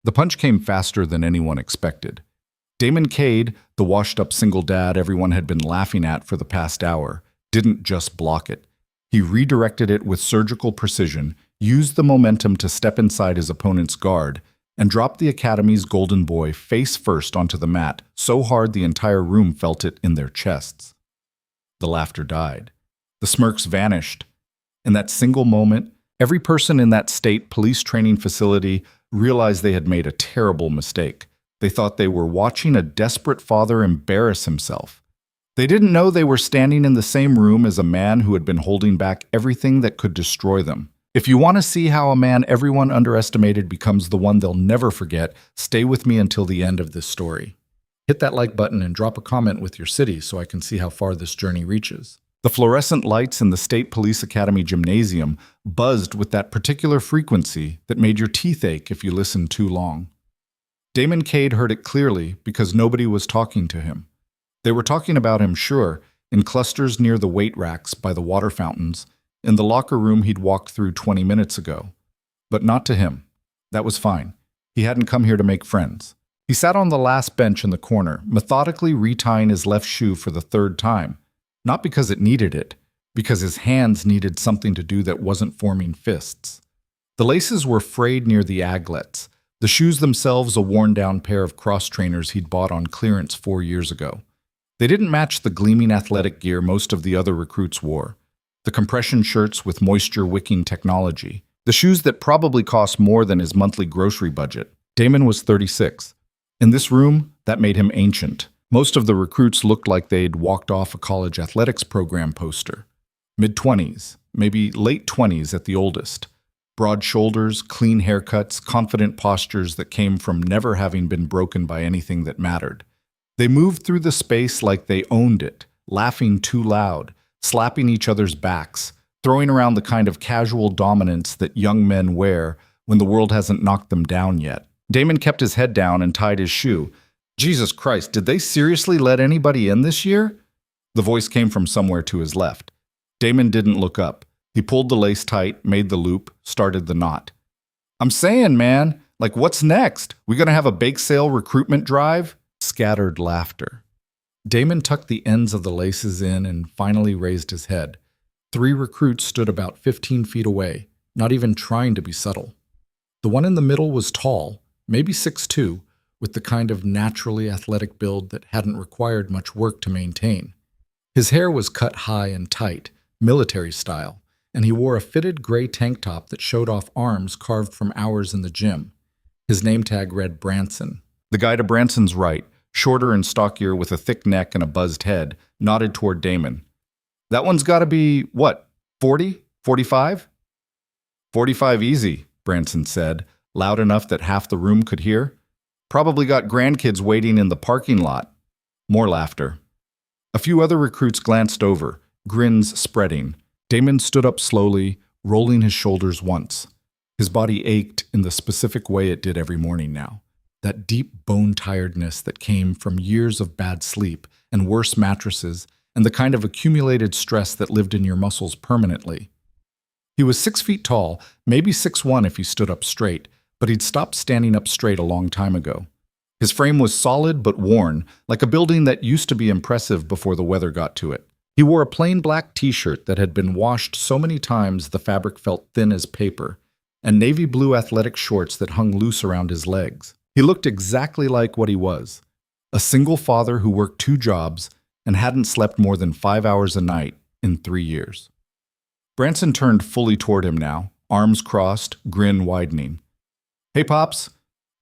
The punch came faster than anyone expected. Damon Cade, the washed-up single dad everyone had been laughing at for the past hour, didn't just block it. He redirected it with surgical precision, used the momentum to step inside his opponent's guard, and dropped the Academy's golden boy face first onto the mat so hard the entire room felt it in their chests. The laughter died. The smirks vanished. In that single moment, every person in that state police training facility realized they had made a terrible mistake. They thought they were watching a desperate father embarrass himself. They didn't know they were standing in the same room as a man who had been holding back everything that could destroy them. If you want to see how a man everyone underestimated becomes the one they'll never forget, stay with me until the end of this story. Hit that like button and drop a comment with your city so I can see how far this journey reaches. The fluorescent lights in the State Police Academy gymnasium buzzed with that particular frequency that made your teeth ache if you listened too long. Damon Cade heard it clearly because nobody was talking to him. They were talking about him, sure, in clusters near the weight racks by the water fountains, in the locker room he'd walked through 20 minutes ago. But not to him. That was fine. He hadn't come here to make friends. He sat on the last bench in the corner, methodically retying his left shoe for the third time. Not because it needed it, because his hands needed something to do that wasn't forming fists. The laces were frayed near the aglets, the shoes themselves a worn-down pair of cross-trainers he'd bought on clearance 4 years ago. They didn't match the gleaming athletic gear most of the other recruits wore. The compression shirts with moisture-wicking technology. The shoes that probably cost more than his monthly grocery budget. Damon was 36. In this room, that made him ancient. Most of the recruits looked like they'd walked off a college athletics program poster. Mid-20s, maybe late 20s at the oldest. Broad shoulders, clean haircuts, confident postures that came from never having been broken by anything that mattered. They moved through the space like they owned it, laughing too loud, slapping each other's backs, throwing around the kind of casual dominance that young men wear when the world hasn't knocked them down yet. Damon kept his head down and tied his shoe. Jesus Christ, did they seriously let anybody in this year? The voice came from somewhere to his left. Damon didn't look up. He pulled the lace tight, made the loop, started the knot. I'm saying, man, like what's next? We gonna have a bake sale recruitment drive? Scattered laughter. Damon tucked the ends of the laces in and finally raised his head. 3 recruits stood about 15 feet away, not even trying to be subtle. The one in the middle was tall, maybe 6'2", with the kind of naturally athletic build that hadn't required much work to maintain. His hair was cut high and tight, military style, and he wore a fitted gray tank top that showed off arms carved from hours in the gym. His name tag read Branson. The guy to Branson's right, shorter and stockier with a thick neck and a buzzed head, nodded toward Damon. That one's gotta be, what, 40? 45? 45 easy, Branson said, loud enough that half the room could hear. Probably got grandkids waiting in the parking lot. More laughter. A few other recruits glanced over, grins spreading. Damon stood up slowly, rolling his shoulders once. His body ached in the specific way it did every morning now. That deep bone tiredness that came from years of bad sleep and worse mattresses and the kind of accumulated stress that lived in your muscles permanently. He was 6 feet tall, maybe 6'1" if he stood up straight, but he'd stopped standing up straight a long time ago. His frame was solid but worn, like a building that used to be impressive before the weather got to it. He wore a plain black t-shirt that had been washed so many times the fabric felt thin as paper, and navy blue athletic shorts that hung loose around his legs. He looked exactly like what he was, a single father who worked 2 jobs and hadn't slept more than 5 hours a night in 3 years. Branson turned fully toward him now, arms crossed, grin widening. Hey, Pops,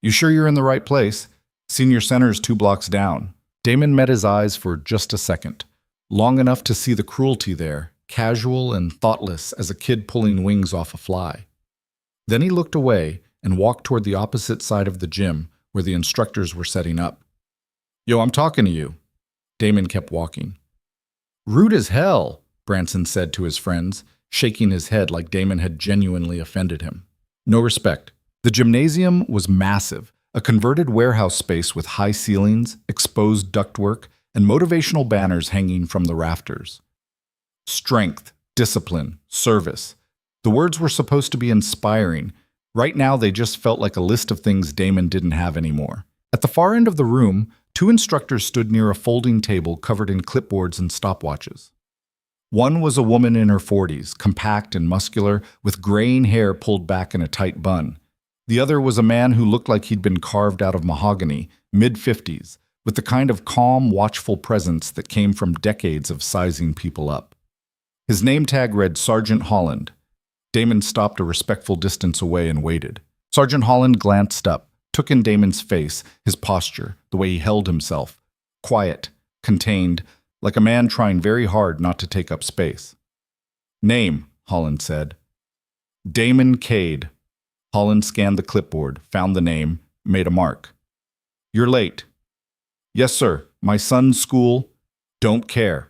you sure you're in the right place? Senior Center's 2 blocks down. Damon met his eyes for just a second, long enough to see the cruelty there, casual and thoughtless as a kid pulling wings off a fly. Then he looked away and walked toward the opposite side of the gym where the instructors were setting up. Yo, I'm talking to you. Damon kept walking. Rude as hell, Branson said to his friends, shaking his head like Damon had genuinely offended him. No respect. The gymnasium was massive, a converted warehouse space with high ceilings, exposed ductwork, and motivational banners hanging from the rafters. Strength, discipline, service. The words were supposed to be inspiring, Right now, they just felt like a list of things Damon didn't have anymore. At the far end of the room, two instructors stood near a folding table covered in clipboards and stopwatches. One was a woman in her 40s, compact and muscular, with graying hair pulled back in a tight bun. The other was a man who looked like he'd been carved out of mahogany, mid-50s, with the kind of calm, watchful presence that came from decades of sizing people up. His name tag read Sergeant Holland. Damon stopped a respectful distance away and waited. Sergeant Holland glanced up, took in Damon's face, his posture, the way he held himself. Quiet, contained, like a man trying very hard not to take up space. "Name," Holland said. "Damon Cade." Holland scanned the clipboard, found the name, made a mark. "You're late." "Yes, sir. My son's school." "Don't care."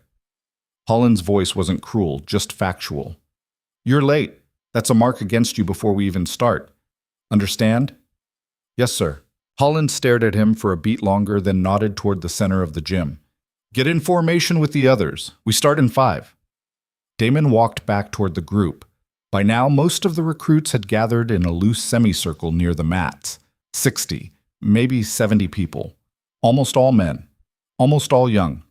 Holland's voice wasn't cruel, just factual. "You're late. That's a mark against you before we even start. Understand?" "Yes, sir." Holland stared at him for a beat longer, then nodded toward the center of the gym. "Get in formation with the others. We start in 5. Damon walked back toward the group. By now, most of the recruits had gathered in a loose semicircle near the mats. 60, maybe 70 people. Almost all men. Almost all young.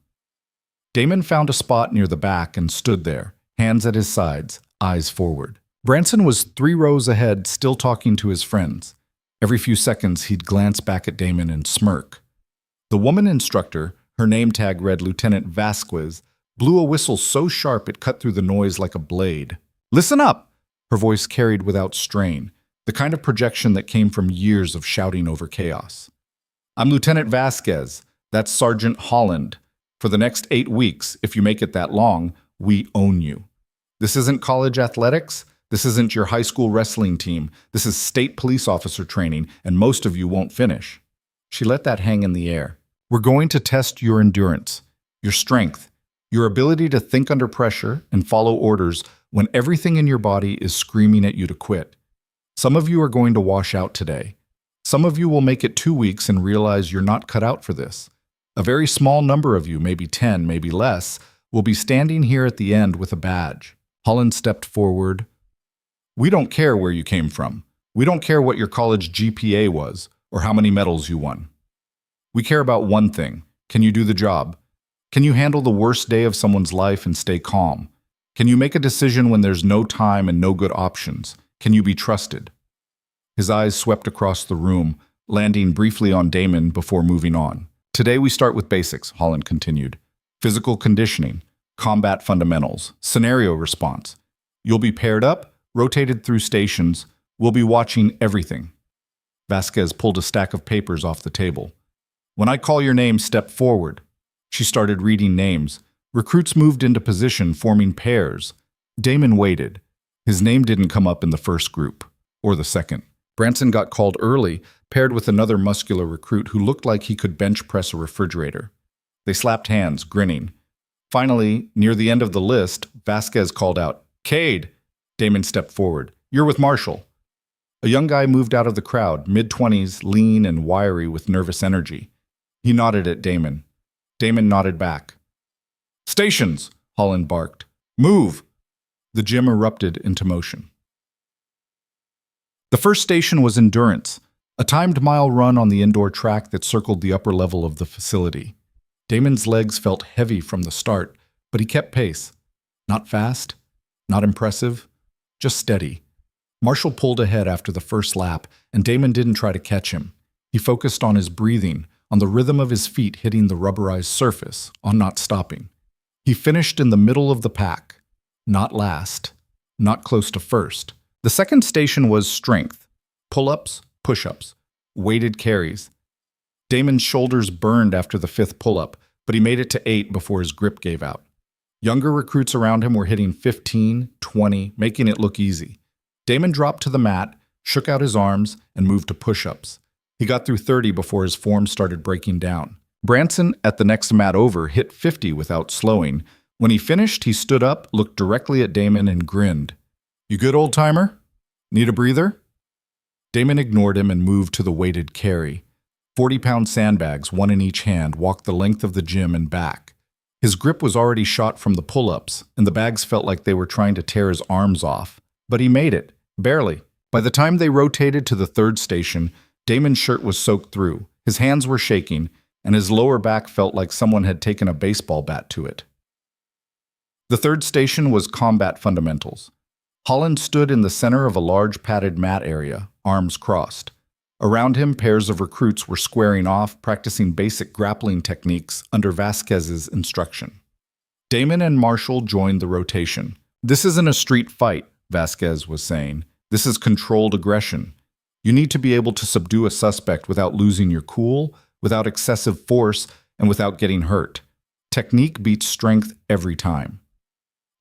Damon found a spot near the back and stood there, hands at his sides, eyes forward. Branson was 3 rows ahead, still talking to his friends. Every few seconds, he'd glance back at Damon and smirk. The woman instructor, her name tag read Lieutenant Vasquez, blew a whistle so sharp it cut through the noise like a blade. "Listen up!" Her voice carried without strain, the kind of projection that came from years of shouting over chaos. "I'm Lieutenant Vasquez. That's Sergeant Holland. For the next 8 weeks, if you make it that long, we own you. This isn't college athletics. This isn't your high school wrestling team. This is state police officer training, and most of you won't finish." She let that hang in the air. "We're going to test your endurance, your strength, your ability to think under pressure and follow orders when everything in your body is screaming at you to quit. Some of you are going to wash out today. Some of you will make it 2 weeks and realize you're not cut out for this. A very small number of you, maybe 10, maybe less, will be standing here at the end with a badge." Holland stepped forward. "We don't care where you came from. We don't care what your college GPA was or how many medals you won. We care about one thing. Can you do the job? Can you handle the worst day of someone's life and stay calm? Can you make a decision when there's no time and no good options? Can you be trusted?" His eyes swept across the room, landing briefly on Damon before moving on. "Today we start with basics," Holland continued. "Physical conditioning, combat fundamentals, scenario response. You'll be paired up, rotated through stations. We'll be watching everything." Vasquez pulled a stack of papers off the table. "When I call your name, step forward." She started reading names. Recruits moved into position, forming pairs. Damon waited. His name didn't come up in the first group, or the second. Branson got called early, paired with another muscular recruit who looked like he could bench press a refrigerator. They slapped hands, grinning. Finally, near the end of the list, Vasquez called out, "Cade!" Damon stepped forward. "You're with Marshall." A young guy moved out of the crowd, mid-20s, lean and wiry with nervous energy. He nodded at Damon. Damon nodded back. "Stations!" Holland barked. "Move!" The gym erupted into motion. The first station was endurance, a timed mile run on the indoor track that circled the upper level of the facility. Damon's legs felt heavy from the start, but he kept pace. Not fast, not impressive, just steady. Marshall pulled ahead after the first lap, and Damon didn't try to catch him. He focused on his breathing, on the rhythm of his feet hitting the rubberized surface, on not stopping. He finished in the middle of the pack. Not last, not close to first. The second station was strength. Pull-ups, push-ups, weighted carries. Damon's shoulders burned after the 5th pull-up, but he made it to 8 before his grip gave out. Younger recruits around him were hitting 15, 20, making it look easy. Damon dropped to the mat, shook out his arms, and moved to push-ups. He got through 30 before his form started breaking down. Branson, at the next mat over, hit 50 without slowing. When he finished, he stood up, looked directly at Damon, and grinned. "You good, old-timer? Need a breather?" Damon ignored him and moved to the weighted carry. 40-pound sandbags, one in each hand, walked the length of the gym and back. His grip was already shot from the pull-ups, and the bags felt like they were trying to tear his arms off. But he made it, barely. By the time they rotated to the third station, Damon's shirt was soaked through, his hands were shaking, and his lower back felt like someone had taken a baseball bat to it. The third station was combat fundamentals. Holland stood in the center of a large padded mat area, arms crossed. Around him, pairs of recruits were squaring off, practicing basic grappling techniques under Vasquez's instruction. Damon and Marshall joined the rotation. "This isn't a street fight," Vasquez was saying. "This is controlled aggression. You need to be able to subdue a suspect without losing your cool, without excessive force, and without getting hurt. Technique beats strength every time."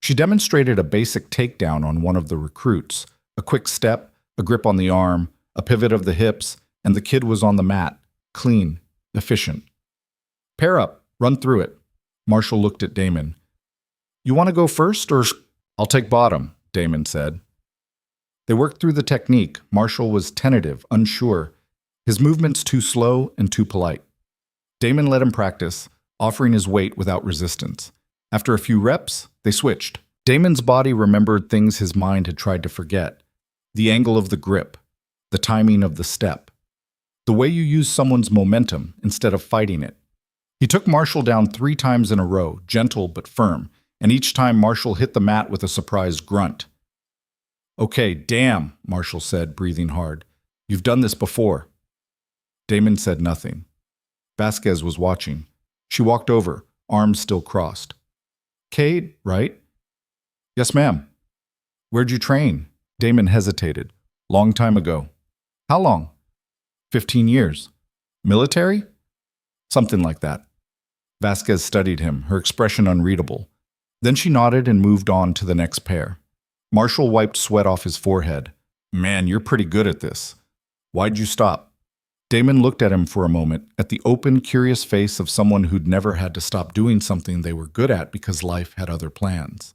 She demonstrated a basic takedown on one of the recruits, a quick step, a grip on the arm, a pivot of the hips, and the kid was on the mat, clean, efficient. "Pair up, run through it." Marshall looked at Damon. "You want to go first, or—" "I'll take bottom," Damon said. They worked through the technique. Marshall was tentative, unsure, his movements too slow and too polite. Damon let him practice, offering his weight without resistance. After a few reps, they switched. Damon's body remembered things his mind had tried to forget. The angle of the grip, the timing of the step, the way you use someone's momentum instead of fighting it. He took Marshall down 3 times in a row, gentle but firm, and each time Marshall hit the mat with a surprised grunt. "Okay, damn," Marshall said, breathing hard. "You've done this before." Damon said nothing. Vasquez was watching. She walked over, arms still crossed. "Cade, right?" "Yes, ma'am." "Where'd you train?" Damon hesitated. "Long time ago." "How long?" 15 years. "Military?" "Something like that." Vasquez studied him, her expression unreadable. Then she nodded and moved on to the next pair. Marshall wiped sweat off his forehead. "Man, you're pretty good at this. Why'd you stop?" Damon looked at him for a moment, at the open, curious face of someone who'd never had to stop doing something they were good at because life had other plans.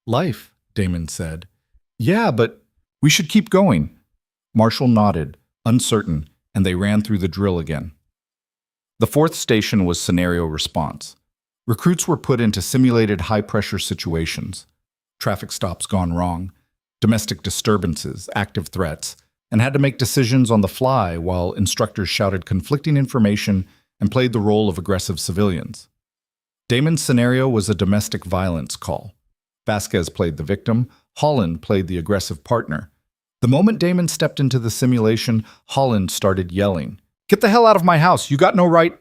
"Life," Damon said. "Yeah, but we should keep going." Marshall nodded, uncertain, and they ran through the drill again. The fourth station was scenario response. Recruits were put into simulated high-pressure situations. Traffic stops gone wrong, domestic disturbances, active threats, and had to make decisions on the fly while instructors shouted conflicting information and played the role of aggressive civilians. Damon's scenario was a domestic violence call. Vasquez played the victim, Holland played the aggressive partner. The moment Damon stepped into the simulation, Holland started yelling, "Get the hell out of my house! You got no right—"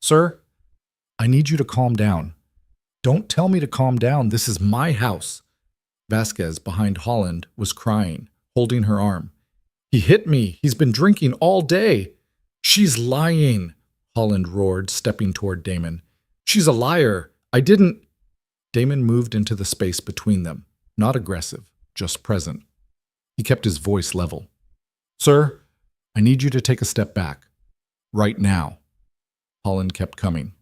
"Sir, I need you to calm down." "Don't tell me to calm down. This is my house." Vasquez, behind Holland, was crying, holding her arm. "He hit me. He's been drinking all day." "She's lying," Holland roared, stepping toward Damon. "She's a liar. I didn't—" Damon moved into the space between them, not aggressive, just present. He kept his voice level. "Sir, I need you to take a step back. Right now." Holland kept coming.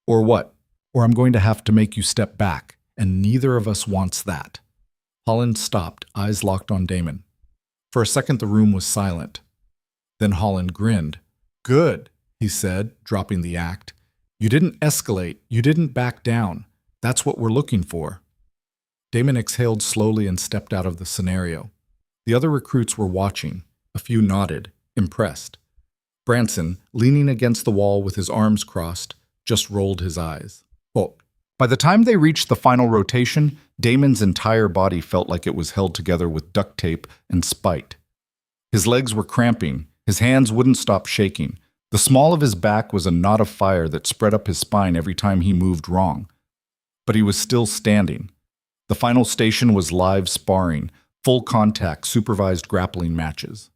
"Or what? Or I'm going to have to make you step back, and neither of us wants that." Holland stopped, eyes locked on Damon. For a second the room was silent. Then Holland grinned. "Good," he said, dropping the act. "You didn't escalate. You didn't back down. That's what we're looking for." Damon exhaled slowly and stepped out of the scenario. The other recruits were watching. A few nodded, impressed. Branson, leaning against the wall with his arms crossed, just rolled his eyes. Oh. By the time they reached the final rotation, Damon's entire body felt like it was held together with duct tape and spite. His legs were cramping, his hands wouldn't stop shaking. The small of his back was a knot of fire that spread up his spine every time he moved wrong. But he was still standing. The final station was live sparring, full contact, supervised grappling matches.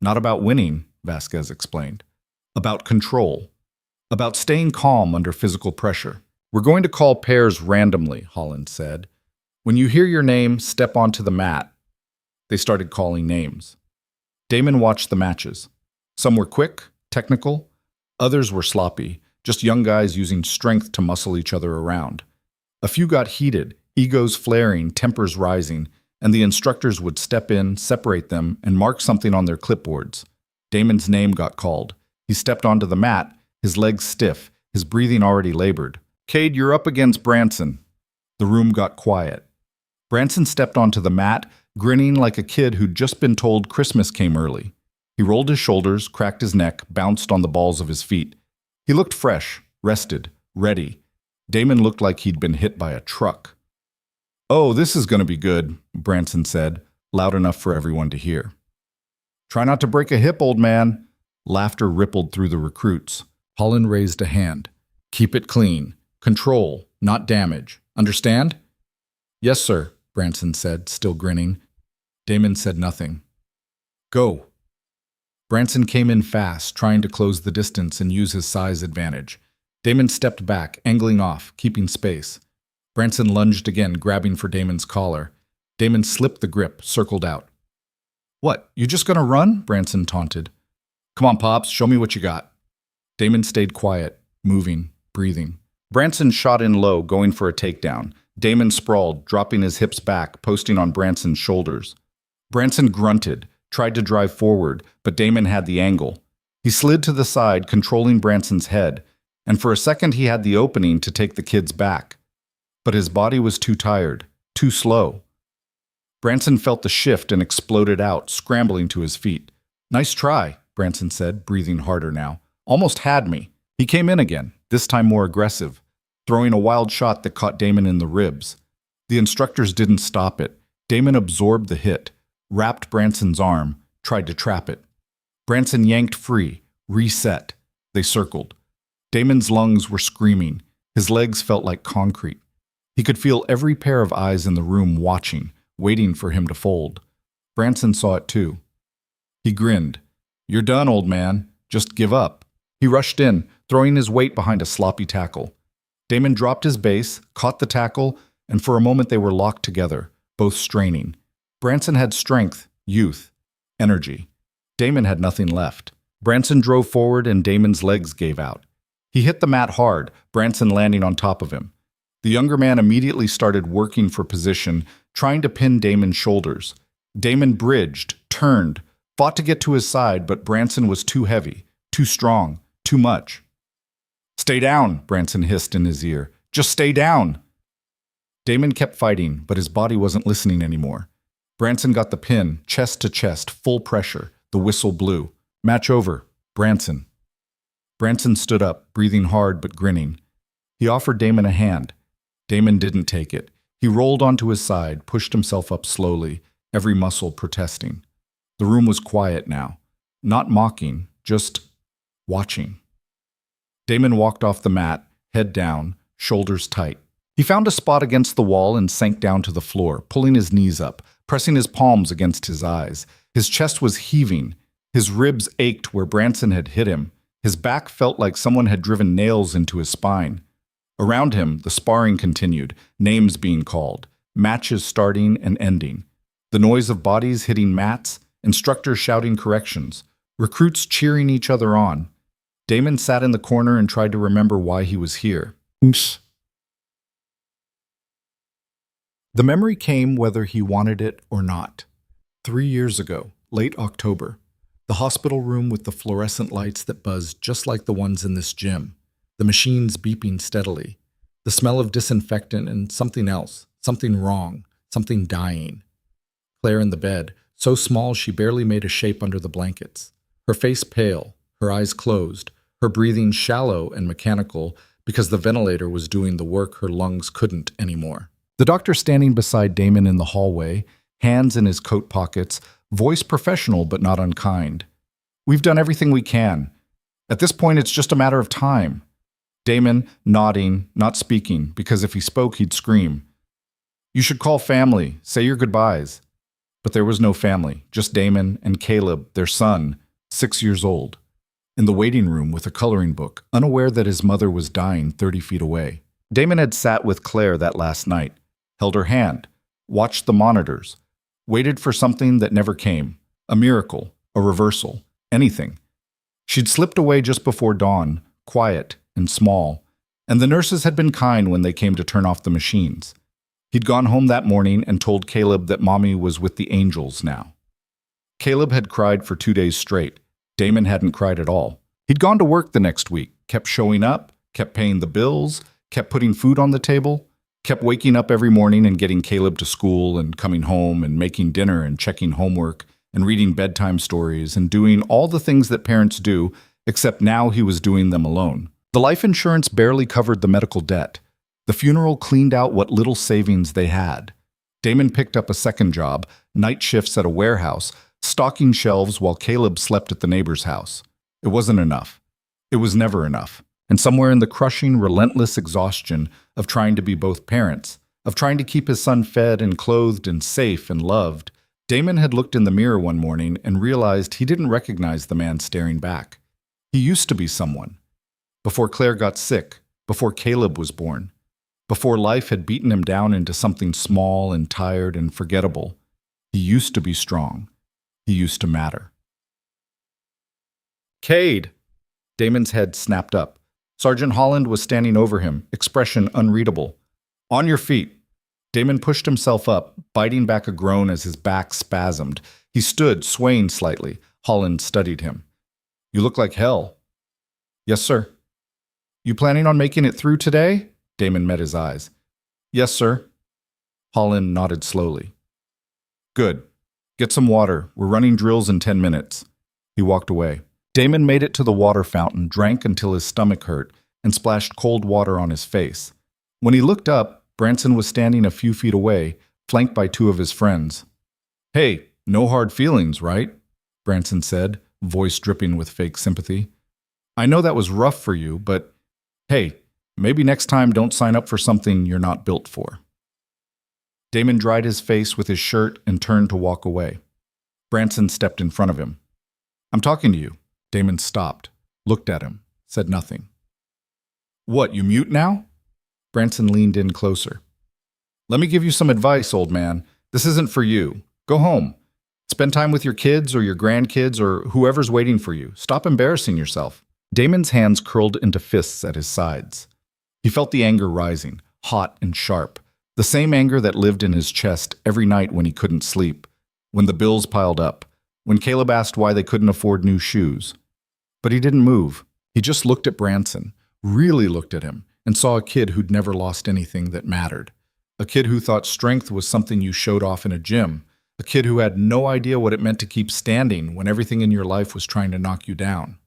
"Not about winning," Vasquez explained. "About control. About staying calm under physical pressure." "We're going to call pairs randomly," Holland said. "When you hear your name, step onto the mat." They started calling names. Damon watched the matches. Some were quick, technical. Others were sloppy, just young guys using strength to muscle each other around. A few got heated, egos flaring, tempers rising, and the instructors would step in, separate them, and mark something on their clipboards. Damon's name got called. He stepped onto the mat, his legs stiff, his breathing already labored. "Cade, you're up against Branson." The room got quiet. Branson stepped onto the mat, grinning like a kid who'd just been told Christmas came early. He rolled his shoulders, cracked his neck, bounced on the balls of his feet. He looked fresh, rested, ready. Damon looked like he'd been hit by a truck. "Oh, this is going to be good," Branson said, loud enough for everyone to hear. "Try not to break a hip, old man." Laughter rippled through the recruits. Holland raised a hand. "Keep it clean. Control, not damage. Understand?" "Yes, sir," Branson said, still grinning. Damon said nothing. "Go." Branson came in fast, trying to close the distance and use his size advantage. Damon stepped back, angling off, keeping space. Branson lunged again, grabbing for Damon's collar. Damon slipped the grip, circled out. "What, you just gonna run?" Branson taunted. "Come on, Pops, show me what you got." Damon stayed quiet, moving, breathing. Branson shot in low, going for a takedown. Damon sprawled, dropping his hips back, posting on Branson's shoulders. Branson grunted, tried to drive forward, but Damon had the angle. He slid to the side, controlling Branson's head, and for a second he had the opening to take the kids back. But his body was too tired, too slow. Branson felt the shift and exploded out, scrambling to his feet. "Nice try," Branson said, breathing harder now. "Almost had me." He came in again, this time more aggressive, throwing a wild shot that caught Damon in the ribs. The instructors didn't stop it. Damon absorbed the hit, wrapped Branson's arm, tried to trap it. Branson yanked free, reset. They circled. Damon's lungs were screaming. His legs felt like concrete. He could feel every pair of eyes in the room watching, waiting for him to fold. Branson saw it too. He grinned. "You're done, old man. Just give up." He rushed in, throwing his weight behind a sloppy tackle. Damon dropped his base, caught the tackle, and for a moment they were locked together, both straining. Branson had strength, youth, energy. Damon had nothing left. Branson drove forward and Damon's legs gave out. He hit the mat hard, Branson landing on top of him. The younger man immediately started working for position, trying to pin Damon's shoulders. Damon bridged, turned, fought to get to his side, but Branson was too heavy, too strong, too much. "Stay down," Branson hissed in his ear. "Just stay down." Damon kept fighting, but his body wasn't listening anymore. Branson got the pin, chest to chest, full pressure. The whistle blew. "Match over. Branson." Branson stood up, breathing hard but grinning. He offered Damon a hand. Damon didn't take it. He rolled onto his side, pushed himself up slowly, every muscle protesting. The room was quiet now. Not mocking, just watching. Damon walked off the mat, head down, shoulders tight. He found a spot against the wall and sank down to the floor, pulling his knees up, pressing his palms against his eyes. His chest was heaving. His ribs ached where Branson had hit him. His back felt like someone had driven nails into his spine. Around him, the sparring continued, names being called, matches starting and ending. The noise of bodies hitting mats, instructors shouting corrections, recruits cheering each other on. Damon sat in the corner and tried to remember why he was here. Oops. The memory came whether he wanted it or not. 3 years ago, late October, the hospital room with the fluorescent lights that buzzed just like the ones in this gym, the machines beeping steadily, the smell of disinfectant and something else, something wrong, something dying. Claire in the bed, so small she barely made a shape under the blankets, her face pale, her eyes closed, her breathing shallow and mechanical because the ventilator was doing the work her lungs couldn't anymore. The doctor standing beside Damon in the hallway, hands in his coat pockets, voice professional but not unkind. "We've done everything we can. At this point, it's just a matter of time." Damon, nodding, not speaking, because if he spoke, he'd scream. "You should call family, say your goodbyes." But there was no family, just Damon and Caleb, their son, 6 years old, in the waiting room with a coloring book, unaware that his mother was dying 30 feet away. Damon had sat with Claire that last night, held her hand, watched the monitors, waited for something that never came, a miracle, a reversal, anything. She'd slipped away just before dawn, quiet and small, and the nurses had been kind when they came to turn off the machines. He'd gone home that morning and told Caleb that Mommy was with the angels now. Caleb had cried for 2 days straight. Damon hadn't cried at all. He'd gone to work the next week, kept showing up, kept paying the bills, kept putting food on the table. Kept waking up every morning and getting Caleb to school and coming home and making dinner and checking homework and reading bedtime stories and doing all the things that parents do, except now he was doing them alone. The life insurance barely covered the medical debt. The funeral cleaned out what little savings they had. Damon picked up a second job, night shifts at a warehouse, stocking shelves while Caleb slept at the neighbor's house. It wasn't enough. It was never enough. And somewhere in the crushing, relentless exhaustion of trying to be both parents, of trying to keep his son fed and clothed and safe and loved, Damon had looked in the mirror one morning and realized he didn't recognize the man staring back. He used to be someone. Before Claire got sick, before Caleb was born, before life had beaten him down into something small and tired and forgettable, he used to be strong. He used to matter. Cade! Damon's head snapped up. Sergeant Holland was standing over him, expression unreadable. On your feet. Damon pushed himself up, biting back a groan as his back spasmed. He stood, swaying slightly. Holland studied him. You look like hell. Yes, sir. You planning on making it through today? Damon met his eyes. Yes, sir. Holland nodded slowly. Good. Get some water. We're running drills in 10 minutes. He walked away. Damon made it to the water fountain, drank until his stomach hurt, and splashed cold water on his face. When he looked up, Branson was standing a few feet away, flanked by two of his friends. Hey, no hard feelings, right? Branson said, voice dripping with fake sympathy. I know that was rough for you, but hey, maybe next time don't sign up for something you're not built for. Damon dried his face with his shirt and turned to walk away. Branson stepped in front of him. I'm talking to you. Damon stopped, looked at him, said nothing. What, you mute now? Branson leaned in closer. Let me give you some advice, old man. This isn't for you. Go home. Spend time with your kids or your grandkids or whoever's waiting for you. Stop embarrassing yourself. Damon's hands curled into fists at his sides. He felt the anger rising, hot and sharp, the same anger that lived in his chest every night when he couldn't sleep, when the bills piled up, when Caleb asked why they couldn't afford new shoes. But he didn't move. He just looked at Branson, really looked at him, and saw a kid who'd never lost anything that mattered. A kid who thought strength was something you showed off in a gym. A kid who had no idea what it meant to keep standing when everything in your life was trying to knock you down.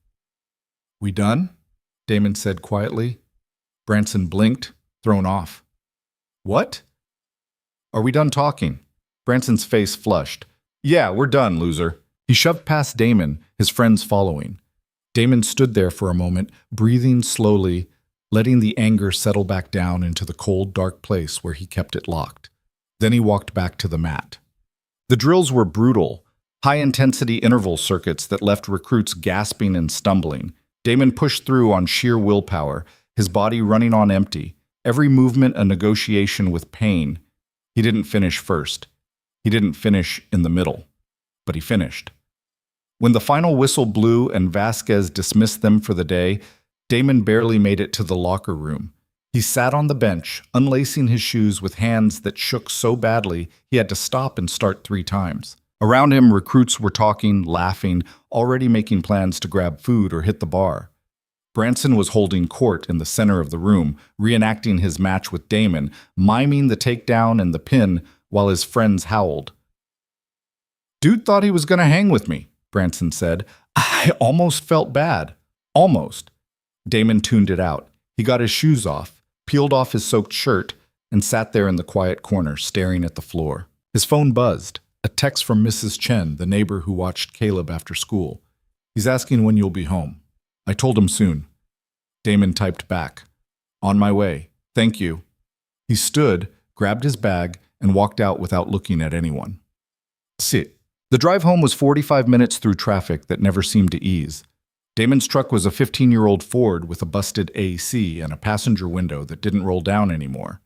We done? Damon said quietly. Branson blinked, thrown off. What? Are we done talking? Branson's face flushed. Yeah, we're done, loser. He shoved past Damon, his friends following. Damon stood there for a moment, breathing slowly, letting the anger settle back down into the cold, dark place where he kept it locked. Then he walked back to the mat. The drills were brutal, high-intensity interval circuits that left recruits gasping and stumbling. Damon pushed through on sheer willpower, his body running on empty, every movement a negotiation with pain. He didn't finish first. He didn't finish in the middle. But he finished. When the final whistle blew and Vasquez dismissed them for the day, Damon barely made it to the locker room. He sat on the bench, unlacing his shoes with hands that shook so badly he had to stop and start 3 times. Around him, recruits were talking, laughing, already making plans to grab food or hit the bar. Branson was holding court in the center of the room, reenacting his match with Damon, miming the takedown and the pin while his friends howled. Dude thought he was going to hang with me, Branson said. I almost felt bad. Almost. Damon tuned it out. He got his shoes off, peeled off his soaked shirt, and sat there in the quiet corner, staring at the floor. His phone buzzed. A text from Mrs. Chen, the neighbor who watched Caleb after school. He's asking when you'll be home. I told him soon. Damon typed back. On my way. Thank you. He stood, grabbed his bag, and walked out without looking at anyone. Sit. The drive home was 45 minutes through traffic that never seemed to ease. Damon's truck was a 15-year-old Ford with a busted AC and a passenger window that didn't roll down anymore.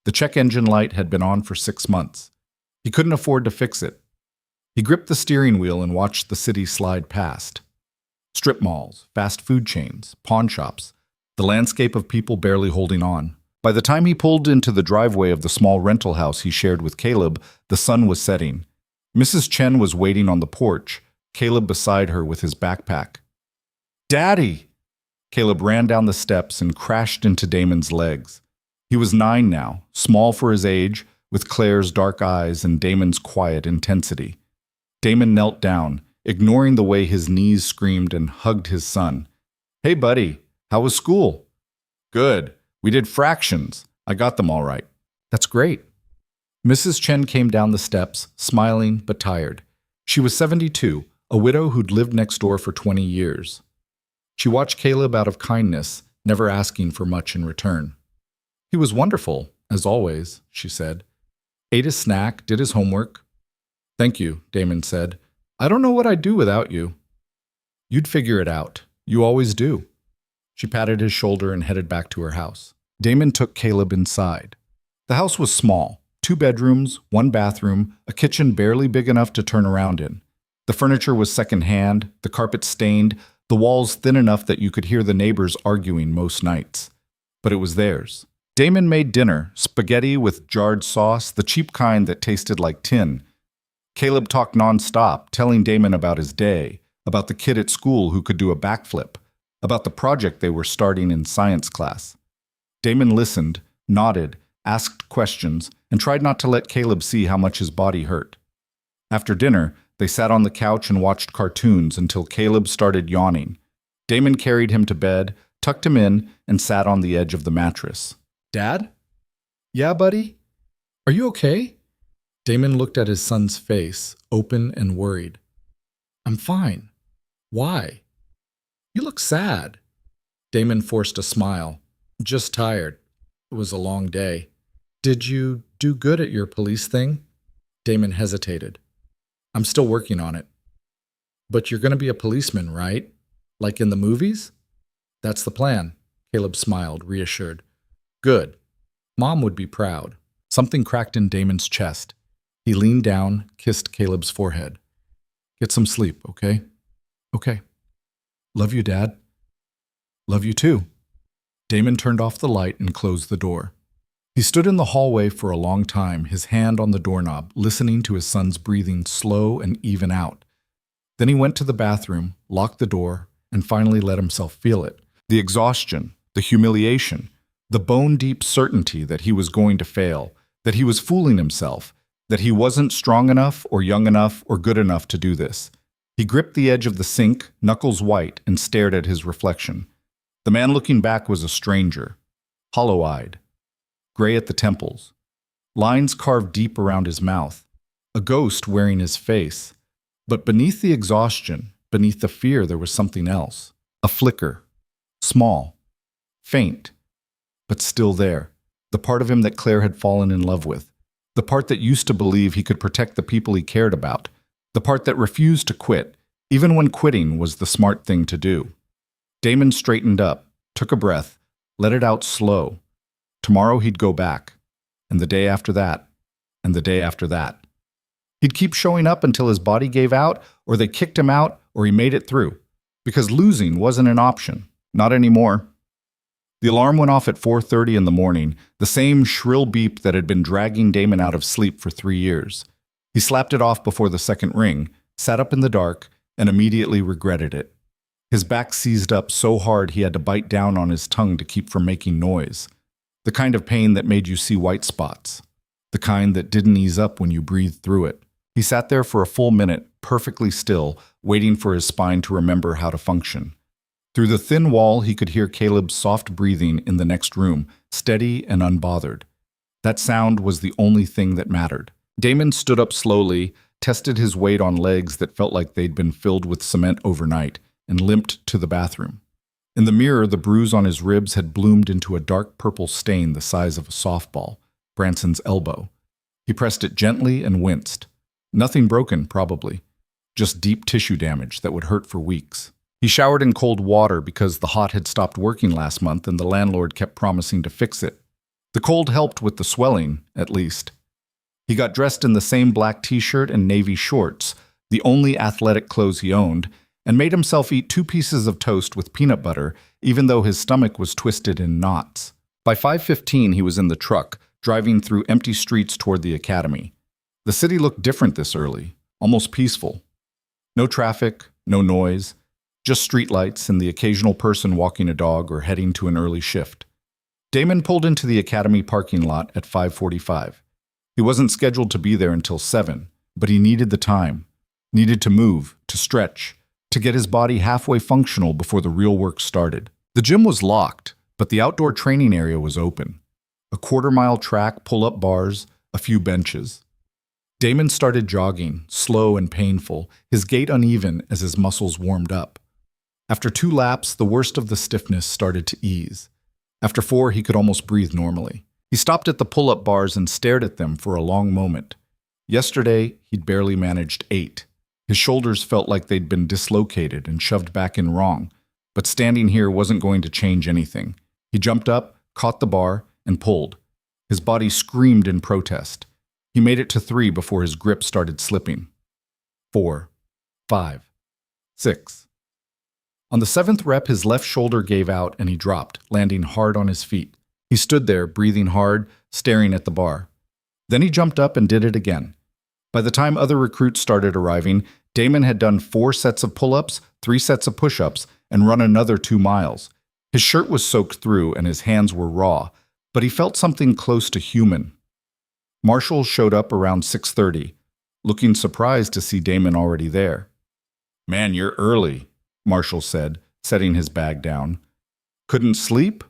The check engine light had been on for 6 months. He couldn't afford to fix it. He gripped the steering wheel and watched the city slide past. Strip malls, fast food chains, pawn shops, the landscape of people barely holding on. By the time he pulled into the driveway of the small rental house he shared with Caleb, the sun was setting. Mrs. Chen was waiting on the porch, Caleb beside her with his backpack. Daddy! Caleb ran down the steps and crashed into Damon's legs. He was 9 now, small for his age, with Claire's dark eyes and Damon's quiet intensity. Damon knelt down, ignoring the way his knees screamed, and hugged his son. "Hey, buddy, how was school?" "Good. We did fractions. I got them all right." "That's great." Mrs. Chen came down the steps, smiling but tired. She was 72, a widow who'd lived next door for 20 years. She watched Caleb out of kindness, never asking for much in return. "He was wonderful, as always," she said. "Ate his snack, did his homework." "Thank you," Damon said. "I don't know what I'd do without you." "You'd figure it out. You always do." She patted his shoulder and headed back to her house. Damon took Caleb inside. The house was small. 2 bedrooms, 1 bathroom, a kitchen barely big enough to turn around in. The furniture was secondhand, the carpet stained, the walls thin enough that you could hear the neighbors arguing most nights. But it was theirs. Damon made dinner, spaghetti with jarred sauce, the cheap kind that tasted like tin. Caleb talked nonstop, telling Damon about his day, about the kid at school who could do a backflip, about the project they were starting in science class. Damon listened, nodded, asked questions, and tried not to let Caleb see how much his body hurt. After dinner, they sat on the couch and watched cartoons until Caleb started yawning. Damon carried him to bed, tucked him in, and sat on the edge of the mattress. "Dad?" "Yeah, buddy? Are you okay?" Damon looked at his son's face, open and worried. "I'm fine. Why? You look sad." Damon forced a smile. "Just tired. It was a long day." "Did you do good at your police thing?" Damon hesitated. "I'm still working on it." "But you're going to be a policeman, right? Like in the movies?" "That's the plan." Caleb smiled, reassured. "Good. Mom would be proud." Something cracked in Damon's chest. He leaned down, kissed Caleb's forehead. "Get some sleep, okay?" "Okay." "Love you, Dad." "Love you too." Damon turned off the light and closed the door. He stood in the hallway for a long time, his hand on the doorknob, listening to his son's breathing slow and even out. Then he went to the bathroom, locked the door, and finally let himself feel it. The exhaustion, the humiliation, the bone-deep certainty that he was going to fail, that he was fooling himself, that he wasn't strong enough or young enough or good enough to do this. He gripped the edge of the sink, knuckles white, and stared at his reflection. The man looking back was a stranger, hollow-eyed, gray at the temples, lines carved deep around his mouth, a ghost wearing his face. But beneath the exhaustion, beneath the fear, there was something else. A flicker, small, faint, but still there. The part of him that Claire had fallen in love with. The part that used to believe he could protect the people he cared about. The part that refused to quit, even when quitting was the smart thing to do. Damon straightened up, took a breath, let it out slow. Tomorrow he'd go back, and the day after that, and the day after that. He'd keep showing up until his body gave out, or they kicked him out, or he made it through. Because losing wasn't an option. Not anymore. The alarm went off at 4:30 in the morning, the same shrill beep that had been dragging Damon out of sleep for 3 years. He slapped it off before the second ring, sat up in the dark, and immediately regretted it. His back seized up so hard he had to bite down on his tongue to keep from making noise. The kind of pain that made you see white spots. The kind that didn't ease up when you breathed through it. He sat there for a full minute, perfectly still, waiting for his spine to remember how to function. Through the thin wall, he could hear Caleb's soft breathing in the next room, steady and unbothered. That sound was the only thing that mattered. Damon stood up slowly, tested his weight on legs that felt like they'd been filled with cement overnight, and limped to the bathroom. In the mirror, the bruise on his ribs had bloomed into a dark purple stain the size of a softball, Branson's elbow. He pressed it gently and winced. Nothing broken, probably. Just deep tissue damage that would hurt for weeks. He showered in cold water because the hot had stopped working last month and the landlord kept promising to fix it. The cold helped with the swelling, at least. He got dressed in the same black t-shirt and navy shorts, the only athletic clothes he owned, and made himself eat 2 pieces of toast with peanut butter, even though his stomach was twisted in knots. By 5:15, he was in the truck, driving through empty streets toward the academy. The city looked different this early, almost peaceful. No traffic, no noise, just streetlights and the occasional person walking a dog or heading to an early shift. Damon pulled into the academy parking lot at 5:45. He wasn't scheduled to be there until 7, but he needed the time, needed to move, to stretch, to get his body halfway functional before the real work started. The gym was locked, but the outdoor training area was open. A quarter-mile track, pull-up bars, a few benches. Damon started jogging, slow and painful, his gait uneven as his muscles warmed up. After 2 laps, the worst of the stiffness started to ease. After 4, he could almost breathe normally. He stopped at the pull-up bars and stared at them for a long moment. Yesterday, he'd barely managed 8. His shoulders felt like they'd been dislocated and shoved back in wrong, but standing here wasn't going to change anything. He jumped up, caught the bar, and pulled. His body screamed in protest. He made it to 3 before his grip started slipping. 4, 5, 6. On the 7th rep, his left shoulder gave out and he dropped, landing hard on his feet. He stood there, breathing hard, staring at the bar. Then he jumped up and did it again. By the time other recruits started arriving, Damon had done 4 sets of pull-ups, 3 sets of push-ups, and run another 2 miles. His shirt was soaked through and his hands were raw, but he felt something close to human. Marshall showed up around 6:30, looking surprised to see Damon already there. "Man, you're early," Marshall said, setting his bag down. "Couldn't sleep?"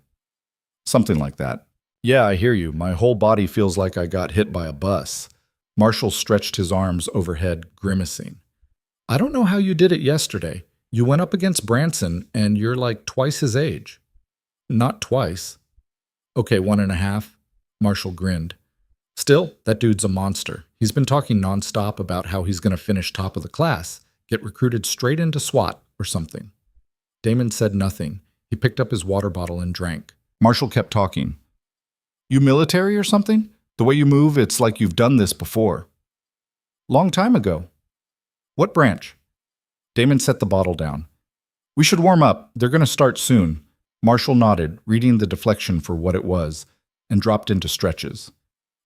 "Something like that." "Yeah, I hear you. My whole body feels like I got hit by a bus." Marshall stretched his arms overhead, grimacing. "I don't know how you did it yesterday. You went up against Branson, and you're like twice his age." "Not twice." "Okay, 1.5. Marshall grinned. "Still, that dude's a monster. He's been talking nonstop about how he's going to finish top of the class, get recruited straight into SWAT or something." Damon said nothing. He picked up his water bottle and drank. Marshall kept talking. "You military or something? The way you move, it's like you've done this before." "Long time ago." "What branch?" Damon set the bottle down. "We should warm up. They're going to start soon." Marshall nodded, reading the deflection for what it was, and dropped into stretches.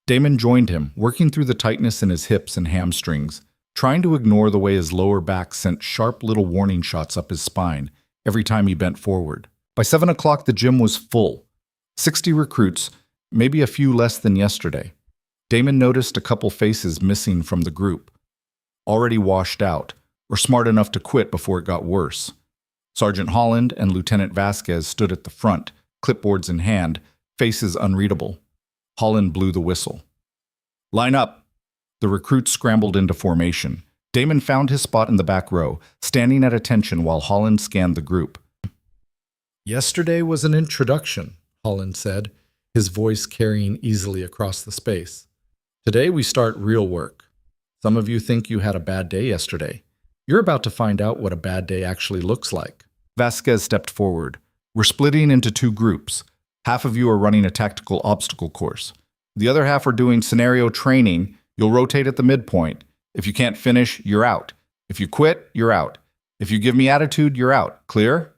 Damon joined him, working through the tightness in his hips and hamstrings, trying to ignore the way his lower back sent sharp little warning shots up his spine every time he bent forward. By 7 o'clock, the gym was full. 60 recruits, maybe a few less than yesterday. Damon noticed a couple faces missing from the group, already washed out, or smart enough to quit before it got worse. Sergeant Holland and Lieutenant Vasquez stood at the front, clipboards in hand, faces unreadable. Holland blew the whistle. "Line up!" The recruits scrambled into formation. Damon found his spot in the back row, standing at attention while Holland scanned the group. "Yesterday was an introduction," Holland said, his voice carrying easily across the space. "Today we start real work. Some of you think you had a bad day yesterday. You're about to find out what a bad day actually looks like." Vasquez stepped forward. "We're splitting into 2 groups. Half of you are running a tactical obstacle course. The other half are doing scenario training. You'll rotate at the midpoint. If you can't finish, you're out. If you quit, you're out. If you give me attitude, you're out. Clear?"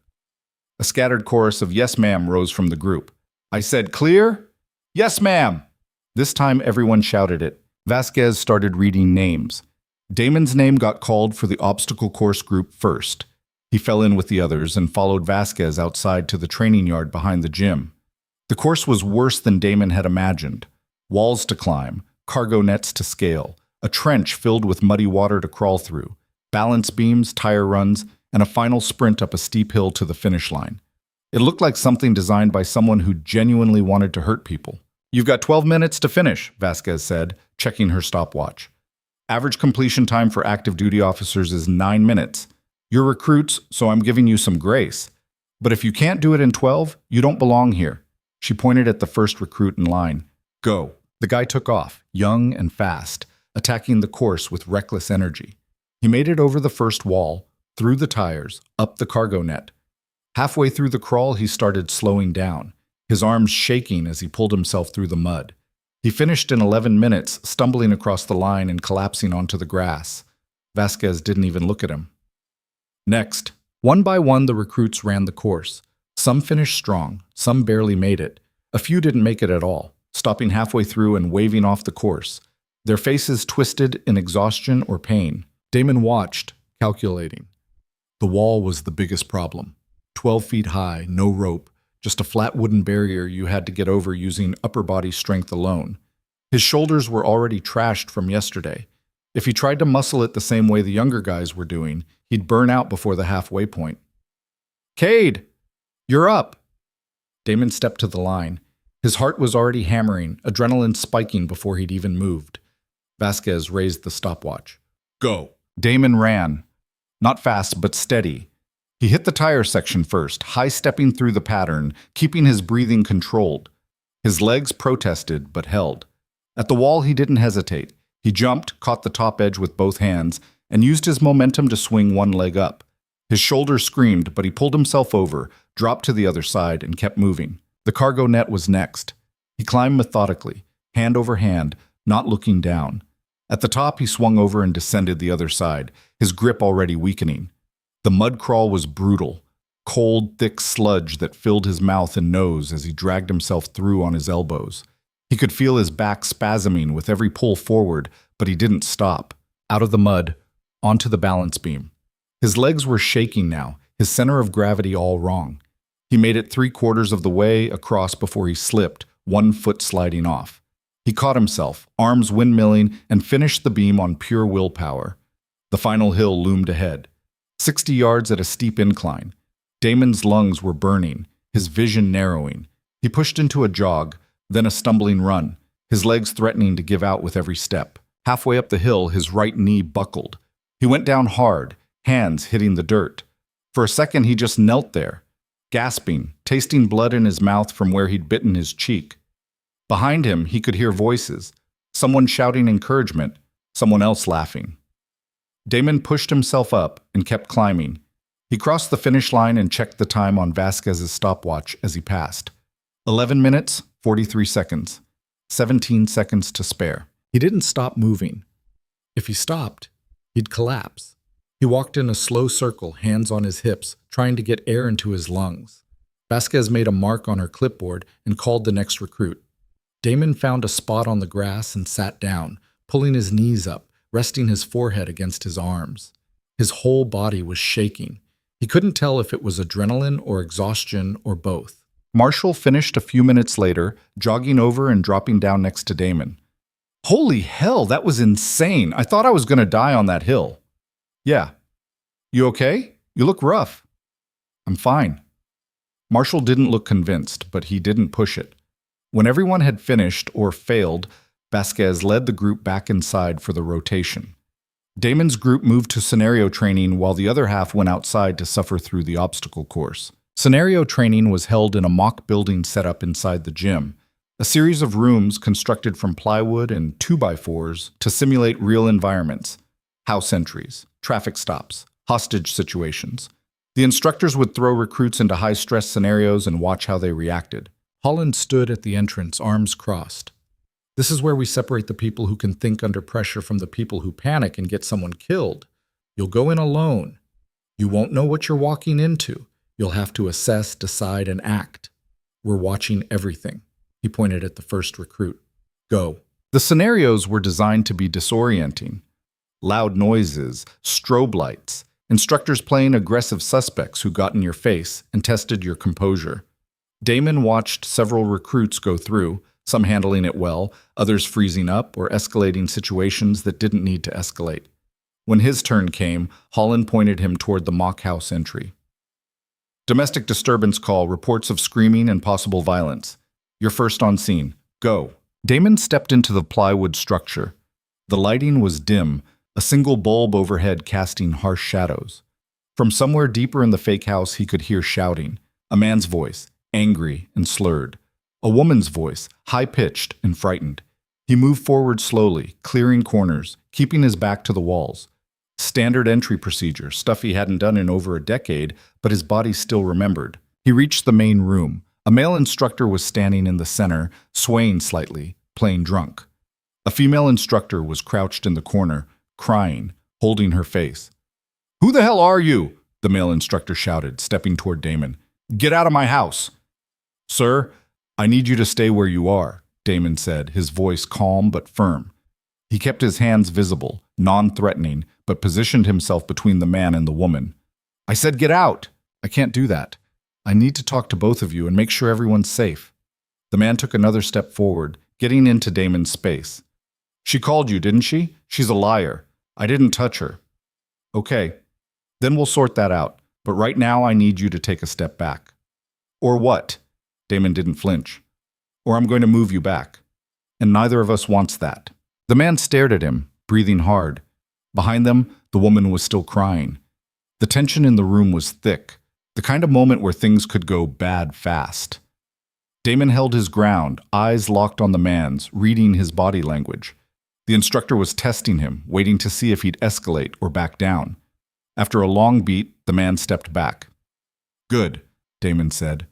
A scattered chorus of "Yes, ma'am" rose from the group. "I said clear?" "Yes, ma'am." This time everyone shouted it. Vasquez started reading names. Damon's name got called for the obstacle course group first. He fell in with the others and followed Vasquez outside to the training yard behind the gym. The course was worse than Damon had imagined. Walls to climb, cargo nets to scale, a trench filled with muddy water to crawl through, balance beams, tire runs, and a final sprint up a steep hill to the finish line. It looked like something designed by someone who genuinely wanted to hurt people. "You've got 12 minutes to finish," Vasquez said, checking her stopwatch. "Average completion time for active duty officers is 9 minutes. You're recruits, so I'm giving you some grace. But if you can't do it in 12, you don't belong here." She pointed at the first recruit in line. "Go." The guy took off, young and fast, attacking the course with reckless energy. He made it over the first wall, through the tires, up the cargo net. Halfway through the crawl, he started slowing down, his arms shaking as he pulled himself through the mud. He finished in 11 minutes, stumbling across the line and collapsing onto the grass. Vasquez didn't even look at him. Next, one by one, the recruits ran the course. Some finished strong, some barely made it. A few didn't make it at all, stopping halfway through and waving off the course, their faces twisted in exhaustion or pain. Damon watched, calculating. The wall was the biggest problem. 12 feet high, no rope, just a flat wooden barrier you had to get over using upper body strength alone. His shoulders were already trashed from yesterday. If he tried to muscle it the same way the younger guys were doing, he'd burn out before the halfway point. "Cade, you're up!" Damon stepped to the line. His heart was already hammering, adrenaline spiking before he'd even moved. Vasquez raised the stopwatch. "Go." Damon ran. Not fast, but steady. He hit the tire section first, high-stepping through the pattern, keeping his breathing controlled. His legs protested, but held. At the wall, he didn't hesitate. He jumped, caught the top edge with both hands, and used his momentum to swing one leg up. His shoulder screamed, but he pulled himself over, dropped to the other side, and kept moving. The cargo net was next. He climbed methodically, hand over hand, not looking down. At the top, he swung over and descended the other side, his grip already weakening. The mud crawl was brutal, cold, thick sludge that filled his mouth and nose as he dragged himself through on his elbows. He could feel his back spasming with every pull forward, but he didn't stop. Out of the mud, onto the balance beam. His legs were shaking now, his center of gravity all wrong. He made it 3/4 of the way across before he slipped, one foot sliding off. He caught himself, arms windmilling, and finished the beam on pure willpower. The final hill loomed ahead. 60 yards at a steep incline. Damon's lungs were burning, his vision narrowing. He pushed into a jog, then a stumbling run, his legs threatening to give out with every step. Halfway up the hill, his right knee buckled. He went down hard, hands hitting the dirt. For a second, he just knelt there, gasping, tasting blood in his mouth from where he'd bitten his cheek. Behind him, he could hear voices, someone shouting encouragement, someone else laughing. Damon pushed himself up and kept climbing. He crossed the finish line and checked the time on Vasquez's stopwatch as he passed. 11 minutes, 43 seconds. 17 seconds to spare. He didn't stop moving. If he stopped, he'd collapse. He walked in a slow circle, hands on his hips, trying to get air into his lungs. Vasquez made a mark on her clipboard and called the next recruit. Damon found a spot on the grass and sat down, pulling his knees up, resting his forehead against his arms. His whole body was shaking. He couldn't tell if it was adrenaline or exhaustion or both. Marshall finished a few minutes later, jogging over and dropping down next to Damon. "Holy hell, that was insane. I thought I was going to die on that hill." "Yeah. You okay? You look rough." "I'm fine." Marshall didn't look convinced, but he didn't push it. When everyone had finished or failed, Vasquez led the group back inside for the rotation. Damon's group moved to scenario training while the other half went outside to suffer through the obstacle course. Scenario training was held in a mock building set up inside the gym, a series of rooms constructed from plywood and 2x4s to simulate real environments, house entries, traffic stops, hostage situations. The instructors would throw recruits into high-stress scenarios and watch how they reacted. Holland stood at the entrance, arms crossed. "This is where we separate the people who can think under pressure from the people who panic and get someone killed. You'll go in alone. You won't know what you're walking into. You'll have to assess, decide, and act. We're watching everything." He pointed at the first recruit. "Go." The scenarios were designed to be disorienting. Loud noises, strobe lights, instructors playing aggressive suspects who got in your face and tested your composure. Damon watched several recruits go through, some handling it well, others freezing up or escalating situations that didn't need to escalate. When his turn came, Holland pointed him toward the mock house entry. "Domestic disturbance call, reports of screaming and possible violence. You're first on scene. Go." Damon stepped into the plywood structure. The lighting was dim, a single bulb overhead casting harsh shadows. From somewhere deeper in the fake house, he could hear shouting. A man's voice, angry and slurred. A woman's voice, high-pitched and frightened. He moved forward slowly, clearing corners, keeping his back to the walls. Standard entry procedure, stuff he hadn't done in over a decade, but his body still remembered. He reached the main room. A male instructor was standing in the center, swaying slightly, playing drunk. A female instructor was crouched in the corner, crying, holding her face. "Who the hell are you?" the male instructor shouted, stepping toward Damon. "Get out of my house." "Sir, I need you to stay where you are," Damon said, his voice calm but firm. He kept his hands visible, non-threatening, but positioned himself between the man and the woman. "I said get out." "I can't do that." I need to talk to both of you and make sure everyone's safe. The man took another step forward, getting into Damon's space. She called you, didn't she? She's a liar. I didn't touch her. Okay, then we'll sort that out. But right now I need you to take a step back. Or what? Damon didn't flinch. Or I'm going to move you back. And neither of us wants that. The man stared at him, breathing hard. Behind them, the woman was still crying. The tension in the room was thick, the kind of moment where things could go bad fast. Damon held his ground, eyes locked on the man's, reading his body language. The instructor was testing him, waiting to see if he'd escalate or back down. After a long beat, the man stepped back. Good, Damon said.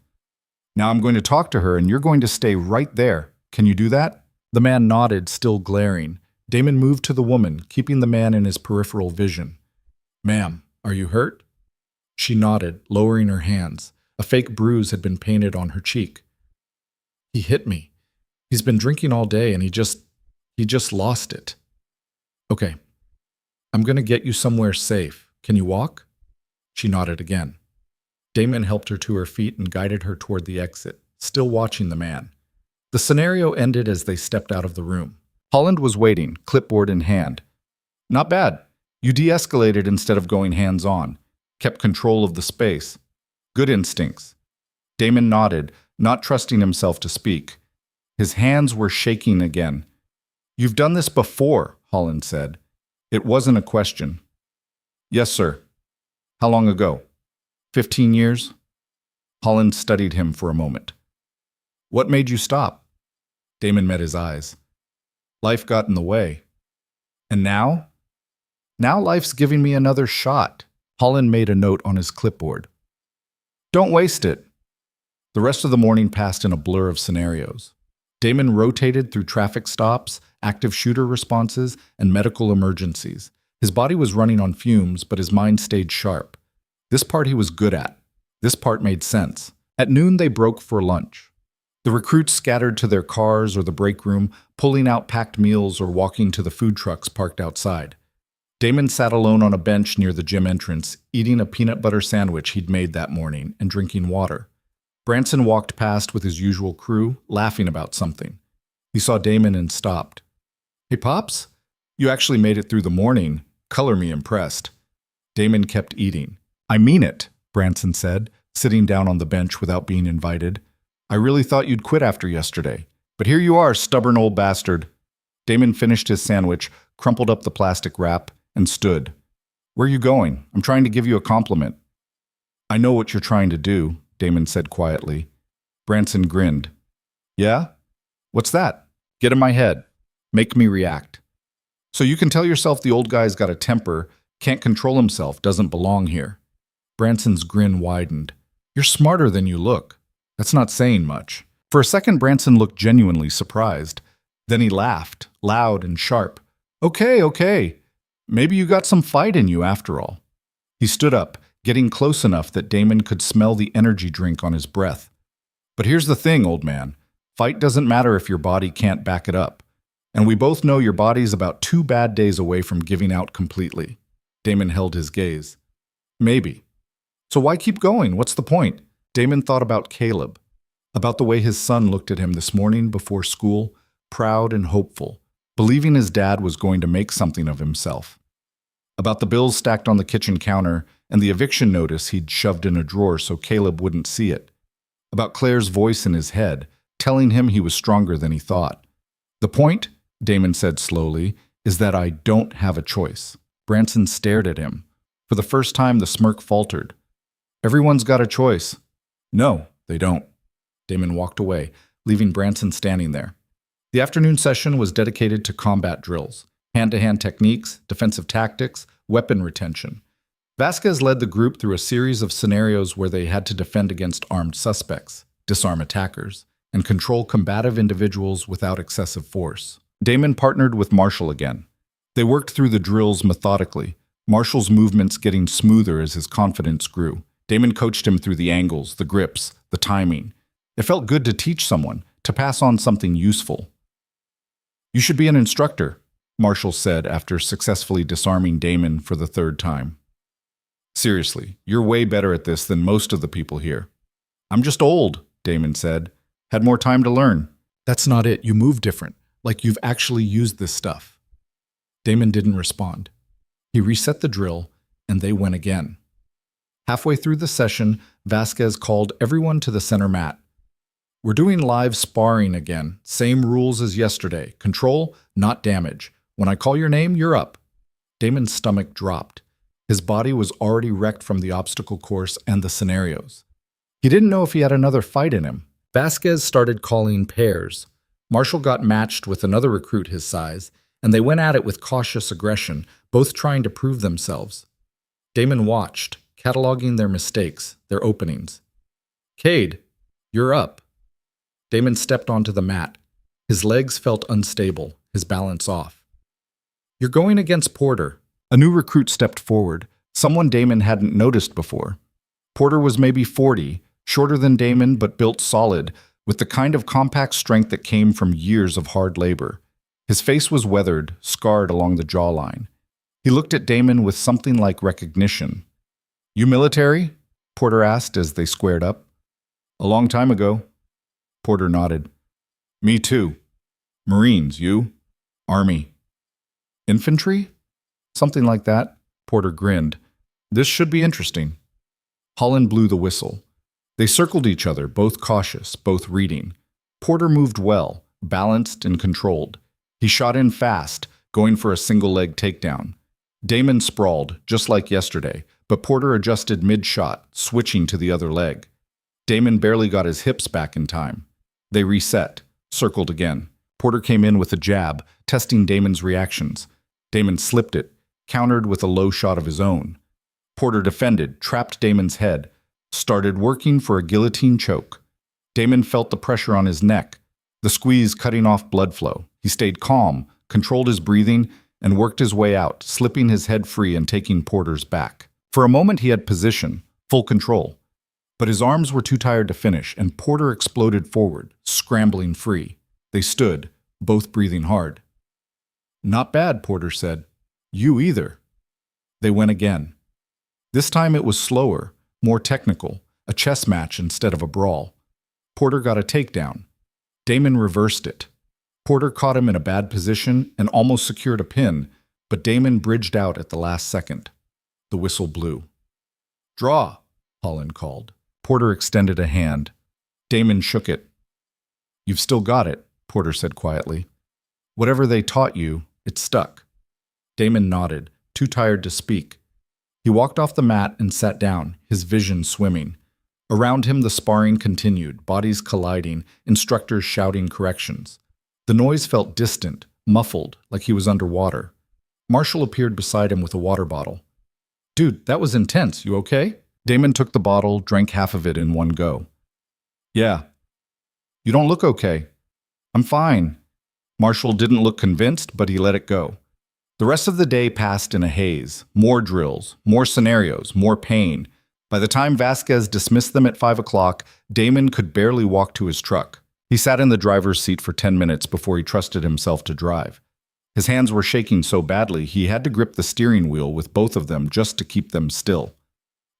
Now I'm going to talk to her and you're going to stay right there. Can you do that? The man nodded, still glaring. Damon moved to the woman, keeping the man in his peripheral vision. Ma'am, are you hurt? She nodded, lowering her hands. A fake bruise had been painted on her cheek. He hit me. He's been drinking all day and he just lost it. Okay, I'm going to get you somewhere safe. Can you walk? She nodded again. Damon helped her to her feet and guided her toward the exit, still watching the man. The scenario ended as they stepped out of the room. Holland was waiting, clipboard in hand. Not bad. You de-escalated instead of going hands-on. Kept control of the space. Good instincts. Damon nodded, not trusting himself to speak. His hands were shaking again. You've done this before, Holland said. It wasn't a question. Yes, sir. How long ago? 15 years? Holland studied him for a moment. What made you stop? Damon met his eyes. Life got in the way. And now? Now life's giving me another shot. Holland made a note on his clipboard. Don't waste it. The rest of the morning passed in a blur of scenarios. Damon rotated through traffic stops, active shooter responses, and medical emergencies. His body was running on fumes, but his mind stayed sharp. This part he was good at. This part made sense. At noon, they broke for lunch. The recruits scattered to their cars or the break room, pulling out packed meals or walking to the food trucks parked outside. Damon sat alone on a bench near the gym entrance, eating a peanut butter sandwich he'd made that morning and drinking water. Branson walked past with his usual crew, laughing about something. He saw Damon and stopped. Hey, Pops? You actually made it through the morning. Color me impressed. Damon kept eating. I mean it, Branson said, sitting down on the bench without being invited. I really thought you'd quit after yesterday. But here you are, stubborn old bastard. Damon finished his sandwich, crumpled up the plastic wrap, and stood. Where are you going? I'm trying to give you a compliment. I know what you're trying to do, Damon said quietly. Branson grinned. Yeah? What's that? Get in my head. Make me react. So you can tell yourself the old guy's got a temper, can't control himself, doesn't belong here. Branson's grin widened. You're smarter than you look. That's not saying much. For a second, Branson looked genuinely surprised. Then he laughed, loud and sharp. Okay. Maybe you got some fight in you after all. He stood up, getting close enough that Damon could smell the energy drink on his breath. But here's the thing, old man. Fight doesn't matter if your body can't back it up. And we both know your body's about 2 bad days away from giving out completely. Damon held his gaze. Maybe. So why keep going? What's the point? Damon thought about Caleb, about the way his son looked at him this morning before school, proud and hopeful, believing his dad was going to make something of himself. About the bills stacked on the kitchen counter and the eviction notice he'd shoved in a drawer so Caleb wouldn't see it. About Claire's voice in his head, telling him he was stronger than he thought. The point, Damon said slowly, is that I don't have a choice. Branson stared at him. For the first time, the smirk faltered. Everyone's got a choice. No, they don't. Damon walked away, leaving Branson standing there. The afternoon session was dedicated to combat drills, hand-to-hand techniques, defensive tactics, weapon retention. Vasquez led the group through a series of scenarios where they had to defend against armed suspects, disarm attackers, and control combative individuals without excessive force. Damon partnered with Marshall again. They worked through the drills methodically, Marshall's movements getting smoother as his confidence grew. Damon coached him through the angles, the grips, the timing. It felt good to teach someone, to pass on something useful. You should be an instructor, Marshall said after successfully disarming Damon for the 3rd time. Seriously, you're way better at this than most of the people here. I'm just old, Damon said. Had more time to learn. That's not it. You move different, like you've actually used this stuff. Damon didn't respond. He reset the drill, and they went again. Halfway through the session, Vasquez called everyone to the center mat. We're doing live sparring again. Same rules as yesterday. Control, not damage. When I call your name, you're up. Damon's stomach dropped. His body was already wrecked from the obstacle course and the scenarios. He didn't know if he had another fight in him. Vasquez started calling pairs. Marshall got matched with another recruit his size, and they went at it with cautious aggression, both trying to prove themselves. Damon watched, cataloging their mistakes, their openings. Cade, you're up. Damon stepped onto the mat. His legs felt unstable, his balance off. You're going against Porter. A new recruit stepped forward, someone Damon hadn't noticed before. Porter was maybe 40, shorter than Damon but built solid, with the kind of compact strength that came from years of hard labor. His face was weathered, scarred along the jawline. He looked at Damon with something like recognition. You military? Porter asked as they squared up. A long time ago. Porter nodded. Me too. Marines, you? Army. Infantry? Something like that. Porter grinned. This should be interesting. Holland blew the whistle. They circled each other, both cautious, both reading. Porter moved well, balanced and controlled. He shot in fast, going for a single-leg takedown. Damon sprawled, just like yesterday, but Porter adjusted mid-shot, switching to the other leg. Damon barely got his hips back in time. They reset, circled again. Porter came in with a jab, testing Damon's reactions. Damon slipped it, countered with a low shot of his own. Porter defended, trapped Damon's head, started working for a guillotine choke. Damon felt the pressure on his neck, the squeeze cutting off blood flow. He stayed calm, controlled his breathing, and worked his way out, slipping his head free and taking Porter's back. For a moment he had position, full control. But his arms were too tired to finish, and Porter exploded forward, scrambling free. They stood, both breathing hard. Not bad, Porter said. You either. They went again. This time it was slower, more technical, a chess match instead of a brawl. Porter got a takedown. Damon reversed it. Porter caught him in a bad position and almost secured a pin, but Damon bridged out at the last second. The whistle blew. Draw, Holland called. Porter extended a hand. Damon shook it. You've still got it, Porter said quietly. Whatever they taught you, it stuck. Damon nodded, too tired to speak. He walked off the mat and sat down, his vision swimming. Around him the sparring continued, bodies colliding, instructors shouting corrections. The noise felt distant, muffled, like he was underwater. Marshall appeared beside him with a water bottle. Dude, that was intense. You okay? Damon took the bottle, drank half of it in one go. Yeah. You don't look okay. I'm fine. Marshall didn't look convinced, but he let it go. The rest of the day passed in a haze. More drills, more scenarios, more pain. By the time Vasquez dismissed them at 5 o'clock, Damon could barely walk to his truck. He sat in the driver's seat for 10 minutes before he trusted himself to drive. His hands were shaking so badly he had to grip the steering wheel with both of them just to keep them still.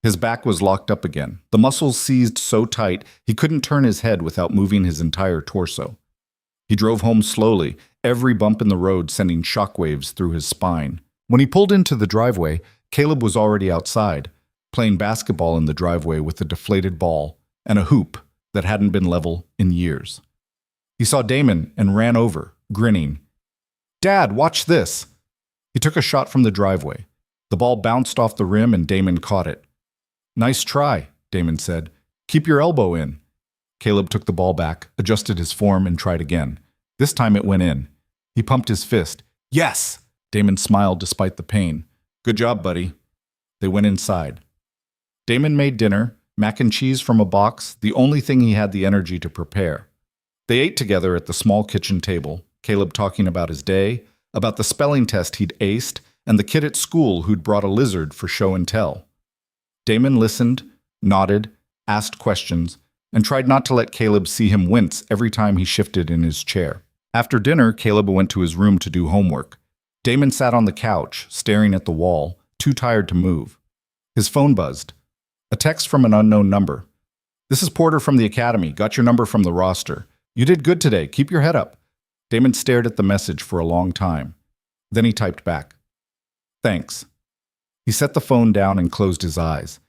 His back was locked up again, the muscles seized so tight he couldn't turn his head without moving his entire torso. He drove home slowly, every bump in the road sending shockwaves through his spine. When he pulled into the driveway, Caleb was already outside, playing basketball in the driveway with a deflated ball and a hoop that hadn't been level in years. He saw Damon and ran over, grinning. Dad, watch this! He took a shot from the driveway. The ball bounced off the rim and Damon caught it. Nice try, Damon said. Keep your elbow in. Caleb took the ball back, adjusted his form, and tried again. This time it went in. He pumped his fist. Yes! Damon smiled despite the pain. Good job, buddy. They went inside. Damon made dinner, mac and cheese from a box, the only thing he had the energy to prepare. They ate together at the small kitchen table, Caleb talking about his day, about the spelling test he'd aced, and the kid at school who'd brought a lizard for show and tell. Damon listened, nodded, asked questions, and tried not to let Caleb see him wince every time he shifted in his chair. After dinner, Caleb went to his room to do homework. Damon sat on the couch, staring at the wall, too tired to move. His phone buzzed. A text from an unknown number. This is Porter from the Academy. Got your number from the roster. You did good today. Keep your head up. Damon stared at the message for a long time. Then he typed back. Thanks. He set the phone down and closed his eyes.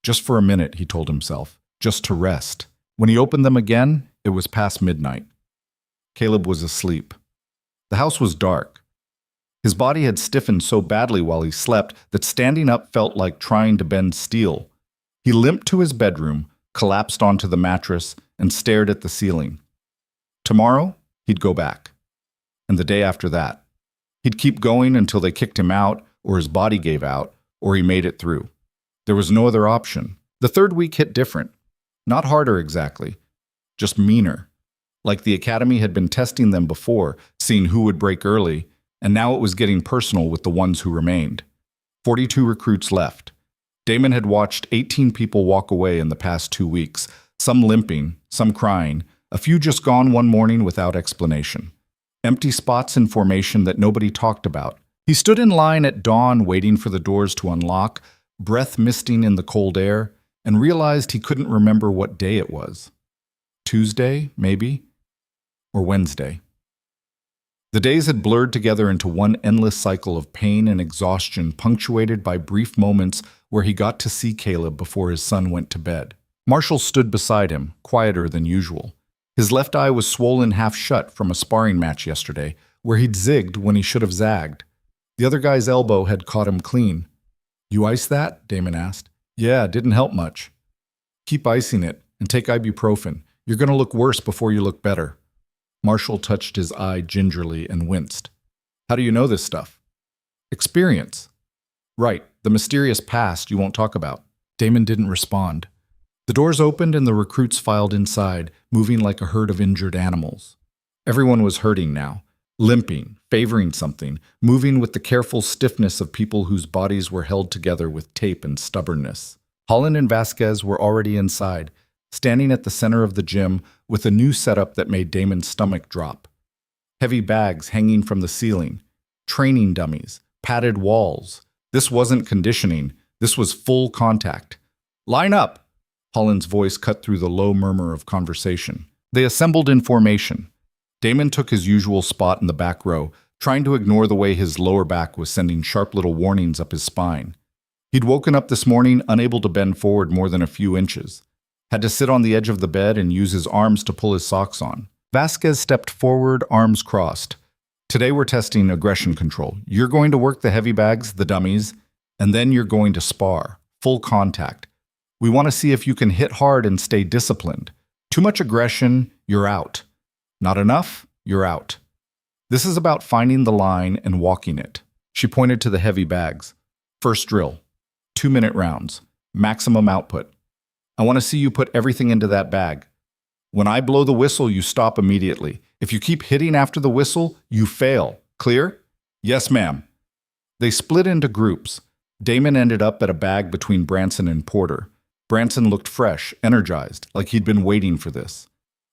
Just for a minute, he told himself. Just to rest. When he opened them again, it was past midnight. Caleb was asleep. The house was dark. His body had stiffened so badly while he slept that standing up felt like trying to bend steel. He limped to his bedroom, collapsed onto the mattress, and stared at the ceiling. Tomorrow, he'd go back. And the day after that. He'd keep going until they kicked him out, or his body gave out, or he made it through. There was no other option. The third week hit different. Not harder exactly, just meaner. Like the Academy had been testing them before, seeing who would break early, and now it was getting personal with the ones who remained. 42 recruits left. Damon had watched 18 people walk away in the past 2 weeks, some limping, some crying, a few just gone one morning without explanation. Empty spots in formation that nobody talked about. He stood in line at dawn waiting for the doors to unlock, breath misting in the cold air, and realized he couldn't remember what day it was. Tuesday, maybe? Or Wednesday. The days had blurred together into one endless cycle of pain and exhaustion, punctuated by brief moments where he got to see Caleb before his son went to bed. Marshall stood beside him, quieter than usual. His left eye was swollen half shut from a sparring match yesterday, where he'd zigged when he should have zagged. The other guy's elbow had caught him clean. You ice that? Damon asked. Yeah, didn't help much. Keep icing it, and take ibuprofen. You're going to look worse before you look better. Marshall touched his eye gingerly and winced. How do you know this stuff? Experience. Right, the mysterious past you won't talk about. Damon didn't respond. The doors opened and the recruits filed inside, moving like a herd of injured animals. Everyone was hurting now, limping, favoring something, moving with the careful stiffness of people whose bodies were held together with tape and stubbornness. Holland and Vasquez were already inside, standing at the center of the gym with a new setup that made Damon's stomach drop. Heavy bags hanging from the ceiling, training dummies, padded walls. This wasn't conditioning, this was full contact. Line up! Holland's voice cut through the low murmur of conversation. They assembled in formation. Damon took his usual spot in the back row, trying to ignore the way his lower back was sending sharp little warnings up his spine. He'd woken up this morning unable to bend forward more than a few inches. Had to sit on the edge of the bed and use his arms to pull his socks on. Vasquez stepped forward, arms crossed. Today we're testing aggression control. You're going to work the heavy bags, the dummies, and then you're going to spar. Full contact. We want to see if you can hit hard and stay disciplined. Too much aggression, you're out. Not enough, you're out. This is about finding the line and walking it. She pointed to the heavy bags. First drill. 2-minute rounds. Maximum output. I want to see you put everything into that bag. When I blow the whistle, you stop immediately. If you keep hitting after the whistle, you fail. Clear? Yes, ma'am. They split into groups. Damon ended up at a bag between Branson and Porter. Branson looked fresh, energized, like he'd been waiting for this.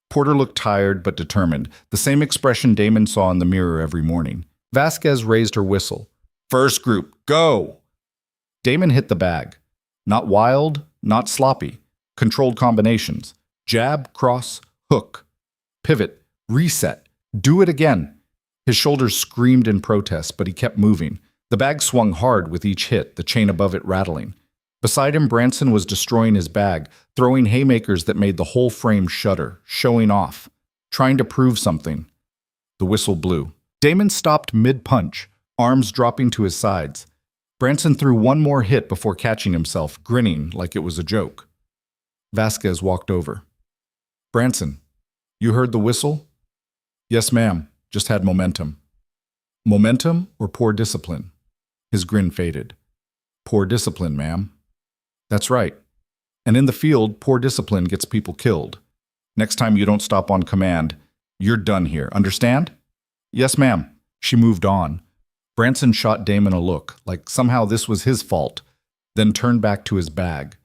Porter looked tired but determined, the same expression Damon saw in the mirror every morning. Vasquez raised her whistle. First group, go! Damon hit the bag. Not wild, not sloppy. Controlled combinations. Jab, cross, hook. Pivot, reset. Do it again. His shoulders screamed in protest, but he kept moving. The bag swung hard with each hit, the chain above it rattling. Beside him, Branson was destroying his bag, throwing haymakers that made the whole frame shudder, showing off, trying to prove something. The whistle blew. Damon stopped mid-punch, arms dropping to his sides. Branson threw one more hit before catching himself, grinning like it was a joke. Vasquez walked over. Branson, you heard the whistle? Yes, ma'am. Just had momentum. Momentum or poor discipline? His grin faded. Poor discipline, ma'am. That's right. And in the field, poor discipline gets people killed. Next time you don't stop on command, you're done here. Understand? Yes, ma'am. She moved on. Branson shot Damon a look, like somehow this was his fault, then turned back to his bag.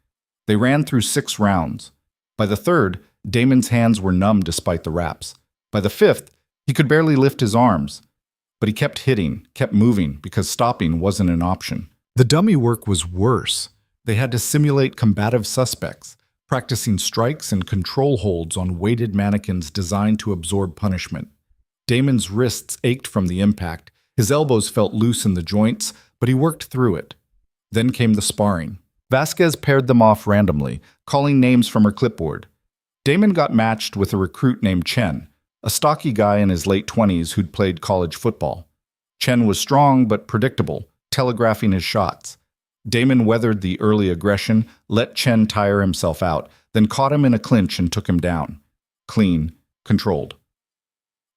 They ran through 6 rounds. By the third, Damon's hands were numb despite the wraps. By the 5th, he could barely lift his arms. But he kept hitting, kept moving, because stopping wasn't an option. The dummy work was worse. They had to simulate combative suspects, practicing strikes and control holds on weighted mannequins designed to absorb punishment. Damon's wrists ached from the impact. His elbows felt loose in the joints, but he worked through it. Then came the sparring. Vasquez paired them off randomly, calling names from her clipboard. Damon got matched with a recruit named Chen, a stocky guy in his late 20s who'd played college football. Chen was strong but predictable, telegraphing his shots. Damon weathered the early aggression, let Chen tire himself out, then caught him in a clinch and took him down. Clean, controlled.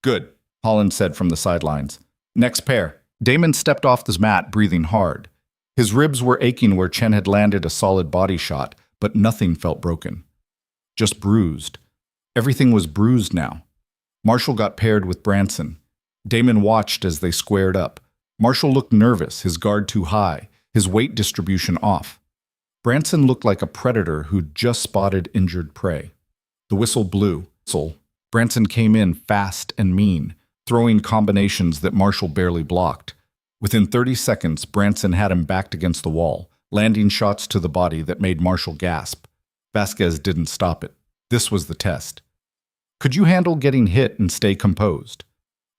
Good, Holland said from the sidelines. Next pair. Damon stepped off the mat, breathing hard. His ribs were aching where Chen had landed a solid body shot, but nothing felt broken. Just bruised. Everything was bruised now. Marshall got paired with Branson. Damon watched as they squared up. Marshall looked nervous, his guard too high, his weight distribution off. Branson looked like a predator who'd just spotted injured prey. The whistle blew. Branson came in fast and mean, throwing combinations that Marshall barely blocked. Within 30 seconds, Branson had him backed against the wall, landing shots to the body that made Marshall gasp. Vasquez didn't stop it. This was the test. Could you handle getting hit and stay composed?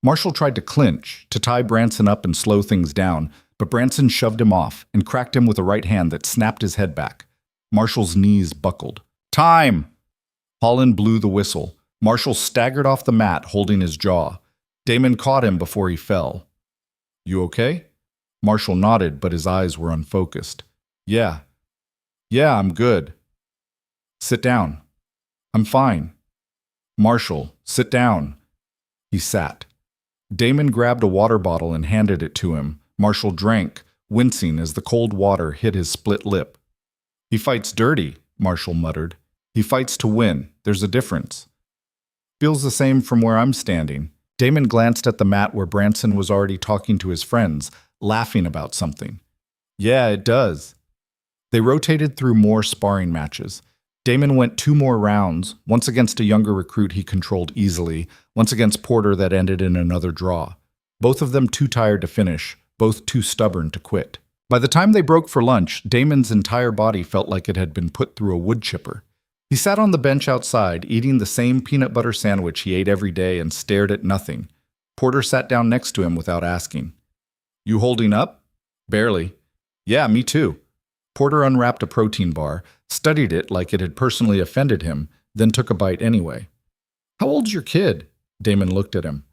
Marshall tried to clinch, to tie Branson up and slow things down, but Branson shoved him off and cracked him with a right hand that snapped his head back. Marshall's knees buckled. Time! Holland blew the whistle. Marshall staggered off the mat, holding his jaw. Damon caught him before he fell. You okay? Marshall nodded, but his eyes were unfocused. Yeah, I'm good. Sit down. I'm fine. Marshall, sit down. He sat. Damon grabbed a water bottle and handed it to him. Marshall drank, wincing as the cold water hit his split lip. He fights dirty, Marshall muttered. He fights to win. There's a difference. Feels the same from where I'm standing. Damon glanced at the mat where Branson was already talking to his friends, laughing about something. Yeah, it does. They rotated through more sparring matches. Damon went 2 more rounds, once against a younger recruit he controlled easily, once against Porter that ended in another draw. Both of them too tired to finish, both too stubborn to quit. By the time they broke for lunch, Damon's entire body felt like it had been put through a wood chipper. He sat on the bench outside, eating the same peanut butter sandwich he ate every day and stared at nothing. Porter sat down next to him without asking. You holding up? Barely. Yeah, me too. Porter unwrapped a protein bar, studied it like it had personally offended him, then took a bite anyway. How old's your kid? Damon looked at him.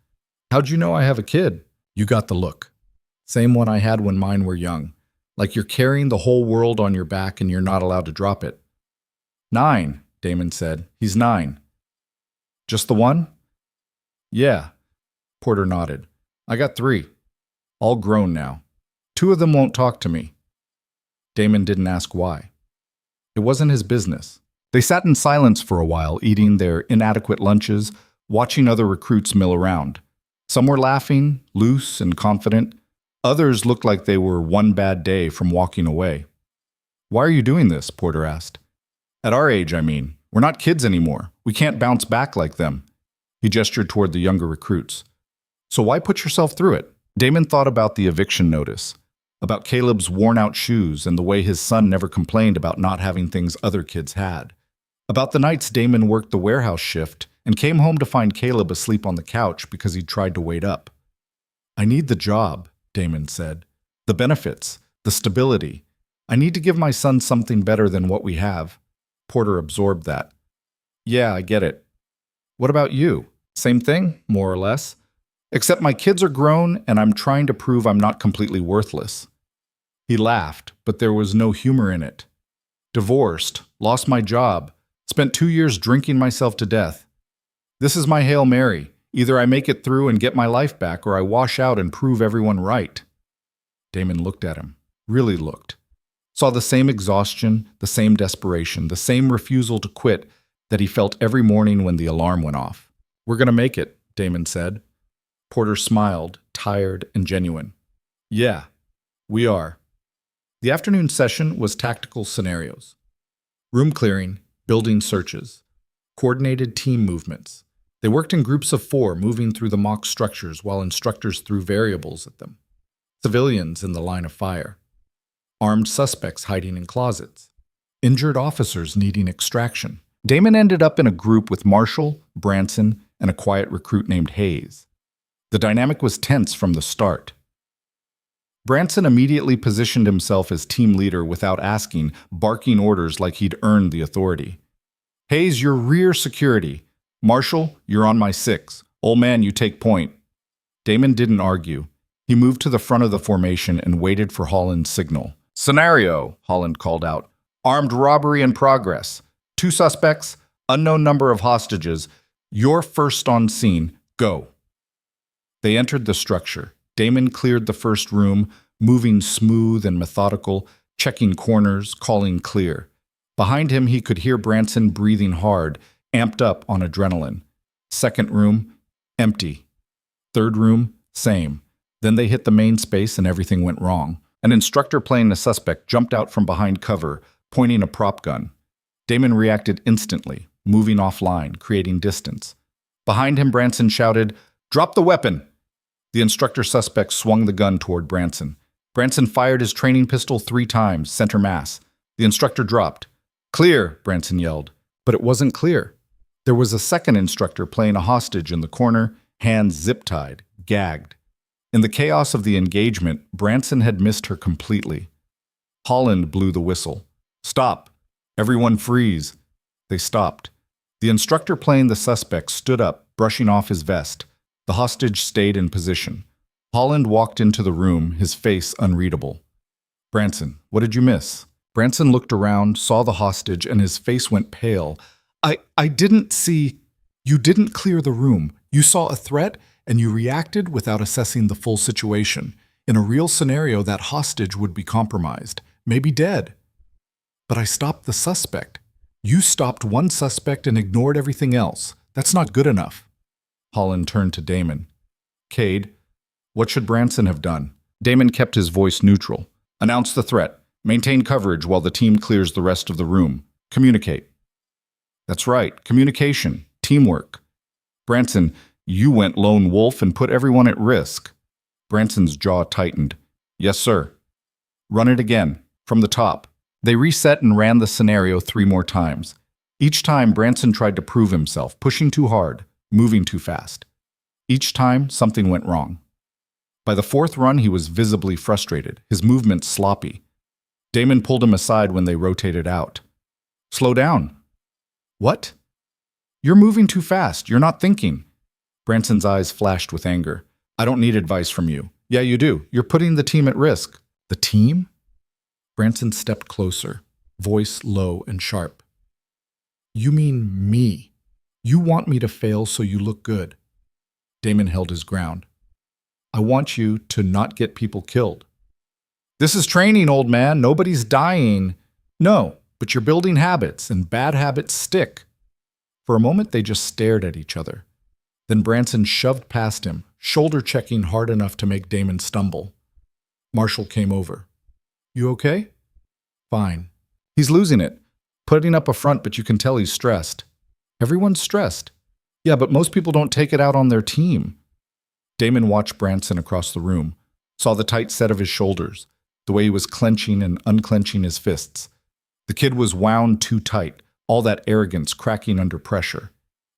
How'd you know I have a kid? You got the look. Same one I had when mine were young. Like you're carrying the whole world on your back and you're not allowed to drop it. 9, Damon said. He's 9. Just the one? Yeah. Porter nodded. I got 3. All grown now. 2 of them won't talk to me. Damon didn't ask why. It wasn't his business. They sat in silence for a while, eating their inadequate lunches, watching other recruits mill around. Some were laughing, loose and confident. Others looked like they were one bad day from walking away. Why are you doing this? Porter asked. At our age, I mean. We're not kids anymore. We can't bounce back like them. He gestured toward the younger recruits. So why put yourself through it? Damon thought about the eviction notice, about Caleb's worn-out shoes and the way his son never complained about not having things other kids had, about the nights Damon worked the warehouse shift and came home to find Caleb asleep on the couch because he'd tried to wait up. I need the job, Damon said. The benefits, the stability. I need to give my son something better than what we have. Porter absorbed that. Yeah, I get it. What about you? Same thing, more or less. Except my kids are grown and I'm trying to prove I'm not completely worthless. He laughed, but there was no humor in it. Divorced, lost my job, spent 2 years drinking myself to death. This is my Hail Mary. Either I make it through and get my life back, or I wash out and prove everyone right. Damon looked at him, really looked. Saw the same exhaustion, the same desperation, the same refusal to quit that he felt every morning when the alarm went off. We're going to make it, Damon said. Porter smiled, tired and genuine. Yeah, we are. The afternoon session was tactical scenarios. Room clearing, building searches, coordinated team movements. They worked in groups of 4, moving through the mock structures while instructors threw variables at them. Civilians in the line of fire. Armed suspects hiding in closets. injured officers needing extraction. Damon ended up in a group with Marshall, Branson, and a quiet recruit named Hayes. The dynamic was tense from the start. Branson immediately positioned himself as team leader without asking, barking orders like he'd earned the authority. Hayes, you're rear security. Marshall, you're on my 6. Old man, you take point. Damon didn't argue. He moved to the front of the formation and waited for Holland's signal. Scenario, Holland called out. Armed robbery in progress. 2 suspects, unknown number of hostages. You're first on scene. Go. They entered the structure. Damon cleared the first room, moving smooth and methodical, checking corners, calling clear. Behind him, he could hear Branson breathing hard, amped up on adrenaline. Second room, empty. Third room, same. Then they hit the main space and everything went wrong. An instructor playing the suspect jumped out from behind cover, pointing a prop gun. Damon reacted instantly, moving offline, creating distance. Behind him, Branson shouted, "Drop the weapon!" The instructor suspect swung the gun toward Branson. Branson fired his training pistol 3 times, center mass. The instructor dropped. "Clear," Branson yelled. But it wasn't clear. There was a second instructor playing a hostage in the corner, hands zip-tied, gagged. In the chaos of the engagement, Branson had missed her completely. Holland blew the whistle. "Stop. Everyone freeze." They stopped. The instructor playing the suspect stood up, brushing off his vest. The hostage stayed in position. Holland walked into the room, his face unreadable. "Branson, what did you miss?" Branson looked around, saw the hostage, and his face went pale. I didn't see. You didn't clear the room. You saw a threat, and you reacted without assessing the full situation. In a real scenario, that hostage would be compromised, maybe dead. But I stopped the suspect. You stopped one suspect and ignored everything else. That's not good enough." Holland turned to Damon. "Cade, what should Branson have done?" Damon kept his voice neutral. "Announce the threat. Maintain coverage while the team clears the rest of the room. Communicate." "That's right. Communication. Teamwork." "Branson, you went lone wolf and put everyone at risk." Branson's jaw tightened. "Yes, sir." "Run it again. From the top." They reset and ran the scenario 3 more times. Each time, Branson tried to prove himself, pushing too hard, moving too fast. Each time, something went wrong. By the 4th run, he was visibly frustrated, his movements sloppy. Damon pulled him aside when they rotated out. "Slow down." "What?" "You're moving too fast. You're not thinking." Branson's eyes flashed with anger. "I don't need advice from you." "Yeah, you do. You're putting the team at risk." "The team?" Branson stepped closer, voice low and sharp. "You mean me. You want me to fail so you look good." Damon held his ground. "I want you to not get people killed." "This is training, old man. Nobody's dying." "No, but you're building habits, and bad habits stick." For a moment, they just stared at each other. Then Branson shoved past him, shoulder-checking hard enough to make Damon stumble. Marshall came over. "You okay?" "Fine." "He's losing it. Putting up a front, but you can tell he's stressed." "Everyone's stressed." "Yeah, but most people don't take it out on their team." Damon watched Branson across the room, saw the tight set of his shoulders, the way he was clenching and unclenching his fists. The kid was wound too tight, all that arrogance cracking under pressure.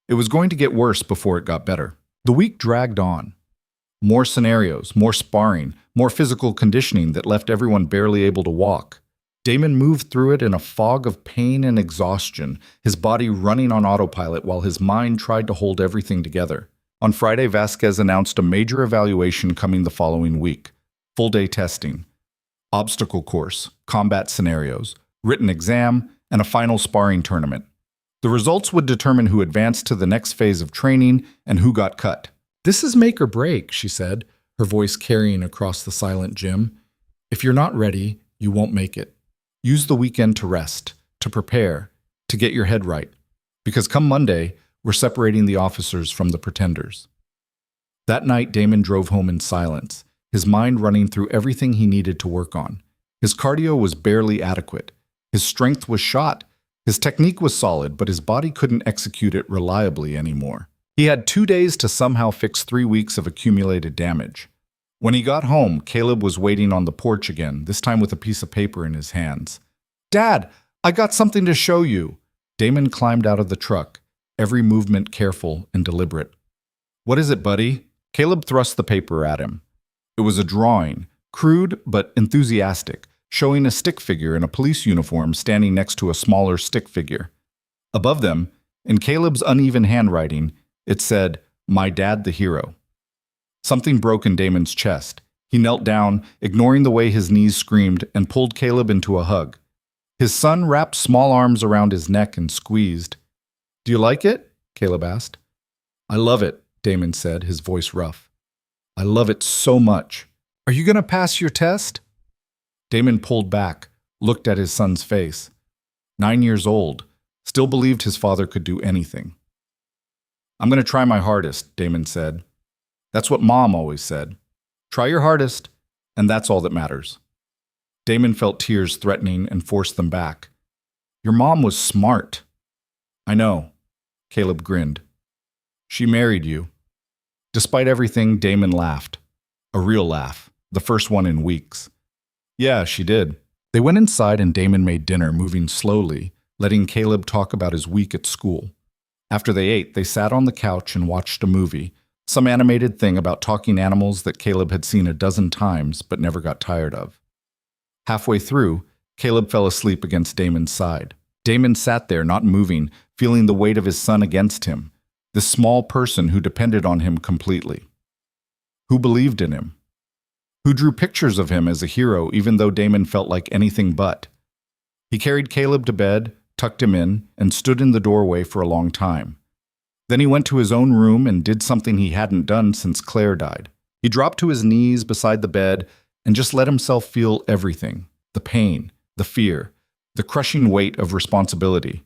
It was going to get worse before it got better. The week dragged on. More scenarios, more sparring, more physical conditioning that left everyone barely able to walk. Damon moved through it in a fog of pain and exhaustion, his body running on autopilot while his mind tried to hold everything together. On Friday, Vasquez announced a major evaluation coming the following week. Full-day testing, obstacle course, combat scenarios, written exam, and a final sparring tournament. The results would determine who advanced to the next phase of training and who got cut. "This is make or break," she said, her voice carrying across the silent gym. "If you're not ready, you won't make it. Use the weekend to rest, to prepare, to get your head right. Because come Monday, we're separating the officers from the pretenders." That night, Damon drove home in silence, his mind running through everything he needed to work on. His cardio was barely adequate. His strength was shot. His technique was solid, but his body couldn't execute it reliably anymore. He had 2 days to somehow fix 3 weeks of accumulated damage. When he got home, Caleb was waiting on the porch again, this time with a piece of paper in his hands. "Dad, I got something to show you. Damon climbed out of the truck, every movement careful and deliberate. What is it, buddy? Caleb thrust the paper at him. It was a drawing, crude but enthusiastic, showing a stick figure in a police uniform standing next to a smaller stick figure. Above them, in Caleb's uneven handwriting, it said, "My dad the hero." Something broke in Damon's chest. He knelt down, ignoring the way his knees screamed, and pulled Caleb into a hug. His son wrapped small arms around his neck and squeezed. "Do you like it?" Caleb asked. "I love it," Damon said, his voice rough. "I love it so much. Are you going to pass your test?" Damon pulled back, looked at his son's face. 9 years old, still believed his father could do anything. "I'm going to try my hardest," Damon said. "That's what Mom always said. Try your hardest, and that's all that matters." Damon felt tears threatening and forced them back. "Your mom was smart." "I know," Caleb grinned. "She married you." Despite everything, Damon laughed. A real laugh, the first one in weeks. "Yeah, she did." They went inside and Damon made dinner, moving slowly, letting Caleb talk about his week at school. After they ate, they sat on the couch and watched a movie, some animated thing about talking animals that Caleb had seen a dozen times but never got tired of. Halfway through, Caleb fell asleep against Damon's side. Damon sat there, not moving, feeling the weight of his son against him, this small person who depended on him completely. Who believed in him? Who drew pictures of him as a hero even though Damon felt like anything but? He carried Caleb to bed, tucked him in, and stood in the doorway for a long time. Then he went to his own room and did something he hadn't done since Claire died. He dropped to his knees beside the bed and just let himself feel everything, the pain, the fear, the crushing weight of responsibility,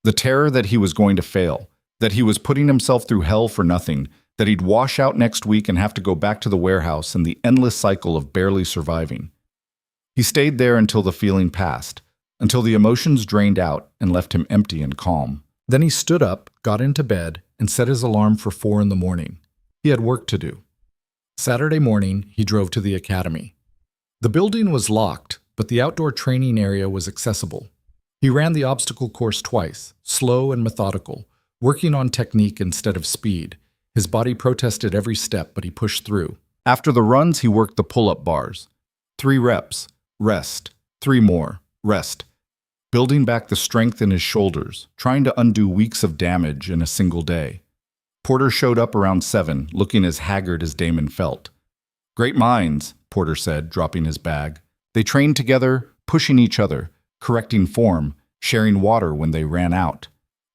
the terror that he was going to fail, that he was putting himself through hell for nothing, that he'd wash out next week and have to go back to the warehouse and the endless cycle of barely surviving. He stayed there until the feeling passed, until the emotions drained out and left him empty and calm. Then he stood up, got into bed, and set his alarm for 4 a.m. He had work to do. Saturday morning, he drove to the academy. The building was locked, but the outdoor training area was accessible. He ran the obstacle course twice, slow and methodical, working on technique instead of speed. His body protested every step, but he pushed through. After the runs, he worked the pull-up bars. 3 reps, rest, 3 more, rest, building back the strength in his shoulders, trying to undo weeks of damage in a single day. Porter showed up around 7, looking as haggard as Damon felt. "Great minds," Porter said, dropping his bag. They trained together, pushing each other, correcting form, sharing water when they ran out.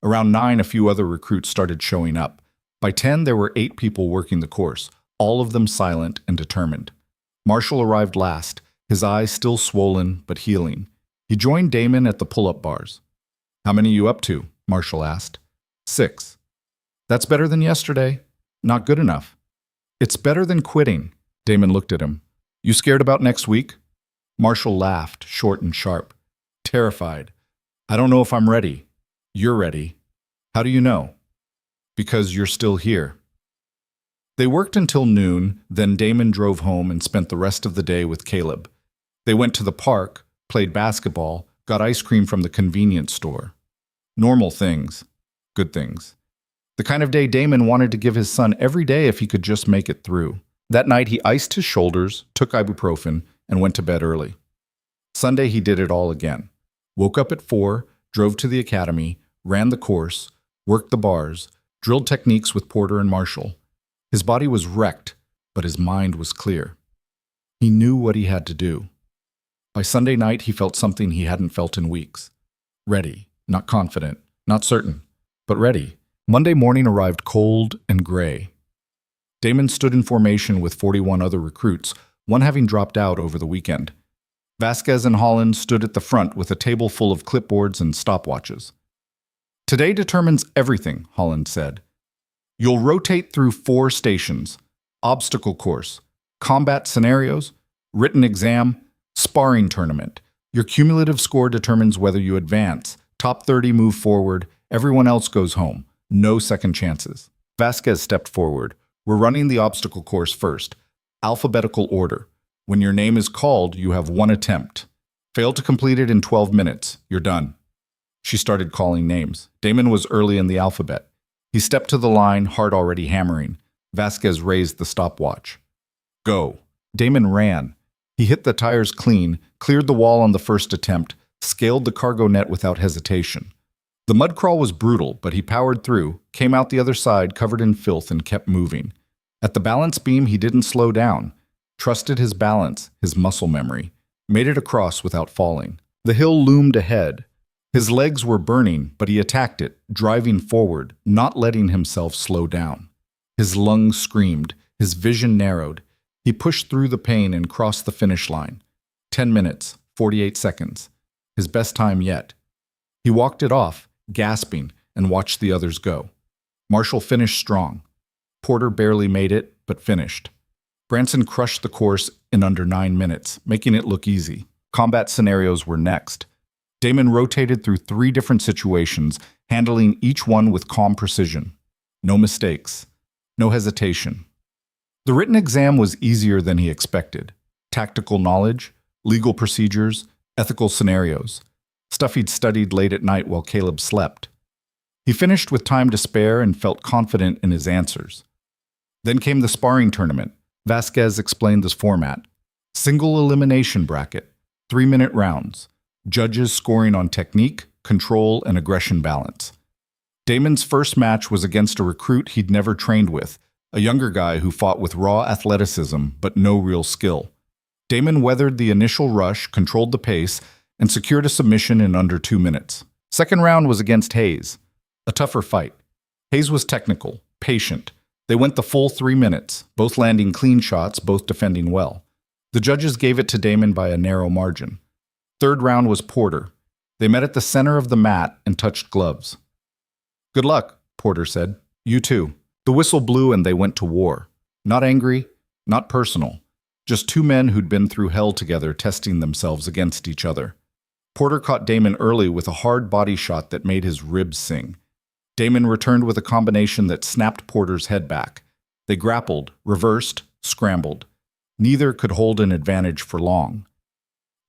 Around 9, a few other recruits started showing up. By 10, there were 8 people working the course, all of them silent and determined. Marshall arrived last, his eyes still swollen but healing. He joined Damon at the pull-up bars. "How many are you up to?" Marshall asked. 6. "That's better than yesterday." "Not good enough." "It's better than quitting." Damon looked at him. "You scared about next week?" Marshall laughed, short and sharp. "Terrified. I don't know if I'm ready." "You're ready." "How do you know?" "Because you're still here." They worked until noon, then Damon drove home and spent the rest of the day with Caleb. They went to the park, played basketball, got ice cream from the convenience store. Normal things. Good things. The kind of day Damon wanted to give his son every day if he could just make it through. That night he iced his shoulders, took ibuprofen, and went to bed early. Sunday he did it all again. Woke up at 4, drove to the academy, ran the course, worked the bars, drilled techniques with Porter and Marshall. His body was wrecked, but his mind was clear. He knew what he had to do. By Sunday night he felt something he hadn't felt in weeks. Ready, not confident, not certain, but ready. Monday morning arrived cold and gray. Damon stood in formation with 41 other recruits, one having dropped out over the weekend. Vasquez and Holland stood at the front with a table full of clipboards and stopwatches. "Today determines everything," Holland said. "You'll rotate through 4 stations: obstacle course, combat scenarios, written exam, sparring tournament. Your cumulative score determines whether you advance. Top 30 move forward, everyone else goes home. No second chances." Vasquez stepped forward. "We're running the obstacle course first. Alphabetical order. When your name is called, you have 1 attempt. Failed to complete it in 12 minutes. You're done. She started calling names. Damon was early in the alphabet. He stepped to the line, heart already hammering. Vasquez raised the stopwatch. Go. Damon ran. He hit the tires clean, cleared the wall on the first attempt, scaled the cargo net without hesitation. The mud crawl was brutal, but he powered through, came out the other side covered in filth and kept moving. At the balance beam, he didn't slow down. Trusted his balance, his muscle memory. Made it across without falling. The hill loomed ahead. His legs were burning, but he attacked it, driving forward, not letting himself slow down. His lungs screamed, his vision narrowed. He pushed through the pain and crossed the finish line. 10 minutes, 48 seconds. His best time yet. He walked it off, gasping, and watched the others go. Marshall finished strong. Porter barely made it, but finished. Branson crushed the course in under 9 minutes, making it look easy. Combat scenarios were next. Damon rotated through 3 different situations, handling each one with calm precision. No mistakes. No hesitation. The written exam was easier than he expected. Tactical knowledge, legal procedures, ethical scenarios. Stuff he'd studied late at night while Caleb slept. He finished with time to spare and felt confident in his answers. Then came the sparring tournament. Vasquez explained this format. Single elimination bracket, 3-minute rounds. Judges scoring on technique, control, and aggression balance. Damon's first match was against a recruit he'd never trained with, a younger guy who fought with raw athleticism but no real skill. Damon weathered the initial rush, controlled the pace, and secured a submission in under 2 minutes. Second round was against Hayes. A tougher fight. Hayes was technical, patient. They went the full 3 minutes, both landing clean shots, both defending well. The judges gave it to Damon by a narrow margin. Third round was Porter. They met at the center of the mat and touched gloves. Good luck, Porter said. You too. The whistle blew and they went to war. Not angry, not personal. Just 2 men who'd been through hell together testing themselves against each other. Porter caught Damon early with a hard body shot that made his ribs sing. Damon returned with a combination that snapped Porter's head back. They grappled, reversed, scrambled. Neither could hold an advantage for long.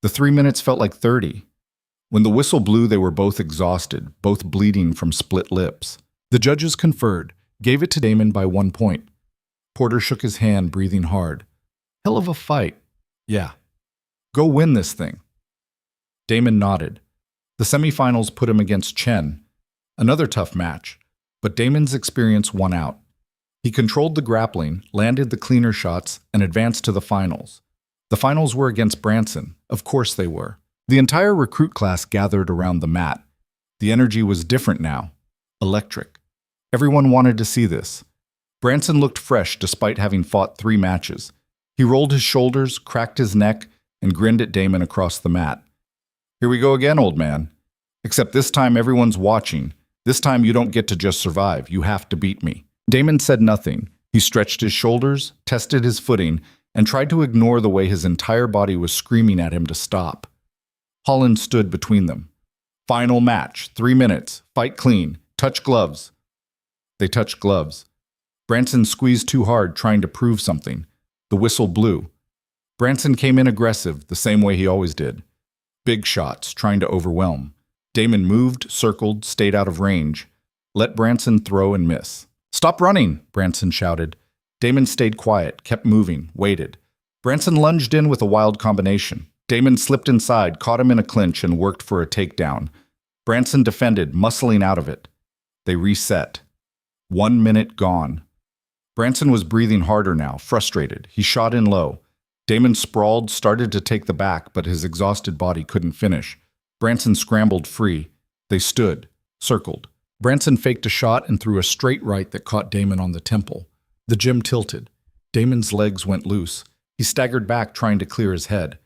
The 3 minutes felt like 30. When the whistle blew, they were both exhausted, both bleeding from split lips. The judges conferred, gave it to Damon by 1 point. Porter shook his hand, breathing hard. Hell of a fight. Yeah. Go win this thing. Damon nodded. The semifinals put him against Chen. Another tough match, but Damon's experience won out. He controlled the grappling, landed the cleaner shots, and advanced to the finals. The finals were against Branson. Of course they were. The entire recruit class gathered around the mat. The energy was different now. Electric. Everyone wanted to see this. Branson looked fresh despite having fought 3 matches. He rolled his shoulders, cracked his neck, and grinned at Damon across the mat. Here we go again, old man. Except this time everyone's watching. This time you don't get to just survive. You have to beat me. Damon said nothing. He stretched his shoulders, tested his footing, and tried to ignore the way his entire body was screaming at him to stop. Holland stood between them. Final match, 3 minutes, fight clean, touch gloves. They touched gloves. Branson squeezed too hard, trying to prove something. The whistle blew. Branson came in aggressive, the same way he always did. Big shots, trying to overwhelm. Damon moved, circled, stayed out of range. Let Branson throw and miss. Stop running, Branson shouted. Damon stayed quiet, kept moving, waited. Branson lunged in with a wild combination. Damon slipped inside, caught him in a clinch, and worked for a takedown. Branson defended, muscling out of it. They reset. 1 minute gone. Branson was breathing harder now, frustrated. He shot in low. Damon sprawled, started to take the back, but his exhausted body couldn't finish. Branson scrambled free. They stood, circled. Branson faked a shot and threw a straight right that caught Damon on the temple. The gym tilted. Damon's legs went loose. He staggered back, trying to clear his head.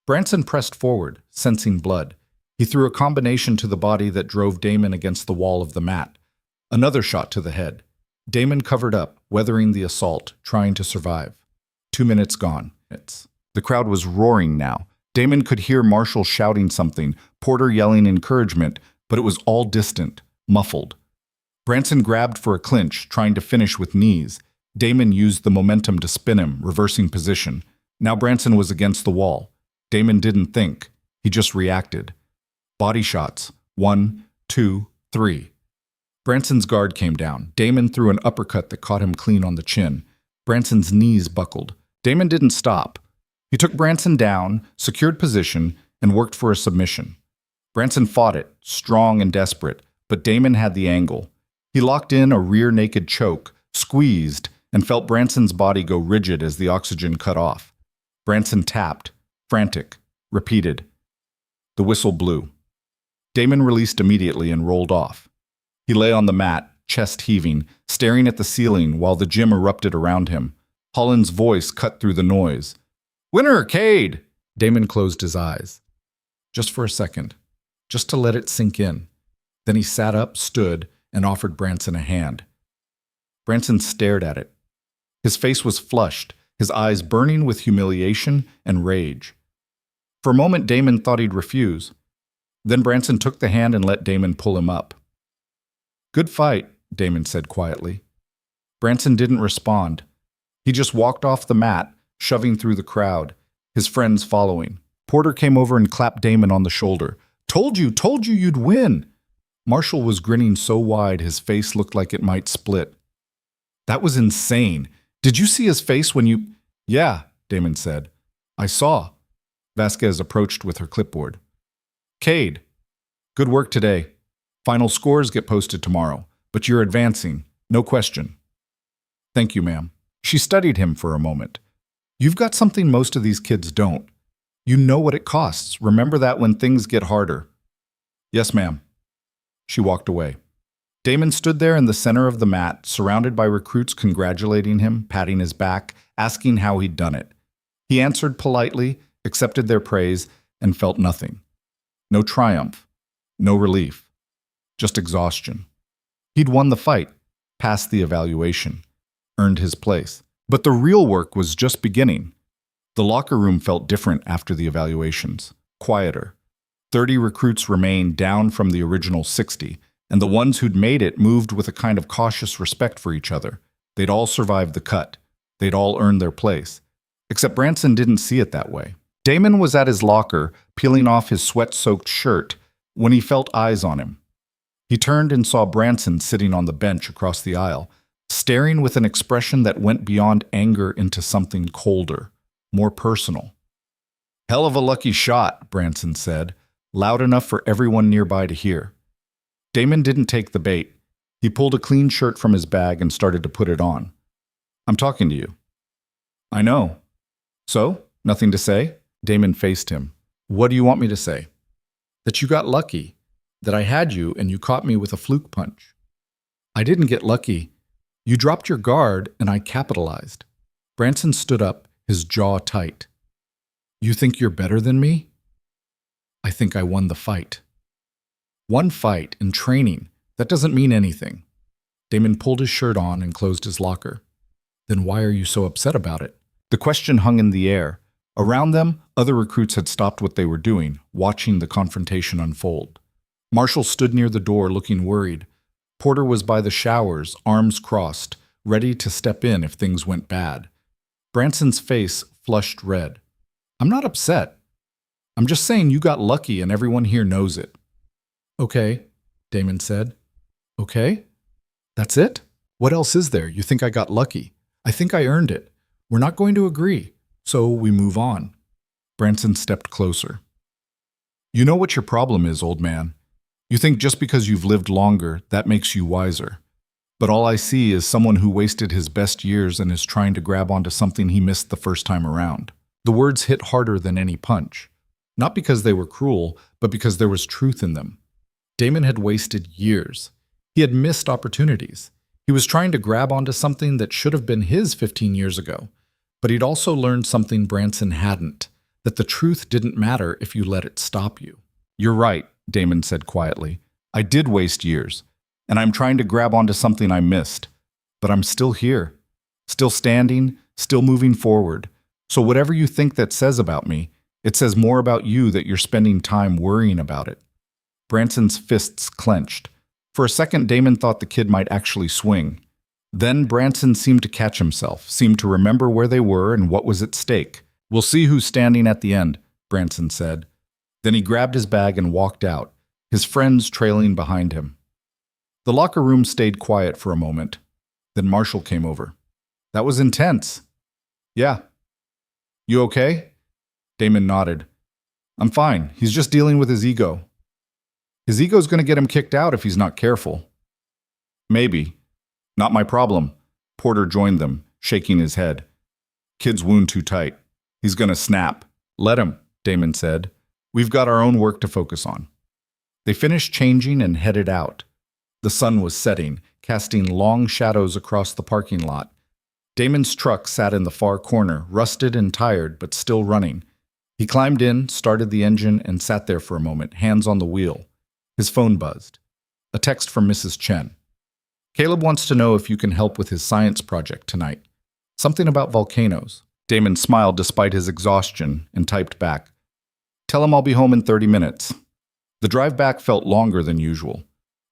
Branson pressed forward, sensing blood. He threw a combination to the body that drove Damon against the wall of the mat. Another shot to the head. Damon covered up, weathering the assault, trying to survive. 2 minutes gone. The crowd was roaring now. Damon could hear Marshall shouting something, Porter yelling encouragement, but it was all distant, muffled. Branson grabbed for a clinch, trying to finish with knees. Damon used the momentum to spin him, reversing position. Now Branson was against the wall. Damon didn't think. He just reacted. Body shots. 1, 2, 3. Branson's guard came down. Damon threw an uppercut that caught him clean on the chin. Branson's knees buckled. Damon didn't stop. He took Branson down, secured position, and worked for a submission. Branson fought it, strong and desperate, but Damon had the angle. He locked in a rear naked choke, squeezed, and felt Branson's body go rigid as the oxygen cut off. Branson tapped, frantic, repeated. The whistle blew. Damon released immediately and rolled off. He lay on the mat, chest heaving, staring at the ceiling while the gym erupted around him. Holland's voice cut through the noise. "Winner, Cade!" Damon closed his eyes. Just for a second, just to let it sink in. Then he sat up, stood, and offered Branson a hand. Branson stared at it. His face was flushed, his eyes burning with humiliation and rage. For a moment, Damon thought he'd refuse. Then Branson took the hand and let Damon pull him up. "Good fight," Damon said quietly. Branson didn't respond. He just walked off the mat, shoving through the crowd, his friends following. Porter came over and clapped Damon on the shoulder. Told you you'd win." Marshall was grinning so wide his face looked like it might split. "That was insane. Did you see his face when you—" "Yeah," Damon said. "I saw." Vasquez approached with her clipboard. "Cade, good work today. Final scores get posted tomorrow, but you're advancing, no question." "Thank you, ma'am." She studied him for a moment. "You've got something most of these kids don't. You know what it costs. Remember that when things get harder." "Yes, ma'am." She walked away. Damon stood there in the center of the mat, surrounded by recruits congratulating him, patting his back, asking how he'd done it. He answered politely, accepted their praise, and felt nothing. No triumph, no relief, just exhaustion. He'd won the fight, passed the evaluation, earned his place. But the real work was just beginning. The locker room felt different after the evaluations, quieter. 30 recruits remained down from the original 60, and the ones who'd made it moved with a kind of cautious respect for each other. They'd all survived the cut. They'd all earned their place. Except Branson didn't see it that way. Damon was at his locker, peeling off his sweat-soaked shirt, when he felt eyes on him. He turned and saw Branson sitting on the bench across the aisle, staring with an expression that went beyond anger into something colder, more personal. "Hell of a lucky shot," Branson said, loud enough for everyone nearby to hear. Damon didn't take the bait. He pulled a clean shirt from his bag and started to put it on. "I'm talking to you." "I know." "So? Nothing to say?" Damon faced him. "What do you want me to say?" "That you got lucky. That I had you and you caught me with a fluke punch." "I didn't get lucky. You dropped your guard and I capitalized." Branson stood up, his jaw tight. "You think you're better than me?" "I think I won the fight." "One fight in training. That doesn't mean anything." Damon pulled his shirt on and closed his locker. "Then why are you so upset about it?" The question hung in the air. Around them, other recruits had stopped what they were doing, watching the confrontation unfold. Marshall stood near the door looking worried. Porter was by the showers, arms crossed, ready to step in if things went bad. Branson's face flushed red. "I'm not upset. I'm just saying you got lucky and everyone here knows it." "Okay," Damon said. "Okay? That's it? What else is there? You think I got lucky? I think I earned it. We're not going to agree, so we move on." Branson stepped closer. "You know what your problem is, old man. You think just because you've lived longer, that makes you wiser. But all I see is someone who wasted his best years and is trying to grab onto something he missed the first time around." The words hit harder than any punch. Not because they were cruel, but because there was truth in them. Damon had wasted years. He had missed opportunities. He was trying to grab onto something that should have been his 15 years ago. But he'd also learned something Branson hadn't, that the truth didn't matter if you let it stop you. "You're right," Damon said quietly. "I did waste years, and I'm trying to grab onto something I missed. But I'm still here, still standing, still moving forward. So whatever you think that says about me, it says more about you that you're spending time worrying about it." Branson's fists clenched. For a second, Damon thought the kid might actually swing. Then Branson seemed to catch himself, seemed to remember where they were and what was at stake. "We'll see who's standing at the end," Branson said. Then he grabbed his bag and walked out, his friends trailing behind him. The locker room stayed quiet for a moment. Then Marshall came over. That was intense. Yeah. You okay? Damon nodded. I'm fine. He's just dealing with his ego. His ego's going to get him kicked out if he's not careful. Maybe. Not my problem. Porter joined them, shaking his head. Kid's wound too tight. He's going to snap. Let him, Damon said. We've got our own work to focus on. They finished changing and headed out. The sun was setting, casting long shadows across the parking lot. Damon's truck sat in the far corner, rusted and tired, but still running. He climbed in, started the engine, and sat there for a moment, hands on the wheel. His phone buzzed. A text from Mrs. Chen. Caleb wants to know if you can help with his science project tonight. Something about volcanoes. Damon smiled despite his exhaustion and typed back. Tell him I'll be home in 30 minutes. The drive back felt longer than usual.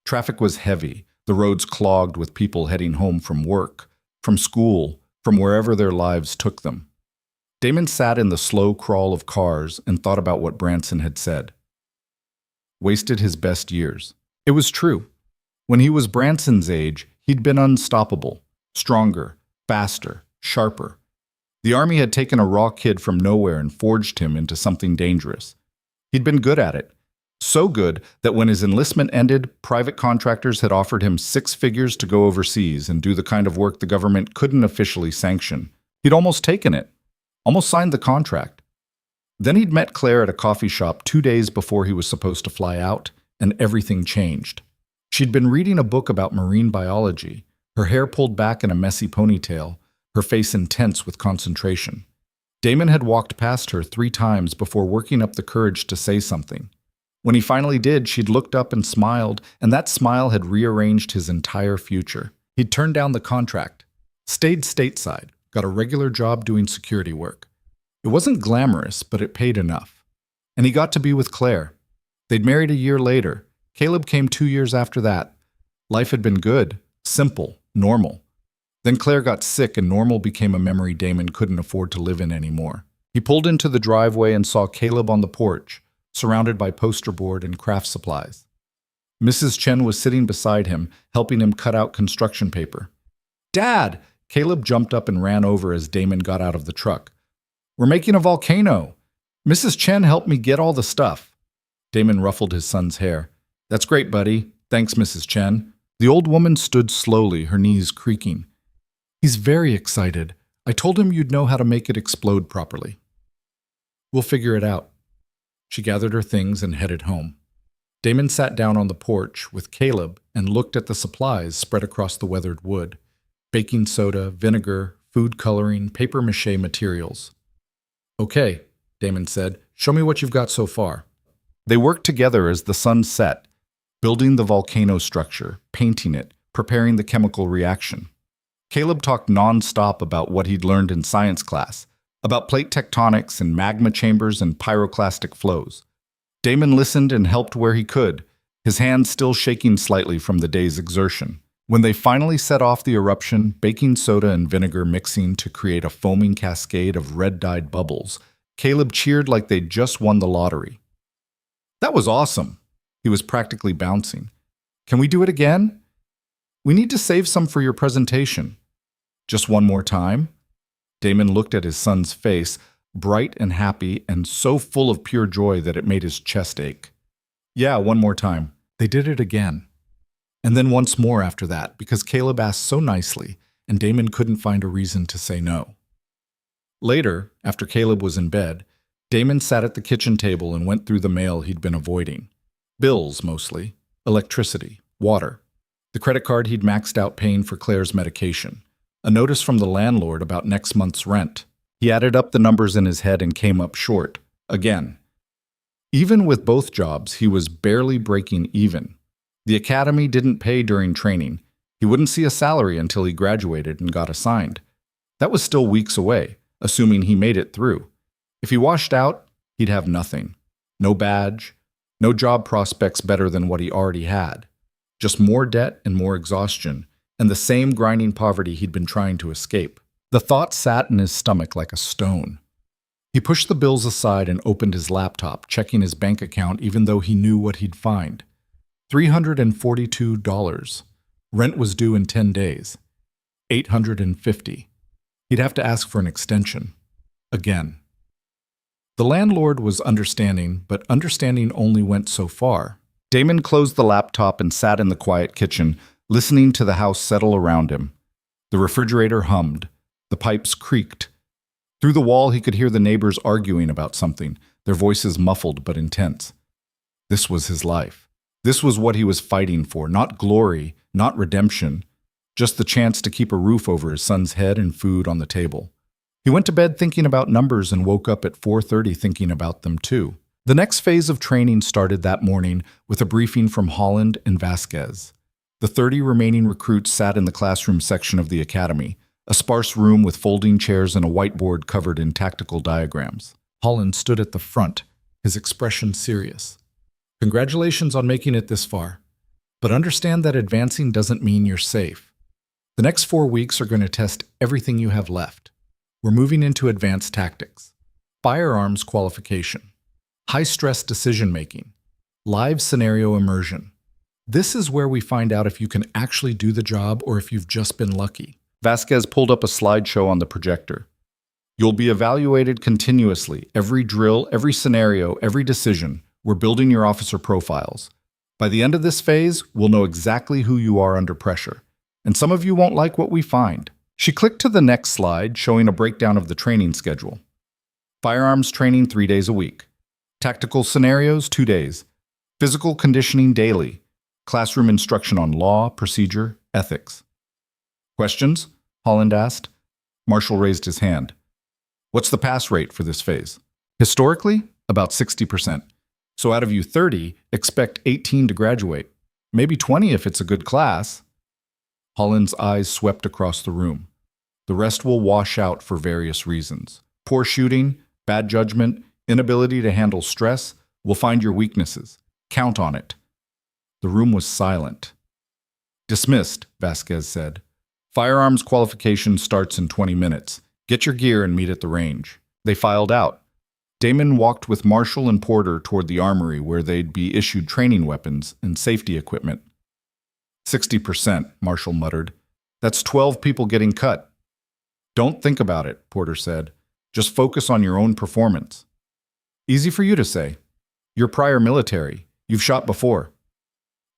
Traffic was heavy, the roads clogged with people heading home from work, from school, from wherever their lives took them. Damon sat in the slow crawl of cars and thought about what Branson had said. Wasted his best years. It was true. When he was Branson's age, he'd been unstoppable, stronger, faster, sharper. The Army had taken a raw kid from nowhere and forged him into something dangerous. He'd been good at it. So good that when his enlistment ended, private contractors had offered him 6 figures to go overseas and do the kind of work the government couldn't officially sanction. He'd almost taken it, almost signed the contract. Then he'd met Claire at a coffee shop 2 days before he was supposed to fly out, and everything changed. She'd been reading a book about marine biology, her hair pulled back in a messy ponytail, her face intense with concentration. Damon had walked past her 3 times before working up the courage to say something. When he finally did, she'd looked up and smiled, and that smile had rearranged his entire future. He'd turned down the contract, stayed stateside, got a regular job doing security work. It wasn't glamorous, but it paid enough. And he got to be with Claire. They'd married a year later. Caleb came 2 years after that. Life had been good, simple, normal. Then Claire got sick and normal became a memory Damon couldn't afford to live in anymore. He pulled into the driveway and saw Caleb on the porch, surrounded by poster board and craft supplies. Mrs. Chen was sitting beside him, helping him cut out construction paper. Dad! Caleb jumped up and ran over as Damon got out of the truck. We're making a volcano. Mrs. Chen helped me get all the stuff. Damon ruffled his son's hair. That's great, buddy. Thanks, Mrs. Chen. The old woman stood slowly, her knees creaking. He's very excited. I told him you'd know how to make it explode properly. We'll figure it out. She gathered her things and headed home. Damon sat down on the porch with Caleb and looked at the supplies spread across the weathered wood. Baking soda, vinegar, food coloring, papier-mâché materials. Okay, Damon said, show me what you've got so far. They worked together as the sun set, building the volcano structure, painting it, preparing the chemical reaction. Caleb talked non-stop about what he'd learned in science class, about plate tectonics and magma chambers and pyroclastic flows. Damon listened and helped where he could, his hands still shaking slightly from the day's exertion. When they finally set off the eruption, baking soda and vinegar mixing to create a foaming cascade of red-dyed bubbles, Caleb cheered like they'd just won the lottery. That was awesome. He was practically bouncing. Can we do it again? We need to save some for your presentation. Just one more time? Damon looked at his son's face, bright and happy and so full of pure joy that it made his chest ache. Yeah, one more time. They did it again. And then once more after that, because Caleb asked so nicely, and Damon couldn't find a reason to say no. Later, after Caleb was in bed, Damon sat at the kitchen table and went through the mail he'd been avoiding. Bills, mostly. Electricity. Water. The credit card he'd maxed out paying for Claire's medication. A notice from the landlord about next month's rent. He added up the numbers in his head and came up short. Again. Even with both jobs, he was barely breaking even. The academy didn't pay during training. He wouldn't see a salary until he graduated and got assigned. That was still weeks away, assuming he made it through. If he washed out, he'd have nothing. No badge, no job prospects better than what he already had. Just more debt and more exhaustion, and the same grinding poverty he'd been trying to escape. The thought sat in his stomach like a stone. He pushed the bills aside and opened his laptop, checking his bank account even though he knew what he'd find. $342. Rent was due in 10 days. $850. He'd have to ask for an extension. Again. The landlord was understanding, but understanding only went so far. Damon closed the laptop and sat in the quiet kitchen, listening to the house settle around him. The refrigerator hummed. The pipes creaked. Through the wall, he could hear the neighbors arguing about something, their voices muffled but intense. This was his life. This was what he was fighting for, not glory, not redemption, just the chance to keep a roof over his son's head and food on the table. He went to bed thinking about numbers and woke up at 4:30 thinking about them too. The next phase of training started that morning with a briefing from Holland and Vasquez. The 30 remaining recruits sat in the classroom section of the academy, a sparse room with folding chairs and a whiteboard covered in tactical diagrams. Holland stood at the front, his expression serious. Congratulations on making it this far, but understand that advancing doesn't mean you're safe. The next 4 weeks are going to test everything you have left. We're moving into advanced tactics, firearms qualification, high-stress decision-making, live scenario immersion. This is where we find out if you can actually do the job or if you've just been lucky. Vasquez pulled up a slideshow on the projector. You'll be evaluated continuously, every drill, every scenario, every decision. We're building your officer profiles. By the end of this phase, we'll know exactly who you are under pressure. And some of you won't like what we find. She clicked to the next slide, showing a breakdown of the training schedule. Firearms training 3 days a week. Tactical scenarios 2 days. Physical conditioning daily. Classroom instruction on law, procedure, ethics. Questions? Holland asked. Marshall raised his hand. What's the pass rate for this phase? Historically, about 60%. So out of you 30, expect 18 to graduate. Maybe 20 if it's a good class. Holland's eyes swept across the room. The rest will wash out for various reasons. Poor shooting, bad judgment, inability to handle stress. We'll find your weaknesses. Count on it. The room was silent. Dismissed, Vasquez said. Firearms qualification starts in 20 minutes. Get your gear and meet at the range. They filed out. Damon walked with Marshall and Porter toward the armory where they'd be issued training weapons and safety equipment. 60%, Marshall muttered. That's 12 people getting cut. Don't think about it, Porter said. Just focus on your own performance. Easy for you to say. You're prior military. You've shot before.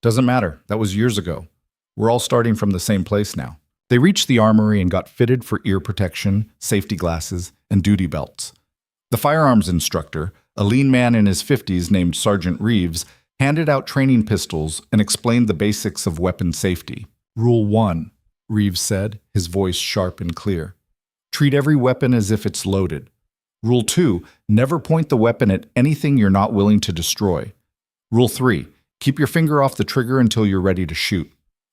Doesn't matter. That was years ago. We're all starting from the same place now. They reached the armory and got fitted for ear protection, safety glasses, and duty belts. The firearms instructor, a lean man in his 50s named Sergeant Reeves, handed out training pistols and explained the basics of weapon safety. Rule 1, Reeves said, his voice sharp and clear. Treat every weapon as if it's loaded. Rule 2, never point the weapon at anything you're not willing to destroy. Rule 3, keep your finger off the trigger until you're ready to shoot.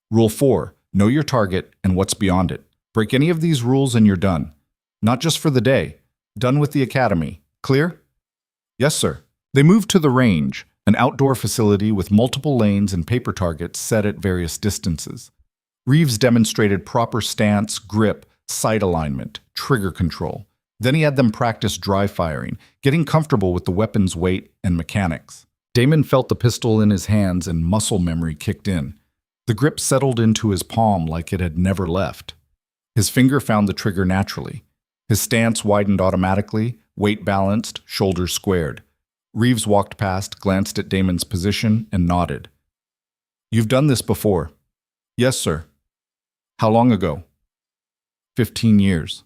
Rule 4, know your target and what's beyond it. Break any of these rules and you're done. Not just for the day. Done with the academy. Clear? Yes, sir. They moved to the range, an outdoor facility with multiple lanes and paper targets set at various distances. Reeves demonstrated proper stance, grip, sight alignment, trigger control. Then he had them practice dry firing, getting comfortable with the weapon's weight and mechanics. Damon felt the pistol in his hands and muscle memory kicked in. The grip settled into his palm like it had never left. His finger found the trigger naturally. His stance widened automatically, weight balanced, shoulders squared. Reeves walked past, glanced at Damon's position, and nodded. You've done this before. Yes, sir. How long ago? 15 years.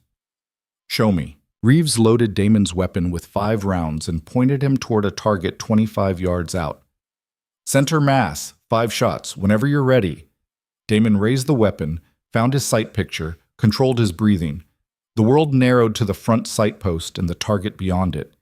Show me. Reeves loaded Damon's weapon with 5 rounds and pointed him toward a target 25 yards out. Center mass, 5 shots, whenever you're ready. Damon raised the weapon, found his sight picture, controlled his breathing. The world narrowed to the front sight post and the target beyond it.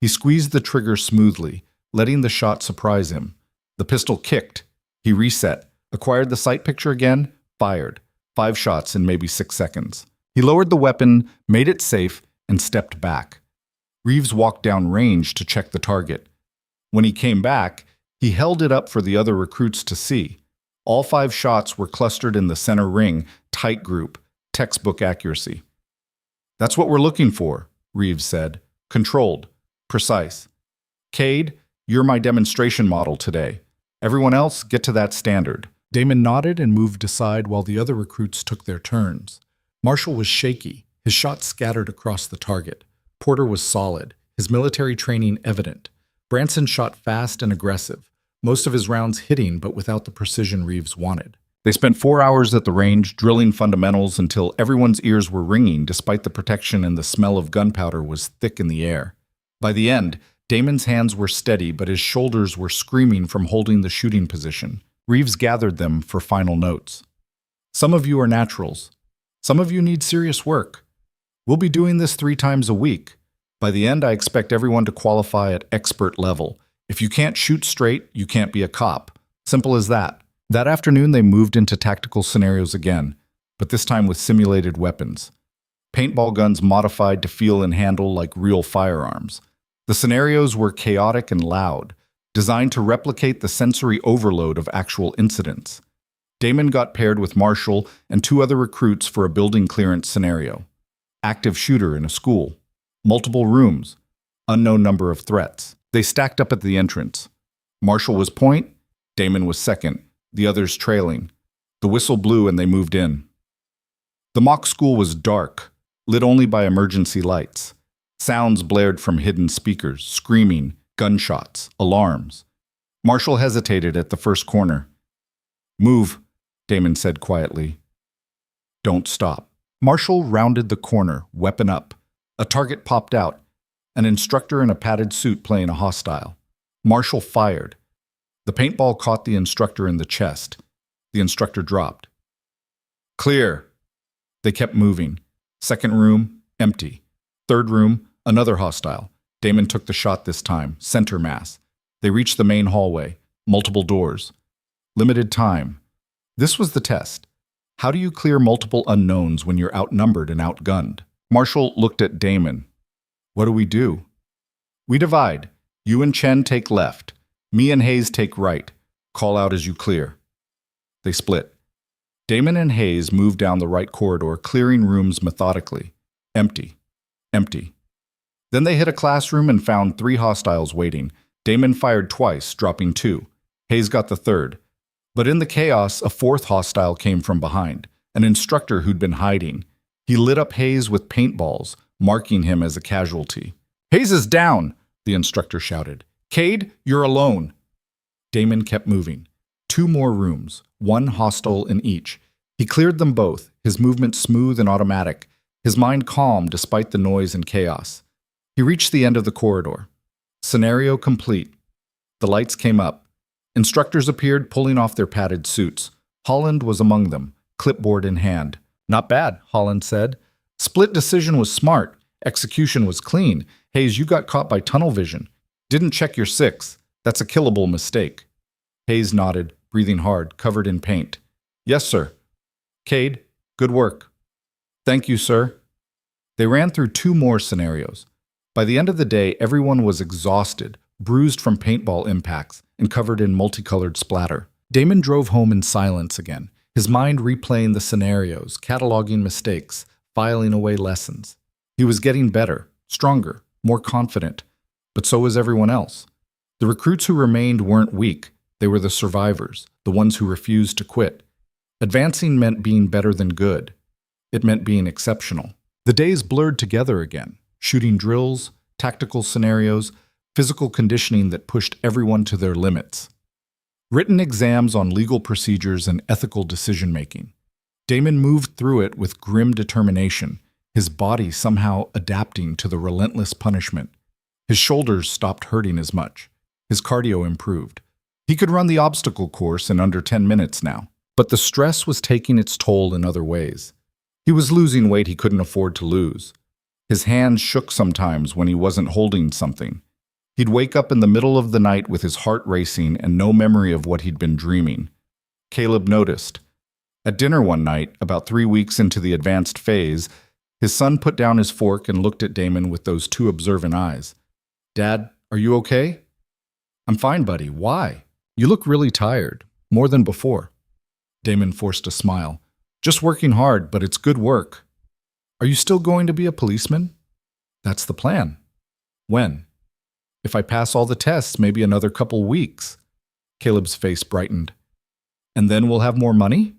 He squeezed the trigger smoothly, letting the shot surprise him. The pistol kicked. He reset, acquired the sight picture again, fired. 5 shots in maybe 6 seconds. He lowered the weapon, made it safe, and stepped back. Reeves walked down range to check the target. When he came back, he held it up for the other recruits to see. All 5 shots were clustered in the center ring, tight group, textbook accuracy. That's what we're looking for, Reeves said. Controlled. Precise. Cade, you're my demonstration model today. Everyone else, get to that standard. Damon nodded and moved aside while the other recruits took their turns. Marshall was shaky, his shots scattered across the target. Porter was solid, his military training evident. Branson shot fast and aggressive, most of his rounds hitting but without the precision Reeves wanted. They spent 4 hours at the range, drilling fundamentals until everyone's ears were ringing despite the protection and the smell of gunpowder was thick in the air. By the end, Damon's hands were steady but his shoulders were screaming from holding the shooting position. Reeves gathered them for final notes. Some of you are naturals. Some of you need serious work. We'll be doing this 3 times a week. By the end, I expect everyone to qualify at expert level. If you can't shoot straight, you can't be a cop. Simple as that. That afternoon, they moved into tactical scenarios again, but this time with simulated weapons. Paintball guns modified to feel and handle like real firearms. The scenarios were chaotic and loud, designed to replicate the sensory overload of actual incidents. Damon got paired with Marshall and 2 other recruits for a building clearance scenario. Active shooter in a school. Multiple rooms. Unknown number of threats. They stacked up at the entrance. Marshall was point, Damon was second, the others trailing. The whistle blew and they moved in. The mock school was dark, lit only by emergency lights. Sounds blared from hidden speakers, screaming, gunshots, alarms. Marshall hesitated at the first corner. "Move," Damon said quietly. "Don't stop." Marshall rounded the corner, weapon up. A target popped out, an instructor in a padded suit playing a hostile. Marshall fired. The paintball caught the instructor in the chest. The instructor dropped. "Clear." They kept moving. Second room, empty. Third room, another hostile. Damon took the shot this time, center mass. They reached the main hallway, multiple doors. Limited time. This was the test. How do you clear multiple unknowns when you're outnumbered and outgunned? Marshall looked at Damon. "What do we do?" "We divide. You and Chen take left. Me and Hayes take right. Call out as you clear." They split. Damon and Hayes moved down the right corridor, clearing rooms methodically. Empty. Empty. Then they hit a classroom and found 3 hostiles waiting. Damon fired twice, dropping 2. Hayes got the third. But in the chaos, a 4th hostile came from behind, an instructor who'd been hiding. He lit up Hayes with paintballs, marking him as a casualty. "Hayes is down!" the instructor shouted. "Cade, you're alone." Damon kept moving. 2 more rooms, 1 hostile in each. He cleared them both, his movement smooth and automatic, his mind calm despite the noise and chaos. He reached the end of the corridor. Scenario complete. The lights came up. Instructors appeared, pulling off their padded suits. Holland was among them, clipboard in hand. "Not bad," Holland said. "Split decision was smart. Execution was clean. Hayes, you got caught by tunnel vision. Didn't check your 6. That's a killable mistake." Hayes nodded, breathing hard, covered in paint. "Yes, sir." "Cade, good work." "Thank you, sir." They ran through 2 more scenarios. By the end of the day, everyone was exhausted, bruised from paintball impacts, and covered in multicolored splatter. Damon drove home in silence again, his mind replaying the scenarios, cataloging mistakes, filing away lessons. He was getting better, stronger, more confident, but so was everyone else. The recruits who remained weren't weak. They were the survivors, the ones who refused to quit. Advancing meant being better than good. It meant being exceptional. The days blurred together again, shooting drills, tactical scenarios, physical conditioning that pushed everyone to their limits. Written exams on legal procedures and ethical decision-making. Damon moved through it with grim determination, his body somehow adapting to the relentless punishment. His shoulders stopped hurting as much. His cardio improved. He could run the obstacle course in under 10 minutes now. But the stress was taking its toll in other ways. He was losing weight he couldn't afford to lose. His hands shook sometimes when he wasn't holding something. He'd wake up in the middle of the night with his heart racing and no memory of what he'd been dreaming. Caleb noticed. At dinner one night, about 3 weeks into the advanced phase, his son put down his fork and looked at Damon with those 2 observant eyes. "Dad, are you okay?" "I'm fine, buddy. Why? You look really tired. More than before." Damon forced a smile. "Just working hard, but it's good work." "Are you still going to be a policeman?" "That's the plan." When? If I pass all the tests, maybe another couple weeks. Caleb's face brightened. And then we'll have more money?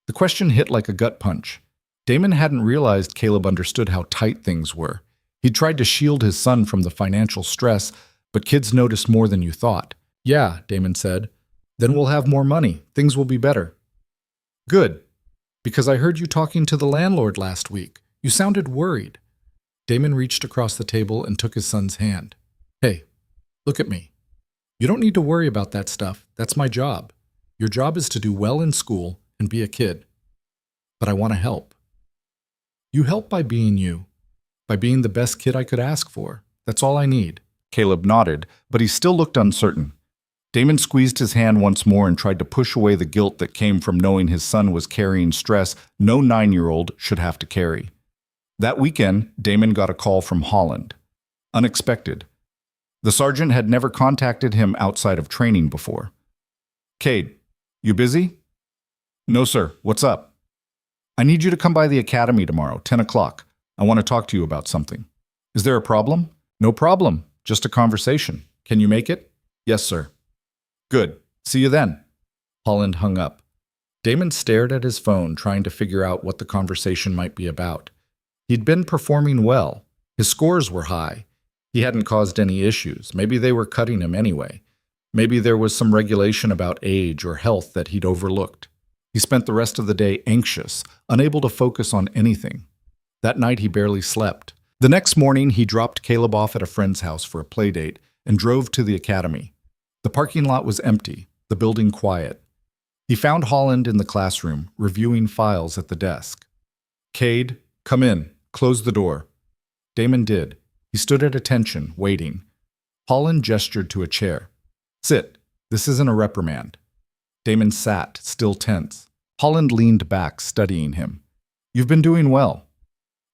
The question hit like a gut punch. Damon hadn't realized Caleb understood how tight things were. He tried to shield his son from the financial stress, but kids noticed more than you thought. Yeah, Damon said. Then we'll have more money. Things will be better. Good. Because I heard you talking to the landlord last week. You sounded worried. Damon reached across the table and took his son's hand. Hey, look at me. You don't need to worry about that stuff. That's my job. Your job is to do well in school and be a kid. But I want to help. You help by being you. By being the best kid I could ask for. That's all I need. Caleb nodded, but he still looked uncertain. Damon squeezed his hand once more and tried to push away the guilt that came from knowing his son was carrying stress no 9-year-old should have to carry. That weekend, Damon got a call from Holland. Unexpected. The sergeant had never contacted him outside of training before. Cade, you busy? No, sir. What's up? I need you to come by the academy tomorrow, 10 o'clock. I want to talk to you about something. Is there a problem? No problem. Just a conversation. Can you make it? Yes, sir. Good. See you then. Holland hung up. Damon stared at his phone, trying to figure out what the conversation might be about. He'd been performing well. His scores were high. He hadn't caused any issues. Maybe they were cutting him anyway. Maybe there was some regulation about age or health that he'd overlooked. He spent the rest of the day anxious, unable to focus on anything. That night he barely slept. The next morning he dropped Caleb off at a friend's house for a play date and drove to the academy. The parking lot was empty, the building quiet. He found Holland in the classroom, reviewing files at the desk. Cade, come in. Close the door. Damon did. He stood at attention, waiting. Holland gestured to a chair. Sit. This isn't a reprimand. Damon sat, still tense. Holland leaned back, studying him. You've been doing well.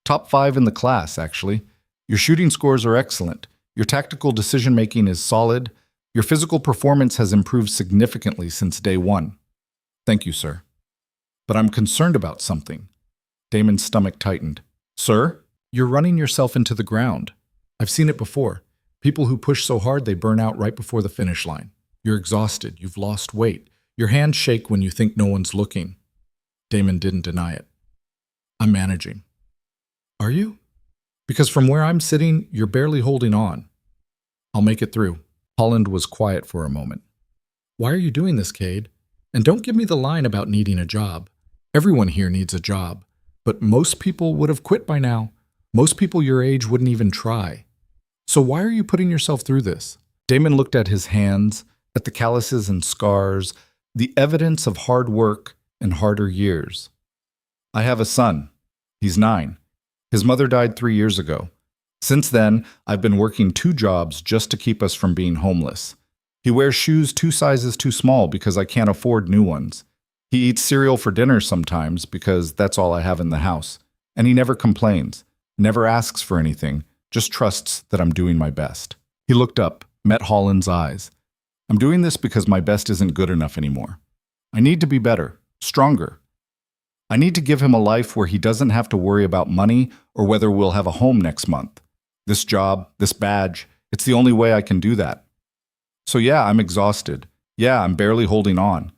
Top 5 in the class, actually. Your shooting scores are excellent. Your tactical decision-making is solid. Your physical performance has improved significantly since day 1. Thank you, sir. But I'm concerned about something. Damon's stomach tightened. Sir, you're running yourself into the ground. I've seen it before. People who push so hard they burn out right before the finish line. You're exhausted. You've lost weight. Your hands shake when you think no one's looking. Damon didn't deny it. I'm managing. Are you? Because from where I'm sitting, you're barely holding on. I'll make it through. Holland was quiet for a moment. Why are you doing this, Cade? And don't give me the line about needing a job. Everyone here needs a job. But most people would have quit by now. Most people your age wouldn't even try. So why are you putting yourself through this? Damon looked at his hands, at the calluses and scars, the evidence of hard work and harder years. I have a son. He's 9. His mother died 3 years ago. Since then, I've been working 2 jobs just to keep us from being homeless. He wears shoes 2 sizes too small because I can't afford new ones. He eats cereal for dinner sometimes because that's all I have in the house. And he never complains, never asks for anything, just trusts that I'm doing my best. He looked up, met Holland's eyes. I'm doing this because my best isn't good enough anymore. I need to be better, stronger. I need to give him a life where he doesn't have to worry about money or whether we'll have a home next month. This job, this badge, it's the only way I can do that. So yeah, I'm exhausted. Yeah, I'm barely holding on.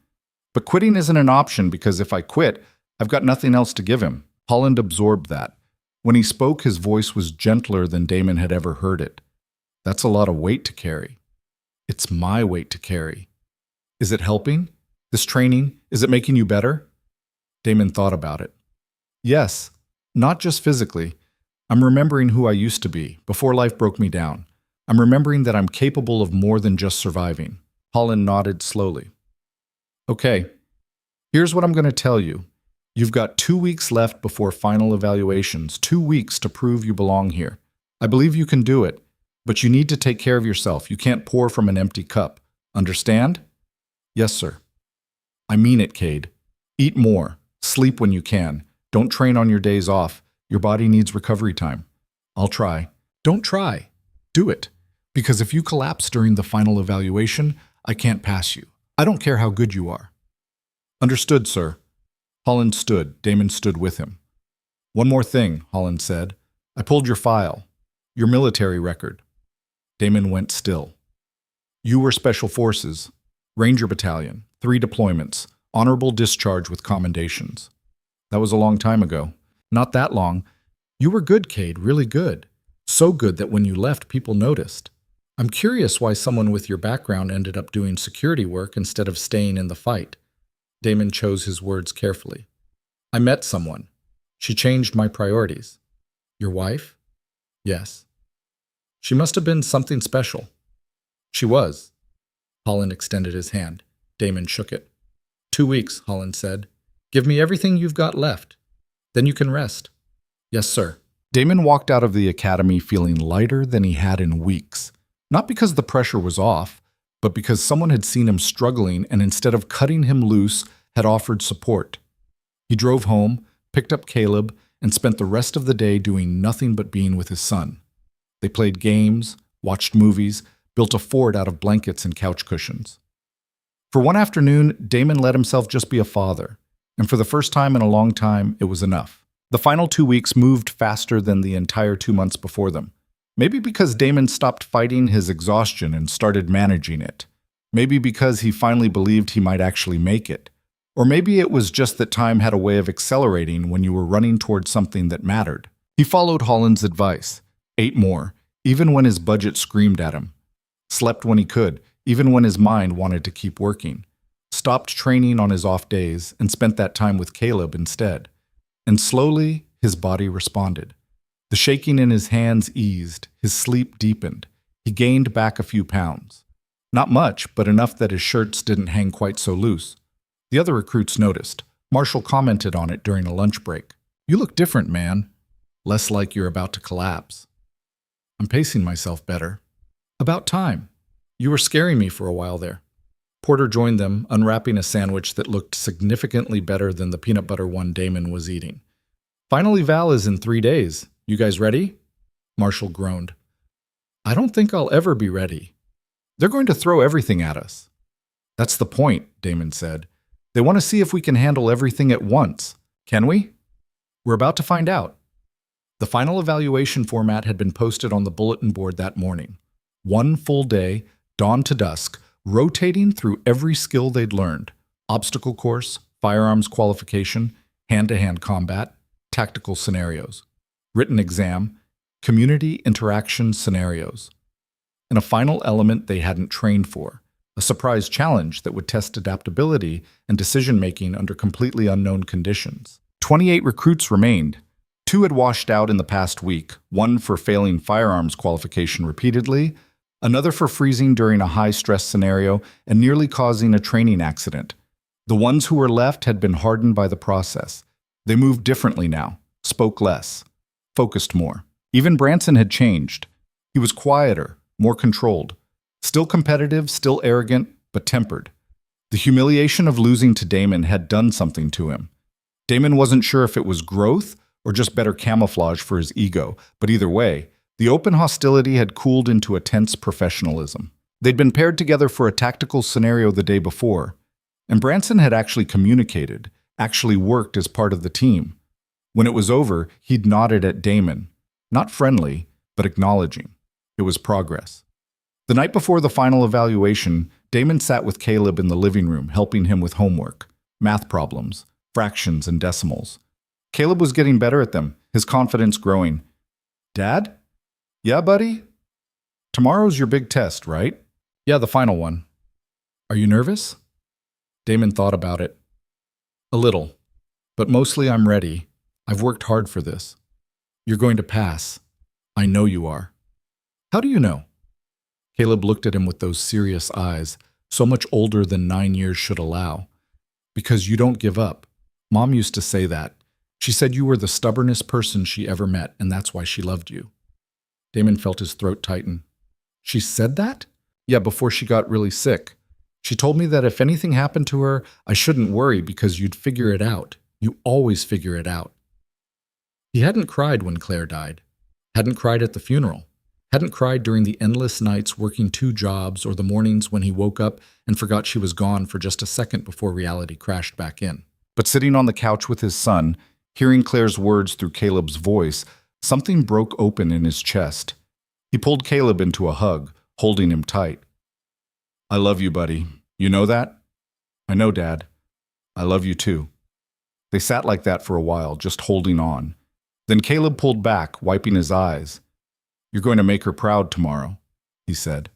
But quitting isn't an option because if I quit, I've got nothing else to give him. Holland absorbed that. When he spoke, his voice was gentler than Damon had ever heard it. That's a lot of weight to carry. It's my weight to carry. Is it helping? This training, is it making you better? Damon thought about it. Yes, not just physically. I'm remembering who I used to be before life broke me down. I'm remembering that I'm capable of more than just surviving. Holland nodded slowly. Okay, here's what I'm going to tell you. You've got 2 weeks left before final evaluations, 2 weeks to prove you belong here. I believe you can do it, but you need to take care of yourself. You can't pour from an empty cup. Understand? Yes, sir. I mean it, Cade. Eat more. Sleep when you can. Don't train on your days off. Your body needs recovery time. I'll try. Don't try. Do it. Because if you collapse during the final evaluation, I can't pass you. I don't care how good you are. Understood, sir. Holland stood. Damon stood with him. One more thing, Holland said. I pulled your file, your military record. Damon went still. You were Special Forces, Ranger Battalion, 3 deployments, honorable discharge with commendations. That was a long time ago. Not that long. You were good, Cade, really good. So good that when you left, people noticed. I'm curious why someone with your background ended up doing security work instead of staying in the fight. Damon chose his words carefully. I met someone. She changed my priorities. Your wife? Yes. She must have been something special. She was. Holland extended his hand. Damon shook it. 2 weeks, Holland said. Give me everything you've got left. Then you can rest. Yes, sir. Damon walked out of the academy feeling lighter than he had in weeks. Not because the pressure was off, but because someone had seen him struggling and instead of cutting him loose, had offered support. He drove home, picked up Caleb, and spent the rest of the day doing nothing but being with his son. They played games, watched movies, built a fort out of blankets and couch cushions. For one afternoon, Damon let himself just be a father, and for the first time in a long time, it was enough. The final 2 weeks moved faster than the entire 2 months before them. Maybe because Damon stopped fighting his exhaustion and started managing it. Maybe because he finally believed he might actually make it. Or maybe it was just that time had a way of accelerating when you were running towards something that mattered. He followed Holland's advice, ate more, even when his budget screamed at him. Slept when he could, even when his mind wanted to keep working. Stopped training on his off days and spent that time with Caleb instead. And slowly, his body responded. The shaking in his hands eased, his sleep deepened. He gained back a few pounds. Not much, but enough that his shirts didn't hang quite so loose. The other recruits noticed. Marshall commented on it during a lunch break. You look different, man. Less like you're about to collapse. I'm pacing myself better. About time. You were scaring me for a while there. Porter joined them, unwrapping a sandwich that looked significantly better than the peanut butter one Damon was eating. Final eval is in 3 days. You guys ready? Marshall groaned. I don't think I'll ever be ready. They're going to throw everything at us. That's the point, Damon said. They want to see if we can handle everything at once. Can we? We're about to find out. The final evaluation format had been posted on the bulletin board that morning. 1 full day, dawn to dusk, rotating through every skill they'd learned. Obstacle course, firearms qualification, hand-to-hand combat, tactical scenarios. Written exam, community interaction scenarios. And a final element they hadn't trained for. A surprise challenge that would test adaptability and decision-making under completely unknown conditions. 28 recruits remained. 2 had washed out in the past week, 1 for failing firearms qualification repeatedly, another for freezing during a high-stress scenario and nearly causing a training accident. The ones who were left had been hardened by the process. They moved differently now, spoke less, focused more. Even Branson had changed. He was quieter, more controlled. Still competitive, still arrogant, but tempered. The humiliation of losing to Damon had done something to him. Damon wasn't sure if it was growth or just better camouflage for his ego, but either way, the open hostility had cooled into a tense professionalism. They'd been paired together for a tactical scenario the day before, and Branson had actually communicated, actually worked as part of the team. When it was over, he'd nodded at Damon, not friendly, but acknowledging. It was progress. The night before the final evaluation, Damon sat with Caleb in the living room, helping him with homework, math problems, fractions and decimals. Caleb was getting better at them, his confidence growing. Dad? Yeah, buddy? Tomorrow's your big test, right? Yeah, the final one. Are you nervous? Damon thought about it. A little, but mostly I'm ready. I've worked hard for this. You're going to pass. I know you are. How do you know? Caleb looked at him with those serious eyes, so much older than 9 years should allow. Because you don't give up. Mom used to say that. She said you were the stubbornest person she ever met, and that's why she loved you. Damon felt his throat tighten. She said that? Yeah, before she got really sick. She told me that if anything happened to her, I shouldn't worry because you'd figure it out. You always figure it out. He hadn't cried when Claire died. Hadn't cried at the funeral. Hadn't cried during the endless nights working 2 jobs or the mornings when he woke up and forgot she was gone for just a second before reality crashed back in. But sitting on the couch with his son, hearing Claire's words through Caleb's voice, something broke open in his chest. He pulled Caleb into a hug, holding him tight. I love you, buddy. You know that? I know, Dad. I love you too. They sat like that for a while, just holding on. Then Caleb pulled back, wiping his eyes. You're going to make her proud tomorrow, he said.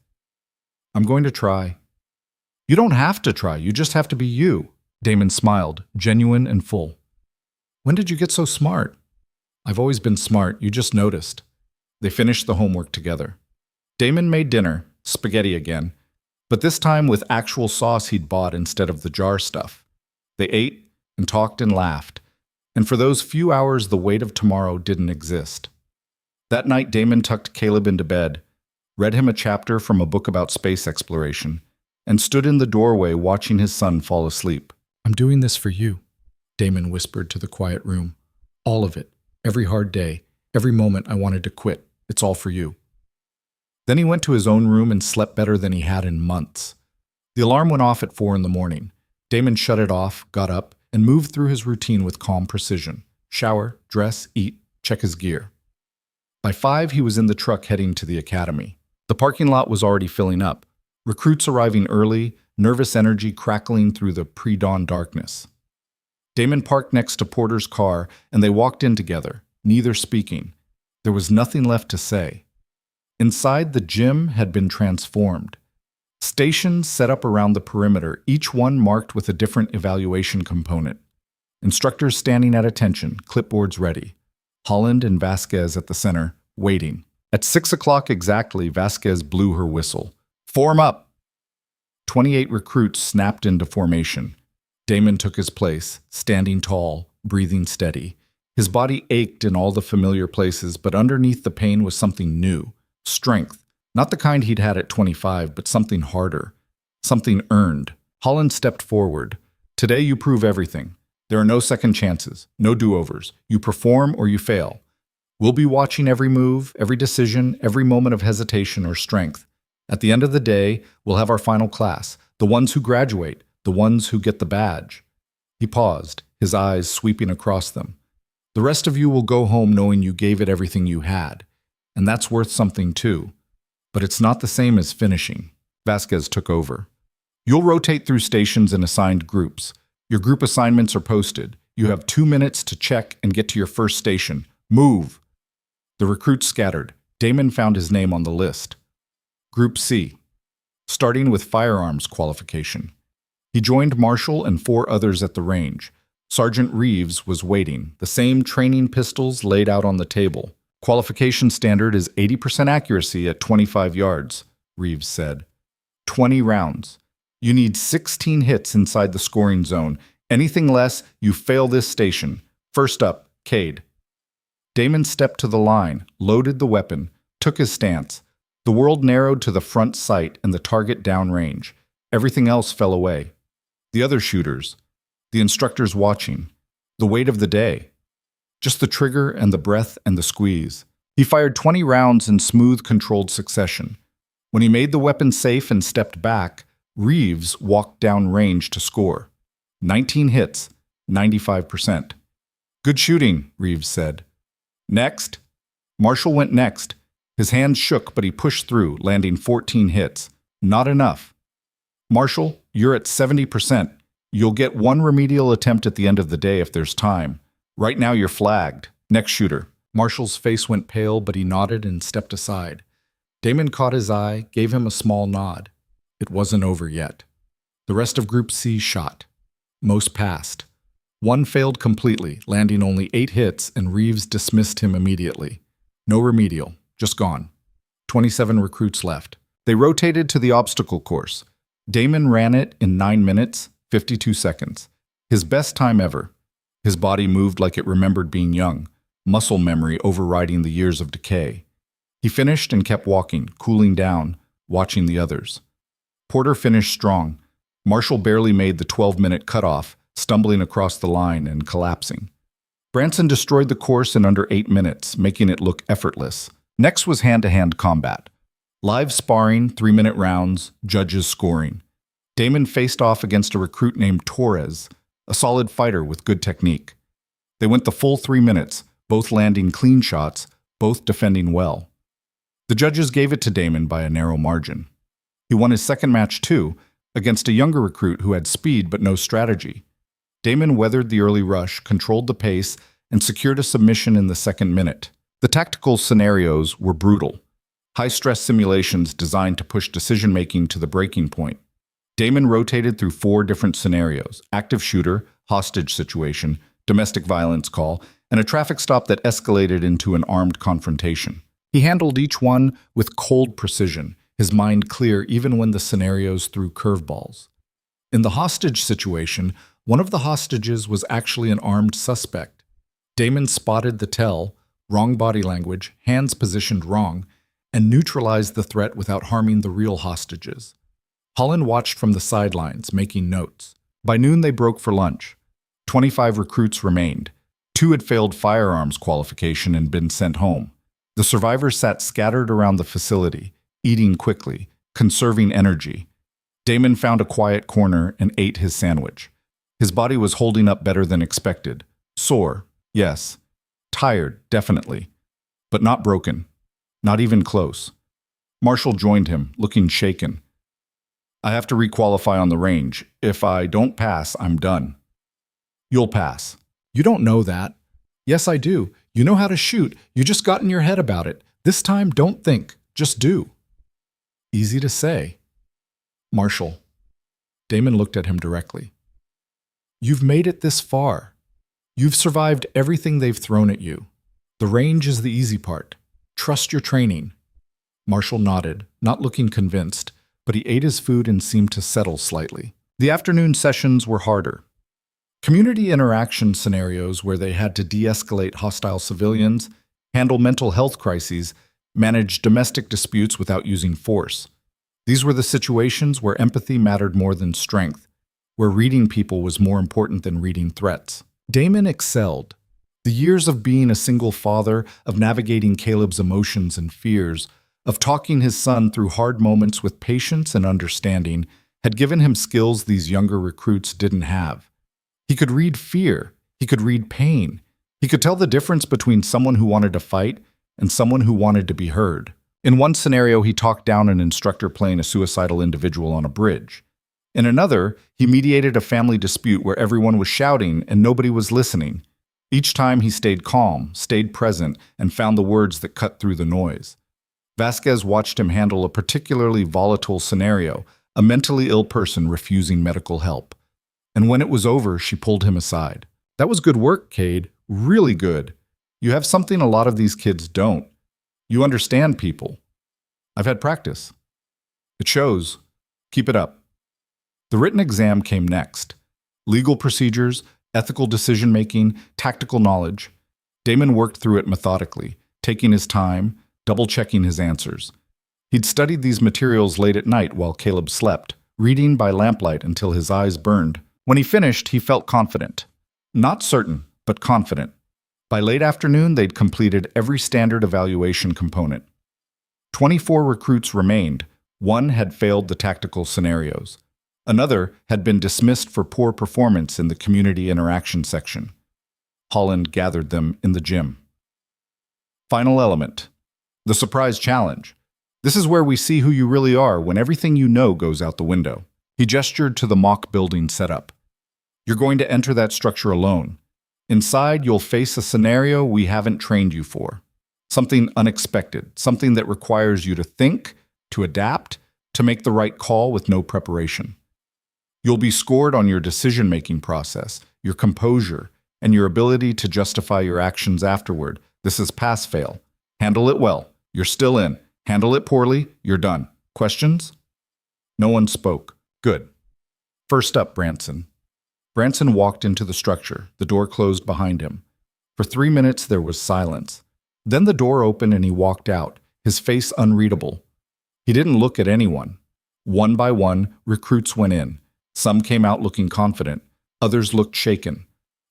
I'm going to try. You don't have to try, you just have to be you. Damon smiled, genuine and full. When did you get so smart? I've always been smart, you just noticed. They finished the homework together. Damon made dinner, spaghetti again, but this time with actual sauce he'd bought instead of the jar stuff. They ate and talked and laughed, and for those few hours the weight of tomorrow didn't exist. That night Damon tucked Caleb into bed, read him a chapter from a book about space exploration, and stood in the doorway watching his son fall asleep. I'm doing this for you, Damon whispered to the quiet room. All of it, every hard day, every moment I wanted to quit. It's all for you. Then he went to his own room and slept better than he had in months. The alarm went off at 4 a.m. Damon shut it off, got up, and moved through his routine with calm precision. Shower, dress, eat, check his gear. By 5, he was in the truck heading to the academy. The parking lot was already filling up, recruits arriving early, nervous energy crackling through the pre-dawn darkness. Damon parked next to Porter's car, and they walked in together, neither speaking. There was nothing left to say. Inside, the gym had been transformed. Stations set up around the perimeter, each one marked with a different evaluation component. Instructors standing at attention, clipboards ready. Holland and Vasquez at the center, waiting. At 6 o'clock exactly, Vasquez blew her whistle. Form up! 28 recruits snapped into formation. Damon took his place, standing tall, breathing steady. His body ached in all the familiar places, but underneath the pain was something new. Strength. Not the kind he'd had at 25, but something harder. Something earned. Holland stepped forward. Today you prove everything. There are no second chances, no do-overs. You perform or you fail. We'll be watching every move, every decision, every moment of hesitation or strength. At the end of the day, we'll have our final class, the ones who graduate, the ones who get the badge. He paused, his eyes sweeping across them. The rest of you will go home knowing you gave it everything you had. And that's worth something too. But it's not the same as finishing. Vasquez took over. You'll rotate through stations in assigned groups. Your group assignments are posted. You have 2 minutes to check and get to your first station. Move! The recruits scattered. Damon found his name on the list. Group C. Starting with firearms qualification. He joined Marshall and 4 others at the range. Sergeant Reeves was waiting, the same training pistols laid out on the table. Qualification standard is 80% accuracy at 25 yards, Reeves said. 20 rounds. You need 16 hits inside the scoring zone. Anything less, you fail this station. First up, Cade. Damon stepped to the line, loaded the weapon, took his stance. The world narrowed to the front sight and the target downrange. Everything else fell away. The other shooters, the instructors watching, the weight of the day. Just the trigger and the breath and the squeeze. He fired 20 rounds in smooth, controlled succession. When he made the weapon safe and stepped back, Reeves walked down range to score. 19 hits, 95%. Good shooting, Reeves said. Next. Marshall went next. His hands shook, but he pushed through, landing 14 hits. Not enough. Marshall, you're at 70%. You'll get 1 remedial attempt at the end of the day if there's time. Right now you're flagged. Next shooter. Marshall's face went pale, but he nodded and stepped aside. Damon caught his eye, gave him a small nod. It wasn't over yet. The rest of Group C shot. Most passed. 1 failed completely, landing only 8 hits, and Reeves dismissed him immediately. No remedial. Just gone. 27 recruits left. They rotated to the obstacle course. Damon ran it in 9 minutes, 52 seconds. His best time ever. His body moved like it remembered being young, muscle memory overriding the years of decay. He finished and kept walking, cooling down, watching the others. Porter finished strong. Marshall barely made the 12-minute cutoff, stumbling across the line and collapsing. Branson destroyed the course in under 8 minutes, making it look effortless. Next was hand-to-hand combat. Live sparring, 3-minute rounds, judges scoring. Damon faced off against a recruit named Torres, a solid fighter with good technique. They went the full 3 minutes, both landing clean shots, both defending well. The judges gave it to Damon by a narrow margin. He won his second match too, against a younger recruit who had speed but no strategy. Damon weathered the early rush, controlled the pace, and secured a submission in the second minute. The tactical scenarios were brutal. High-stress simulations designed to push decision-making to the breaking point. Damon rotated through 4 different scenarios: active shooter, hostage situation, domestic violence call, and a traffic stop that escalated into an armed confrontation. He handled each one with cold precision, his mind clear even when the scenarios threw curveballs. In the hostage situation, one of the hostages was actually an armed suspect. Damon spotted the tell, wrong body language, hands positioned wrong, and neutralized the threat without harming the real hostages. Holland watched from the sidelines, making notes. By noon, they broke for lunch. 25 recruits remained. 2 had failed firearms qualification and been sent home. The survivors sat scattered around the facility, eating quickly, conserving energy. Damon found a quiet corner and ate his sandwich. His body was holding up better than expected. Sore, yes. Tired, definitely. But not broken. Not even close. Marshall joined him, looking shaken. I have to requalify on the range. If I don't pass, I'm done. You'll pass. You don't know that. Yes, I do. You know how to shoot. You just got in your head about it. This time, don't think. Just do. Easy to say. Marshall. Damon looked at him directly. You've made it this far. You've survived everything they've thrown at you. The range is the easy part. Trust your training. Marshall nodded, not looking convinced, but he ate his food and seemed to settle slightly. The afternoon sessions were harder. Community interaction scenarios where they had to de-escalate hostile civilians, handle mental health crises, manage domestic disputes without using force. These were the situations where empathy mattered more than strength, where reading people was more important than reading threats. Damon excelled. The years of being a single father, of navigating Caleb's emotions and fears, of talking his son through hard moments with patience and understanding, had given him skills these younger recruits didn't have. He could read fear. He could read pain. He could tell the difference between someone who wanted to fight and someone who wanted to be heard. In one scenario, he talked down an instructor playing a suicidal individual on a bridge. In another, he mediated a family dispute where everyone was shouting and nobody was listening. Each time he stayed calm, stayed present, and found the words that cut through the noise. Vasquez watched him handle a particularly volatile scenario, a mentally ill person refusing medical help. And when it was over, she pulled him aside. That was good work, Cade. Really good. You have something a lot of these kids don't. You understand people. I've had practice. It shows. Keep it up. The written exam came next. Legal procedures, ethical decision-making, tactical knowledge. Damon worked through it methodically, taking his time, double-checking his answers. He'd studied these materials late at night while Caleb slept, reading by lamplight until his eyes burned. When he finished, he felt confident. Not certain, but confident. By late afternoon, they'd completed every standard evaluation component. 24 recruits remained. 1 had failed the tactical scenarios. Another had been dismissed for poor performance in the community interaction section. Holland gathered them in the gym. Final element. The surprise challenge. This is where we see who you really are when everything you know goes out the window. He gestured to the mock building setup. You're going to enter that structure alone. Inside, you'll face a scenario we haven't trained you for. Something unexpected, something that requires you to think, to adapt, to make the right call with no preparation. You'll be scored on your decision-making process, your composure, and your ability to justify your actions afterward. This is pass-fail. Handle it well. You're still in. Handle it poorly. You're done. Questions? No one spoke. Good. First up, Branson. Branson walked into the structure. The door closed behind him. For 3 minutes, there was silence. Then the door opened and he walked out, his face unreadable. He didn't look at anyone. One by one, recruits went in. Some came out looking confident. Others looked shaken.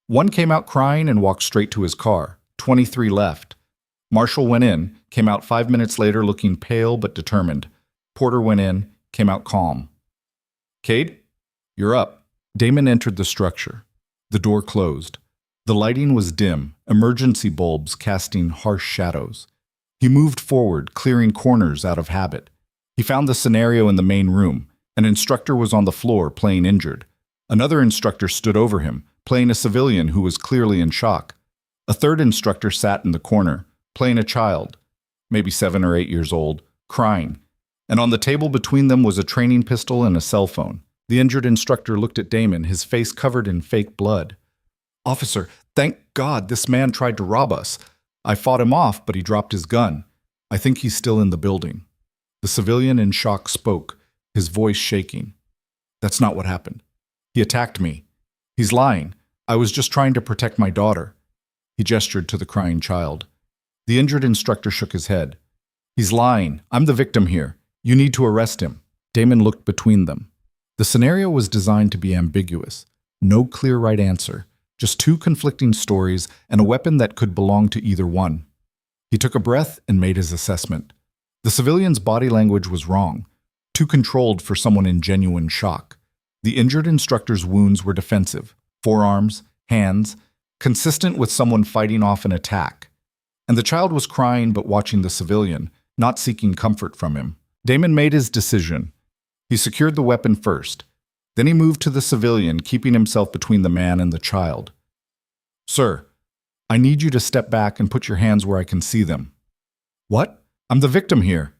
One came out crying and walked straight to his car. 23 left. Marshall went in, came out 5 minutes later looking pale but determined. Porter went in, came out calm. Cade, you're up. Damon entered the structure. The door closed. The lighting was dim, emergency bulbs casting harsh shadows. He moved forward, clearing corners out of habit. He found the scenario in the main room. An instructor was on the floor, playing injured. Another instructor stood over him, playing a civilian who was clearly in shock. A third instructor sat in the corner, playing a child, maybe 7 or 8 years old, crying. And on the table between them was a training pistol and a cell phone. The injured instructor looked at Damon, his face covered in fake blood. "Officer, thank God this man tried to rob us. I fought him off, but he dropped his gun. I think he's still in the building." The civilian in shock spoke, his voice shaking. "That's not what happened. He attacked me. He's lying. I was just trying to protect my daughter." He gestured to the crying child. The injured instructor shook his head. "He's lying. I'm the victim here. You need to arrest him." Damon looked between them. The scenario was designed to be ambiguous. No clear right answer. Just two conflicting stories and a weapon that could belong to either one. He took a breath and made his assessment. The civilian's body language was wrong, too controlled for someone in genuine shock. The injured instructor's wounds were defensive, forearms, hands, consistent with someone fighting off an attack. And the child was crying but watching the civilian, not seeking comfort from him. Damon made his decision. He secured the weapon first. Then he moved to the civilian, keeping himself between the man and the child. "Sir, I need you to step back and put your hands where I can see them." "What? I'm the victim here."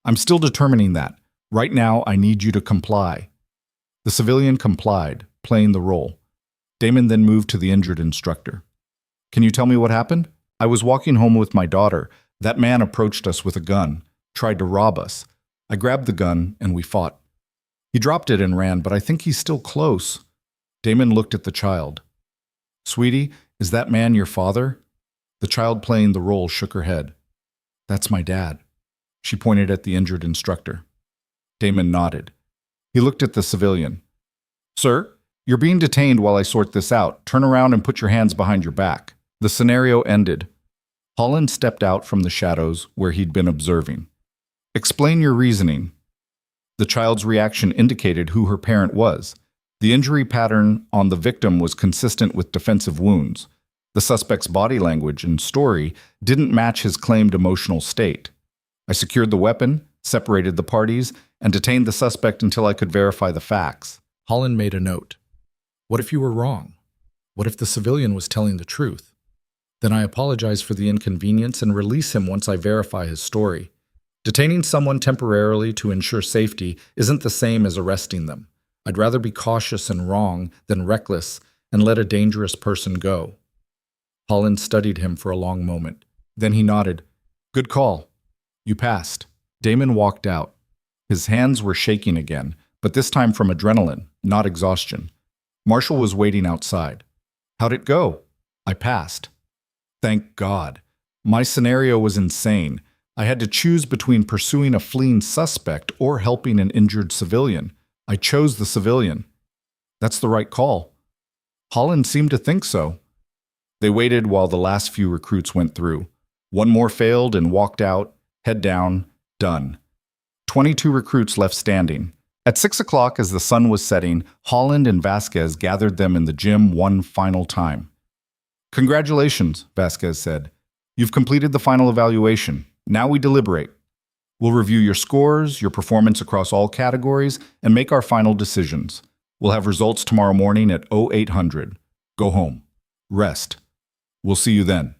"I'm still determining that. Right now, I need you to comply." The civilian complied, playing the role. Damon then moved to the injured instructor. "Can you tell me what happened?" "I was walking home with my daughter. That man approached us with a gun, tried to rob us. I grabbed the gun and we fought. He dropped it and ran, but I think he's still close." Damon looked at the child. "Sweetie, is that man your father?" The child playing the role shook her head. "That's my dad." She pointed at the injured instructor. Damon nodded. He looked at the civilian. "Sir, you're being detained while I sort this out. Turn around and put your hands behind your back." The scenario ended. Holland stepped out from the shadows where he'd been observing. "Explain your reasoning." The child's reaction indicated who her parent was. The injury pattern on the victim was consistent with defensive wounds. The suspect's body language and story didn't match his claimed emotional state. "I secured the weapon, separated the parties, and detained the suspect until I could verify the facts." Holland made a note. "What if you were wrong? What if the civilian was telling the truth? Then I apologize for the inconvenience and release him once I verify his story. Detaining someone temporarily to ensure safety isn't the same as arresting them. I'd rather be cautious and wrong than reckless and let a dangerous person go." Holland studied him for a long moment. Then he nodded. "Good call. You passed." Damon walked out. His hands were shaking again, but this time from adrenaline, not exhaustion. Marshall was waiting outside. "How'd it go?" "I passed." "Thank God. My scenario was insane. I had to choose between pursuing a fleeing suspect or helping an injured civilian. I chose the civilian." "That's the right call." Holland seemed to think so. They waited while the last few recruits went through. One more failed and walked out, head down, done. 22 recruits left standing. At 6 o'clock, as the sun was setting, Holland and Vasquez gathered them in the gym one final time. "Congratulations," Vasquez said. "You've completed the final evaluation. Now we deliberate. We'll review your scores, your performance across all categories, and make our final decisions. We'll have results tomorrow morning at 0800. Go home. Rest. We'll see you then."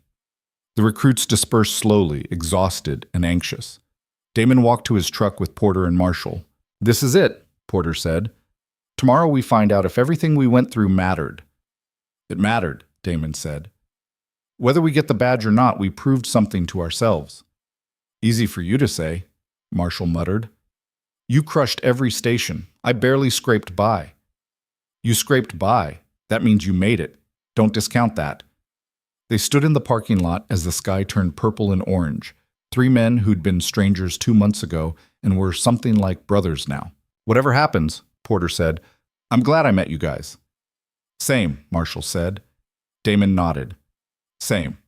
The recruits dispersed slowly, exhausted and anxious. Damon walked to his truck with Porter and Marshall. "This is it," Porter said. "Tomorrow we find out if everything we went through mattered." "It mattered," Damon said. "Whether we get the badge or not, we proved something to ourselves." "Easy for you to say," Marshall muttered. "You crushed every station. I barely scraped by." "You scraped by. That means you made it. Don't discount that." They stood in the parking lot as the sky turned purple and orange. 3 men who'd been strangers 2 months ago and were something like brothers now. "Whatever happens," Porter said, "I'm glad I met you guys." "Same," Marshall said. Damon nodded. "Same."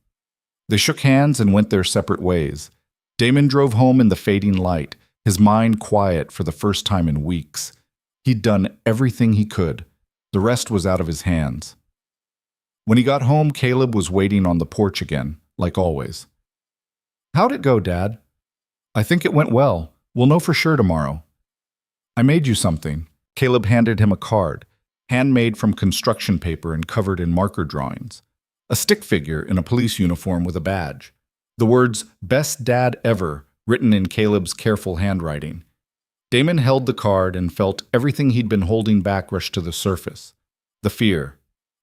They shook hands and went their separate ways. Damon drove home in the fading light, his mind quiet for the first time in weeks. He'd done everything he could. The rest was out of his hands. When he got home, Caleb was waiting on the porch again, like always. How'd it go, Dad? I think it went well. We'll know for sure tomorrow. I made you something. Caleb handed him a card, handmade from construction paper and covered in marker drawings. A stick figure in a police uniform with a badge. The words, "Best Dad Ever," written in Caleb's careful handwriting. Damon held the card and felt everything he'd been holding back rush to the surface. The fear,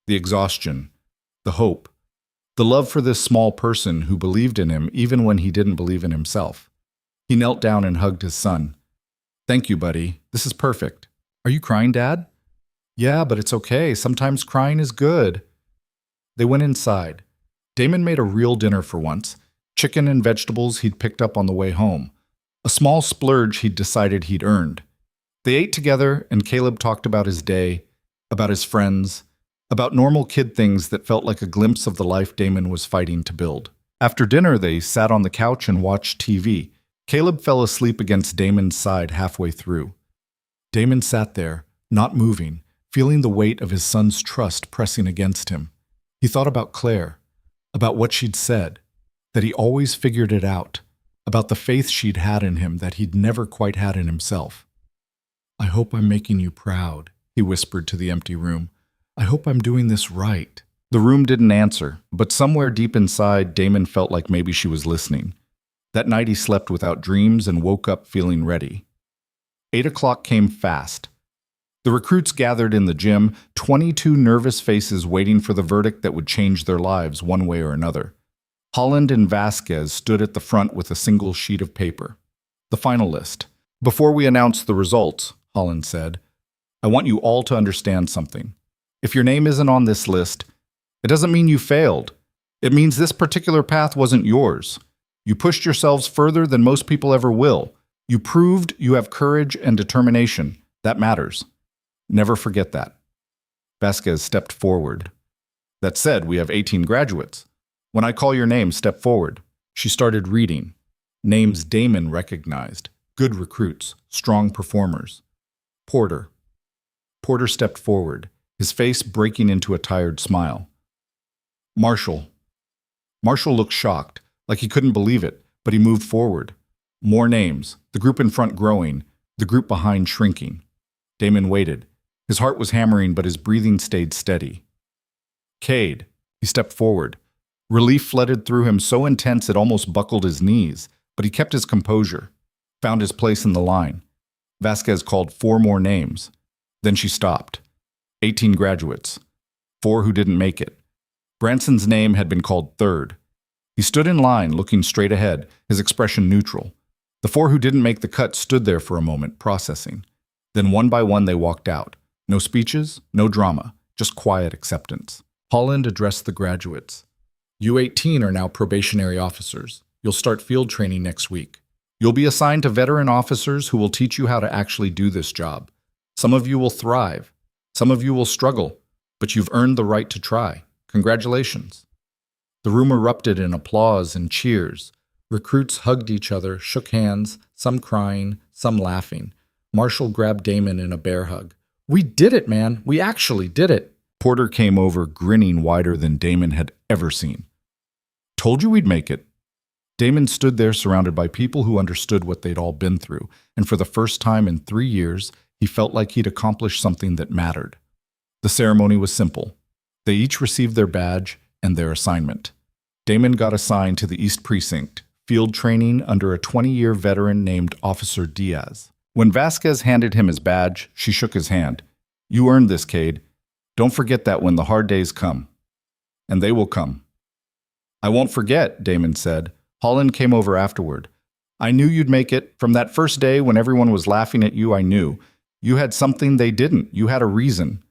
the exhaustion, the hope, the love for this small person who believed in him even when he didn't believe in himself. He knelt down and hugged his son. Thank you, buddy. This is perfect. Are you crying, Dad? Yeah, but it's okay. Sometimes crying is good. They went inside. Damon made a real dinner for once. Chicken and vegetables he'd picked up on the way home. A small splurge he'd decided he'd earned. They ate together, and Caleb talked about his day, about his friends, about normal kid things that felt like a glimpse of the life Damon was fighting to build. After dinner, they sat on the couch and watched TV. Caleb fell asleep against Damon's side halfway through. Damon sat there, not moving, feeling the weight of his son's trust pressing against him. He thought about Claire, about what she'd said, that he always figured it out, about the faith she'd had in him that he'd never quite had in himself. I hope I'm making you proud, he whispered to the empty room. I hope I'm doing this right. The room didn't answer, but somewhere deep inside, Damon felt like maybe she was listening. That night he slept without dreams and woke up feeling ready. 8 o'clock came fast. The recruits gathered in the gym, 22 nervous faces waiting for the verdict that would change their lives one way or another. Holland and Vasquez stood at the front with a single sheet of paper. The final list. Before we announce the results, Holland said, I want you all to understand something. If your name isn't on this list, it doesn't mean you failed. It means this particular path wasn't yours. You pushed yourselves further than most people ever will. You proved you have courage and determination. That matters. Never forget that. Vasquez stepped forward. That said, we have 18 graduates. When I call your name, step forward. She started reading. Names Damon recognized. Good recruits, strong performers. Porter. Porter stepped forward, his face breaking into a tired smile. Marshall. Marshall looked shocked, like he couldn't believe it, but he moved forward. More names, the group in front growing, the group behind shrinking. Damon waited. His heart was hammering, but his breathing stayed steady. Cade. He stepped forward. Relief flooded through him so intense it almost buckled his knees, but he kept his composure, found his place in the line. Vasquez called 4 more names. Then she stopped. 18 graduates. 4 who didn't make it. Branson's name had been called third. He stood in line, looking straight ahead, his expression neutral. The 4 who didn't make the cut stood there for a moment, processing. Then one by one they walked out. No speeches, no drama, just quiet acceptance. Holland addressed the graduates. You 18 are now probationary officers. You'll start field training next week. You'll be assigned to veteran officers who will teach you how to actually do this job. Some of you will thrive. Some of you will struggle, but you've earned the right to try. Congratulations. The room erupted in applause and cheers. Recruits hugged each other, shook hands, some crying, some laughing. Marshall grabbed Damon in a bear hug. We did it, man. We actually did it. Porter came over, grinning wider than Damon had ever seen. Told you we'd make it. Damon stood there surrounded by people who understood what they'd all been through, and for the first time in 3 years, he felt like he'd accomplished something that mattered. The ceremony was simple. They each received their badge and their assignment. Damon got assigned to the East Precinct, field training under a 20-year veteran named Officer Diaz. When Vasquez handed him his badge, she shook his hand. You earned this, Cade. Don't forget that when the hard days come. And they will come. I won't forget, Damon said. Holland came over afterward. I knew you'd make it. From that first day when everyone was laughing at you, I knew. You had something they didn't. You had a reason.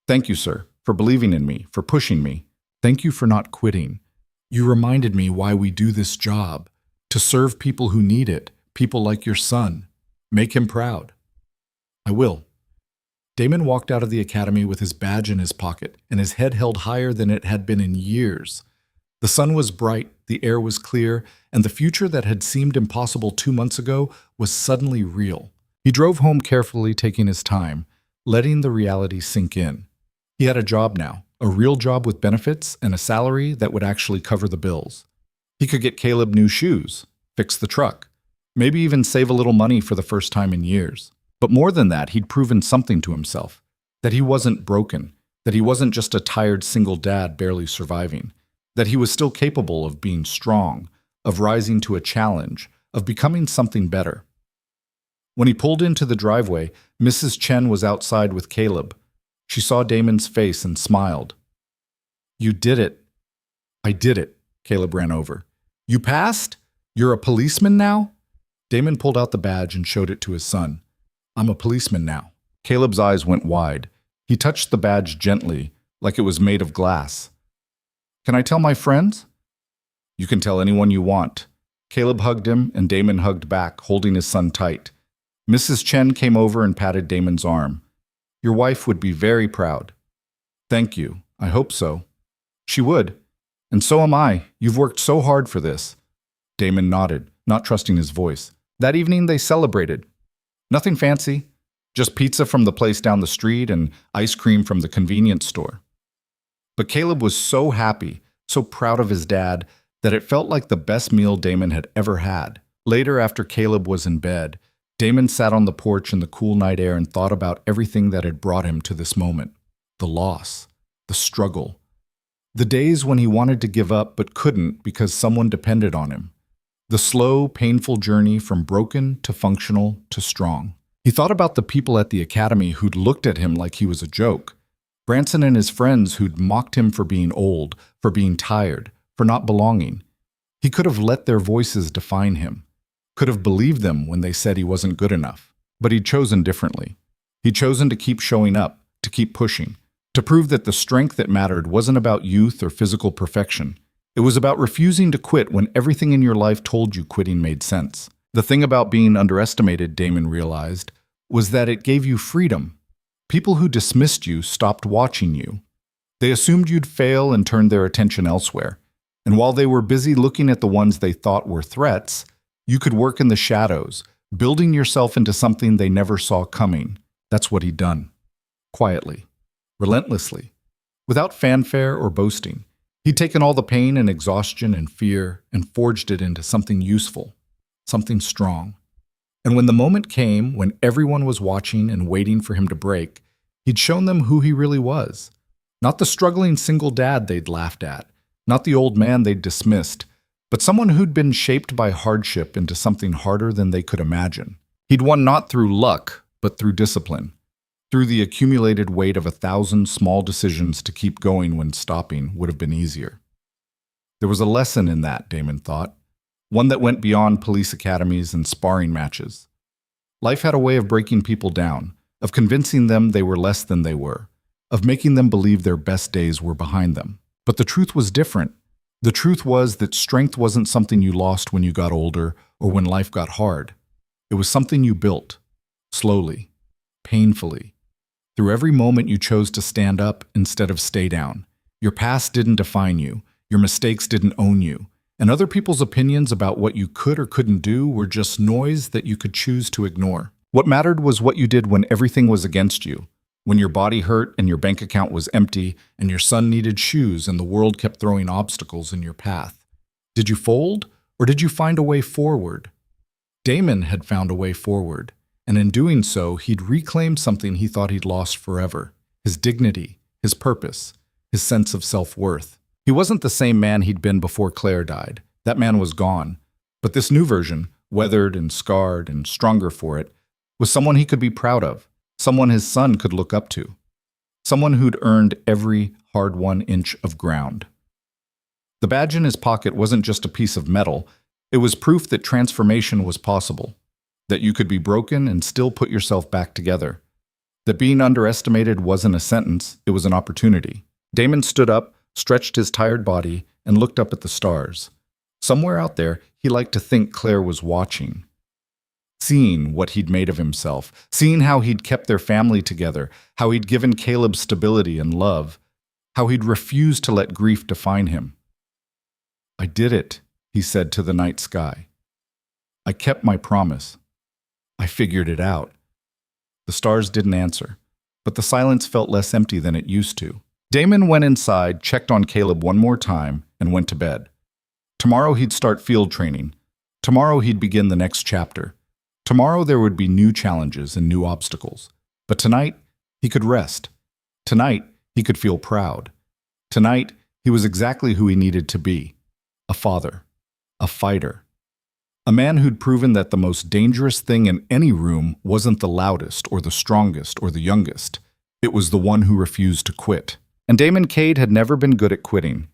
Thank you, sir, for believing in me, for pushing me. Thank you for not quitting. You reminded me why we do this job. To serve people who need it, people like your son. Make him proud. I will. Damon walked out of the academy with his badge in his pocket and his head held higher than it had been in years. The sun was bright, the air was clear, and the future that had seemed impossible 2 months ago was suddenly real. He drove home carefully, taking his time, letting the reality sink in. He had a job now, a real job with benefits and a salary that would actually cover the bills. He could get Caleb new shoes, fix the truck, maybe even save a little money for the first time in years. But more than that, he'd proven something to himself, that he wasn't broken, that he wasn't just a tired single dad barely surviving, that he was still capable of being strong, of rising to a challenge, of becoming something better. When he pulled into the driveway, Mrs. Chen was outside with Caleb. She saw Damon's face and smiled. "You did it." "I did it," Caleb ran over. "You passed? You're a policeman now?" Damon pulled out the badge and showed it to his son. "I'm a policeman now." Caleb's eyes went wide. He touched the badge gently, like it was made of glass. "Can I tell my friends?" "You can tell anyone you want." Caleb hugged him, and Damon hugged back, holding his son tight. Mrs. Chen came over and patted Damon's arm. "Your wife would be very proud." "Thank you. I hope so." "She would. And so am I. You've worked so hard for this." Damon nodded, not trusting his voice. That evening they celebrated. Nothing fancy, just pizza from the place down the street and ice cream from the convenience store. But Caleb was so happy, so proud of his dad, that it felt like the best meal Damon had ever had. Later, after Caleb was in bed, Damon sat on the porch in the cool night air and thought about everything that had brought him to this moment. The loss, the struggle, the days when he wanted to give up but couldn't because someone depended on him. The slow, painful journey from broken to functional to strong. He thought about the people at the academy who'd looked at him like he was a joke. Branson and his friends who'd mocked him for being old, for being tired, for not belonging. He could have let their voices define him, could have believed them when they said he wasn't good enough. But he'd chosen differently. He'd chosen to keep showing up, to keep pushing, to prove that the strength that mattered wasn't about youth or physical perfection. It was about refusing to quit when everything in your life told you quitting made sense. The thing about being underestimated, Damon realized, was that it gave you freedom. People who dismissed you stopped watching you. They assumed you'd fail and turned their attention elsewhere. And while they were busy looking at the ones they thought were threats, you could work in the shadows, building yourself into something they never saw coming. That's what he'd done. Quietly, relentlessly, without fanfare or boasting. He'd taken all the pain and exhaustion and fear and forged it into something useful, something strong. And when the moment came, when everyone was watching and waiting for him to break, he'd shown them who he really was. Not the struggling single dad they'd laughed at, not the old man they'd dismissed, but someone who'd been shaped by hardship into something harder than they could imagine. He'd won not through luck, but through discipline, through the accumulated weight of 1,000 small decisions to keep going when stopping would have been easier. There was a lesson in that, Damon thought, one that went beyond police academies and sparring matches. Life had a way of breaking people down, of convincing them they were less than they were, of making them believe their best days were behind them. But the truth was different. The truth was that strength wasn't something you lost when you got older or when life got hard. It was something you built, slowly, painfully, through every moment you chose to stand up instead of stay down. Your past didn't define you, your mistakes didn't own you, and other people's opinions about what you could or couldn't do were just noise that you could choose to ignore. What mattered was what you did when everything was against you, when your body hurt and your bank account was empty and your son needed shoes and the world kept throwing obstacles in your path. Did you fold or did you find a way forward? Damon had found a way forward, and in doing so, he'd reclaimed something he thought he'd lost forever: his dignity, his purpose, his sense of self-worth. He wasn't the same man he'd been before Claire died. That man was gone. But this new version, weathered and scarred and stronger for it, was someone he could be proud of, someone his son could look up to, someone who'd earned every hard-won inch of ground. The badge in his pocket wasn't just a piece of metal. It was proof that transformation was possible, that you could be broken and still put yourself back together, that being underestimated wasn't a sentence, it was an opportunity. Damon stood up, stretched his tired body, and looked up at the stars. Somewhere out there, he liked to think Claire was watching, seeing what he'd made of himself, seeing how he'd kept their family together, how he'd given Caleb stability and love, how he'd refused to let grief define him. "I did it," he said to the night sky. "I kept my promise. I figured it out." The stars didn't answer, but the silence felt less empty than it used to. Damon went inside, checked on Caleb one more time, and went to bed. Tomorrow he'd start field training. Tomorrow he'd begin the next chapter. Tomorrow there would be new challenges and new obstacles. But tonight, he could rest. Tonight, he could feel proud. Tonight, he was exactly who he needed to be. A father. A fighter. A man who'd proven that the most dangerous thing in any room wasn't the loudest or the strongest or the youngest. It was the one who refused to quit. And Damon Cade had never been good at quitting.